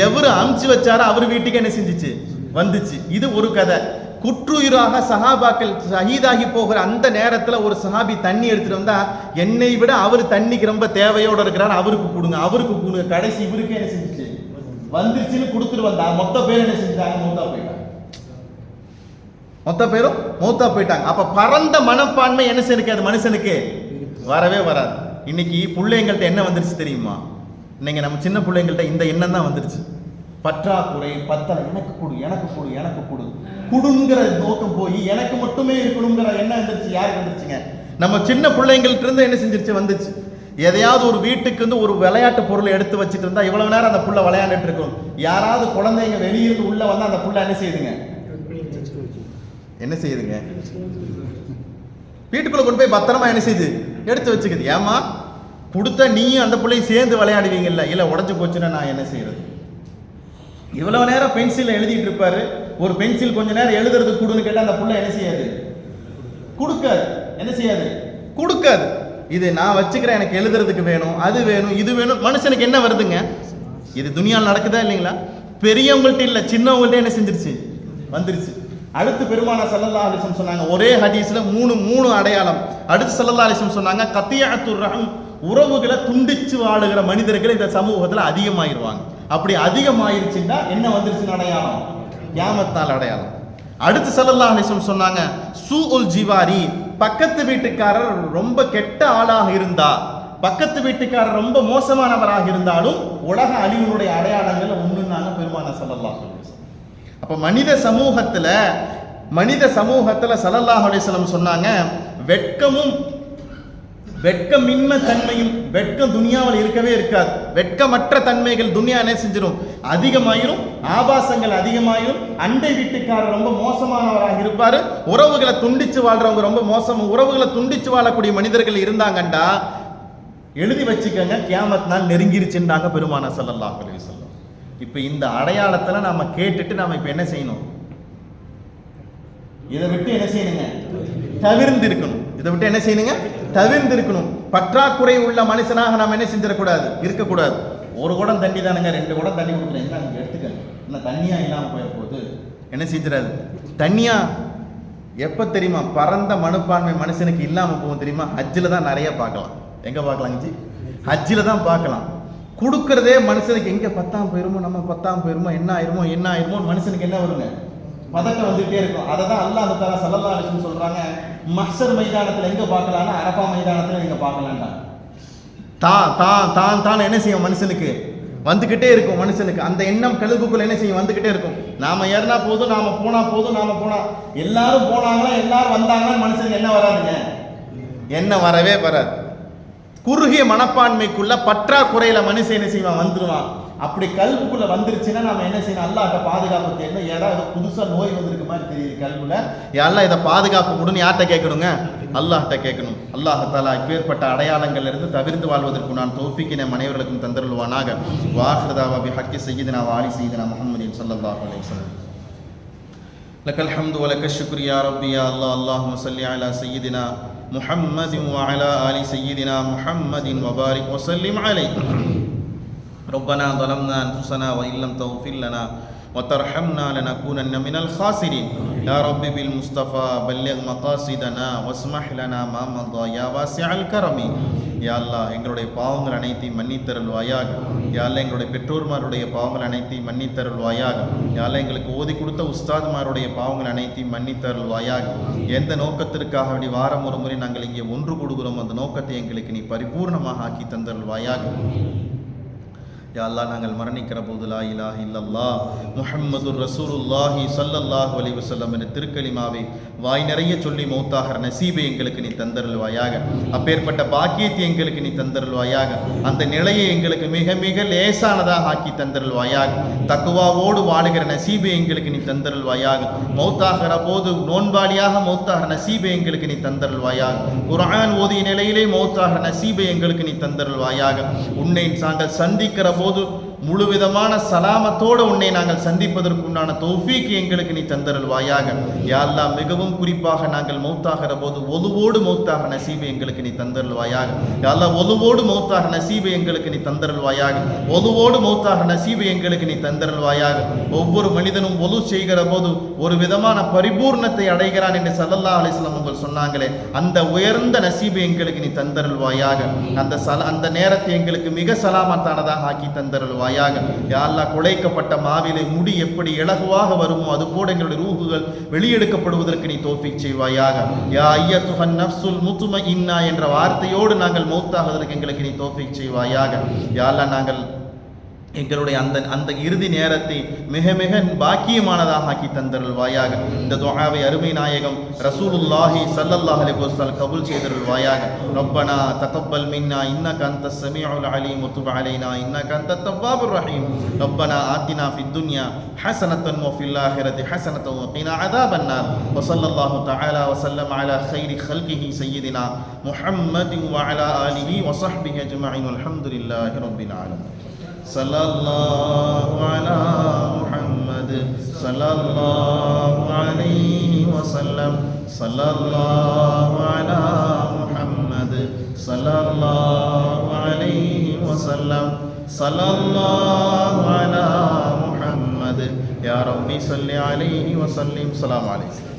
எவரு அனுப்பிச்சு வச்சாரோ அவர் வீட்டுக்கு என்ன செஞ்சிச்சு? வந்துச்சு. இது ஒரு கதை. குற்றுயிராக சஹாபாக்கள் ஷஹீதாகி போகிற அந்த நேரத்தில் ஒரு சஹாபி தண்ணி எடுத்துட்டு வந்தா, என்னை விட அவர் தண்ணிக்கு ரொம்ப தேவையோட இருக்கிறார், அவருக்கு கொடுங்க. கடைசி இவருக்கு என்ன செஞ்சிச்சு? வந்துருச்சுன்னு கொடுத்துட்டு வந்தா மொத்த பேர் என்ன செஞ்சாங்க? மொத்த பேரும் மௌத்தா போயிட்டாங்க. அப்ப பரந்த மனப்பான்மை என்ன செய்யாது? மனுஷனுக்கு வரவே வராது. இன்னைக்கு பிள்ளைங்கள்ட்ட என்ன வந்துருச்சு தெரியுமா? இன்னைக்கு நம்ம சின்ன பிள்ளைங்கள்ட்ட இந்த எண்ணம் தான் வந்துருச்சு. பற்றாக்குறை, பத்தலை, எனக்கு கொடு குடுங்கிற நோக்கம் போய் எனக்கு மட்டுமே இருக்கணுங்கிற எண்ணம் வந்துருச்சு. யாருக்கு வந்துருச்சுங்க? நம்ம சின்ன பிள்ளைங்கள்ட்ட இருந்து என்ன செஞ்சிருச்சு? வந்துச்சு. எதையாவது ஒரு வீட்டுக்கு வந்து ஒரு விளையாட்டு பொருளை எடுத்து வச்சுட்டு இருந்தா இவ்வளவு நேரம் அந்த புள்ள விளையாண்டுட்டு இருக்கும். யாராவது குழந்தைங்க வெளியிருந்து உள்ள வந்து அந்த புள்ள என்ன செய்யுதுங்க? வீட்டுக்குள்ள கொண்டு போய் பத்திரமா என்ன செய்யுது? எடுத்து வச்சுக்குது. ஏமா கொடுத்தா நீயும் அந்த பிள்ளையும் சேர்ந்து விளையாடுவீங்கல்ல, இல்லை உடஞ்சு போச்சுன்னா நான் என்ன செய்யறது? இவ்வளவு நேரம் பென்சில் எழுதிட்டு இருப்பாரு. ஒரு பென்சில் கொஞ்ச நேரம் எழுதுறதுக்கு கொடுன்னு கேட்டா அந்த புள்ள என்ன செய்யாது? கொடுக்காது. இது நான் வச்சுக்கிறேன், எனக்கு எழுதுறதுக்கு வேணும், அது வேணும், இது வேணும். மனுஷனுக்கு என்ன வருதுங்க? இது துனியாவில் நடக்குதா இல்லைங்களா? பெரியவங்கள்ட்ட இல்ல, சின்னவங்கள்ட்ட என்ன செஞ்சிருச்சு? வந்துருச்சு. அடுத்து பெருமானார் ஸல்லல்லாஹு அலைஹி வஸல்லம் சொன்னாங்க, ஒரே ஹதீஸ்ல 3 அடையாளம். அடுத்து ஸல்லல்லாஹு அலைஹி வஸல்லம் சொன்னாங்க, கத்தியத்துர் ரஹம், உறவுகளை துண்டிச்சு வாழுகிற மனிதர்கள் இந்த சமூகத்துல அதிகமாயிருவாங்க. அப்படி அதிகமாயிருச்சுன்னா என்ன வந்துருச்சுன்னு அடையாளம்? கியாமத் நாள் அடையாளம். அடுத்து ஸல்லல்லாஹு அலைஹி வஸல்லம் சொன்னாங்க, சூஉல் ஜிவாரி, பக்கத்து வீட்டுக்காரர் ரொம்ப கெட்ட ஆளாக இருந்தா, பக்கத்து வீட்டுக்காரர் ரொம்ப மோசமானவராக இருந்தாலும் உலக அழிவினுடைய அடையாளங்கள் ஒண்ணுன்னாங்க பெருமானார் ஸல்லல்லாஹு அலைஹி வஸல்லம். அப்ப மனித சமூகத்துல ஸல்லல்லாஹு அலைஹி வஸல்லம் சொன்னாங்க, வெட்கமின்மை தன்மையும், வெட்கம் துனியாவில் இருக்கவே இருக்காது. வெட்கமற்ற தன்மைகள் துனியா என்ன செஞ்சிடும்? அதிகமாயிரும். ஆபாசங்கள் அதிகமாயிரும். அண்டை வீட்டுக்காரர் ரொம்ப மோசமானவராக இருப்பாரு. உறவுகளை துண்டிச்சு வாழ்றவங்க ரொம்ப மோசம். உறவுகளை துண்டிச்சு வாழக்கூடிய மனிதர்கள் இருந்தாங்கண்டா எழுதி வச்சுக்கங்க, கியாமத் நாள் நெருங்கிருச்சுன்றாங்க பெருமானார் ஸல்லல்லாஹு அலைஹி வஸல்லம். இப்ப இந்த அடையாளத்துல நாம கேட்டுட்டு நாம இப்ப என்ன செய்யணும்? இதை விட்டு என்ன செய்யணுங்க? தவிர்ந்து இருக்கணும். பற்றாக்குறை உள்ள மனுஷனாக நாம் என்ன இருக்கக்கூடாது. ஒரு குடம் தண்ணி தானுங்க, 2 குடம் தண்ணி கொடுக்குறேன், என்ன எடுத்துக்க, என்ன தண்ணியா இல்லாம போய போகுது, என்ன செஞ்சிடாது? தண்ணியா எப்போ தெரியுமா பரந்த மனப்பான்மை மனுஷனுக்கு இல்லாமல் போகும் தெரியுமா? ஹஜ்ஜில் தான் நிறைய பார்க்கலாம். எங்கே பார்க்கலாங்க? ஹஜ்ஜில் தான் பார்க்கலாம். கொடுக்கறதே மனுஷனுக்கு எங்கே 10ஆம் போயிருமோ, நம்ம 10ஆம் போயிருமோ, என்ன ஆயிருமோ மனுஷனுக்கு என்ன வருங்க? பதட்டம் வந்துகிட்டே இருக்கும். அதை தான் அல்லாஹ் தஆலா ஸல்லல்லாஹு அலைஹி வஸல்லம் சொல்றாங்க, மஹ்ஷர் மைதானத்தில் எங்கே பார்க்கலாம்னா அரஃபா மைதானத்தில் நீங்கள் பார்க்கலாம்டா. தான் என்ன செய்யும்? மனுஷனுக்கு வந்துக்கிட்டே இருக்கும். மனுஷனுக்கு அந்த எண்ணம் கல்புக்குள்ள என்ன செய்யும்? வந்துக்கிட்டே இருக்கும். நாம ஏறினா போதும், நாம போனா எல்லாரும் போனாங்களா, எல்லாரும் வந்தாங்கன்னா மனுஷனுக்கு என்ன வராதுங்க? என்ன வரவே வராது. குறுகிய மனப்பான்மைக்குள்ள பற்றாக்குறையில மனுஷன் என்ன செய்வான்? வந்துடுவான். அப்படி கல்புக்குள்ள வந்துருச்சுன்னா நாம என்ன செய்யணும்? அல்லாஹ்ட்ட பாதுகாப்பு தேடணும். ஏதாவது புதுசா நோய் வந்திருக்க மாதிரி தெரியுது கல்புல, அல்லாஹ் இதை பாதுகாப்பு கொடுன்னு யார்கிட்ட கேட்கணுங்க? அல்லாஹ்ட்ட கேட்கணும். அல்லாஹ் தஆலா இப்பேற்பட்ட அடையாளங்கள் இருந்து தவிர்த்து வாழ்வதற்கு நான் தௌஃபீக் நம் அனைவருக்கும் தந்தருள்வானாக. வாஹிருதாவா பிஹக்கி சய்யிதினா வ ஆலி சய்யிதினா முஹம்மதின் ஸல்லல்லாஹு அலைஹி வஸல்லம். லக்கல் ஹம்து வ லக்கல் ஷுக்ரு யா ரப்பி யா அல்லாஹ். அல்லாஹும்ம ஸல்லி அலா சய்யிதினா முஹம்மதின் வ அலா ஆலி சய்யிதினா முஹம்மதின் வ பாரிக் வ ஸல்லிம் அலைஹி. ربنا ظلمنا أنفسنا وإن لم تغفر لنا وترحمنا لنكونن من الخاسرين. يا رب بالمصطفى بلغ مقاصدنا واسمح لنا ما مضى يا واسع الكرم. யா அல்லாஹ் எங்களுடைய பாவங்கள் அனைத்தையும் மன்னித்தருள்வாயாக. யா அல்லாஹ் எங்களுடைய பெற்றோர்மாருடைய பாவங்கள் அனைத்தையும் மன்னித்தருள்வாயாக. யா அல்லாஹ் எங்களுக்கு ஓதி கொடுத்த உஸ்தாத்மாருடைய பாவங்கள் அனைத்தையும் மன்னித்தருள்வாயாக. எந்த நோக்கத்திற்காக வேண்டி வாரம் ஒரு முறை நாங்கள் இங்கே ஒன்று கூடுகிறோம், அந்த நோக்கத்தை எங்களுக்கு நீ பரிபூர்ணமாக ஆக்கி தந்தருள்வாயாக. யா அல்லாஹ் நாங்கள் மரணிக்கிற போது லா இலாஹ இல்லல்லாஹ் முஹம்மதுர் ரசூலுல்லாஹி ஸல்லல்லாஹு அலைஹி வஸல்லம் என்ற திருக்கலிமாவை வாய் நிறைய சொல்லி மௌத்தாகிற நசீபை எங்களுக்கு நீ தந்தருள்வாயாக. அப்பேற்பட்ட பாக்கியத்தை எங்களுக்கு நீ தந்தருள்வாயாக. அந்த நிலையை எங்களுக்கு மிக மிக லேசானதாக ஆக்கி தந்தருள்வாயாக. தக்குவாவோடு வாழுகிற நசீபை எங்களுக்கு நீ தந்தருள்வாயாக. மௌத்தாகிற போது நோன்பாளியாக மௌத்தாகிற நசீபை எங்களுக்கு நீ தந்தருள்வாயாக. குர்ஆன் ஓதிய நிலையிலே மௌத்தாகிற நசீபை எங்களுக்கு நீ தந்தருள்வாயாக. உன்னை நாங்கள் சந்திக்கிற போது முழுவிதமான சலாமத்தோடு உன்னை நாங்கள் சந்திப்பதற்குண்டான தௌஃபீக் எங்களுக்கு நீ தந்தருள்வாயாக. யா அல்லாஹ் மிகவும் குறிப்பாக நாங்கள் மௌத்தாகிற போது ஒலுவோடு மௌத்தாக நசீபை எங்களுக்கு நீ தந்தருள்வாயாக. யா அல்லாஹ் ஒலுவோடு மௌத்தாக நசீபை எங்களுக்கு நீ தந்தருள்வாயாக. ஒலுவோடு மௌத்தாக நசீபை எங்களுக்கு நீ தந்தருள்வாயாக. ஒவ்வொரு மனிதனும் ஒலு செய்கிற போது ஒரு விதமான பரிபூர்ணத்தை அடைகிறான் என்று ஸல்லல்லாஹு அலைஹி வஸல்லம் அவர்கள் சொன்னாங்களே, அந்த உயர்ந்த நசீபை எங்களுக்கு நீ தந்தருள்வாயாக. அந்த நேரத்தை எங்களுக்கு மிக சலாமத்தானதாக ஆக்கி தந்தருள்வாயாக. யா அல்லாஹ் குலைக்கப்பட்ட மாவிலை முடி எப்படி இலகுவாக வருமோ அது போல எங்களுடைய ரூஹுகள் வெளியெடுக்கப்படுவதற்கு நீ தௌஃபீக் செய்வாயாக. யா அய்யத்துஹன் நஃப்ஸுல் முத்மஇன்னா என்ற வார்த்தையோடு நாங்கள் மௌத்தாகுவதற்கு எங்களுக்கு நீ தௌஃபீக் செய்வாயாக. யா அல்லாஹ் நாங்கள் எங்களுடைய அந்த இறுதி நேரத்தை மிக மிக பாக்கியமானதாக ஆக்கி தந்தருள்வாயாக. இந்த துஆவை அருமை நாயகம் ரசூலுல்லாஹி ஸல்லல்லாஹு அலைஹி வஸல்லம் கபூல் செய்தருள்வாயாக. ரப்பனா தகப்பல் மின்னா இன்னக அன்தஸ் ஸமீஉல் அலீம் வ துப் அலைனா இன்னக அன்தத் தவ்வாபுர் ரஹீம். ரப்பனா ஆத்தினா ஃபித் துன்யா ஹஸனத்தன் வ ஃபில் ஆখিরাতি ஹஸனத்தன் வ கினா அஸாபன் நார். வ ஸல்லல்லாஹு தஆலா வ ஸல்லம் அலா கைரி خلقஹி சய்யிதினா முஹம்மதின் வ அலா ஆலிஹி வ ஸஹ்பிஹி அஜ்மஈன். அல்ஹம்துலில்லாஹி ரப்பில் ஆலமீன். சல்லல்லாஹு அலா முஹம்மது சல்லல்லாஹு அலைஹி வஸல்லம். சல்லல்லாஹு அலா முஹம்மது சல்லல்லாஹு அலைஹி வஸல்லம். சல்லல்லாஹு அலா முஹம்மது யா ரப்பி ஸல்லி அலைஹி வஸல்லிம். ஸலாம் அலைக்கும்.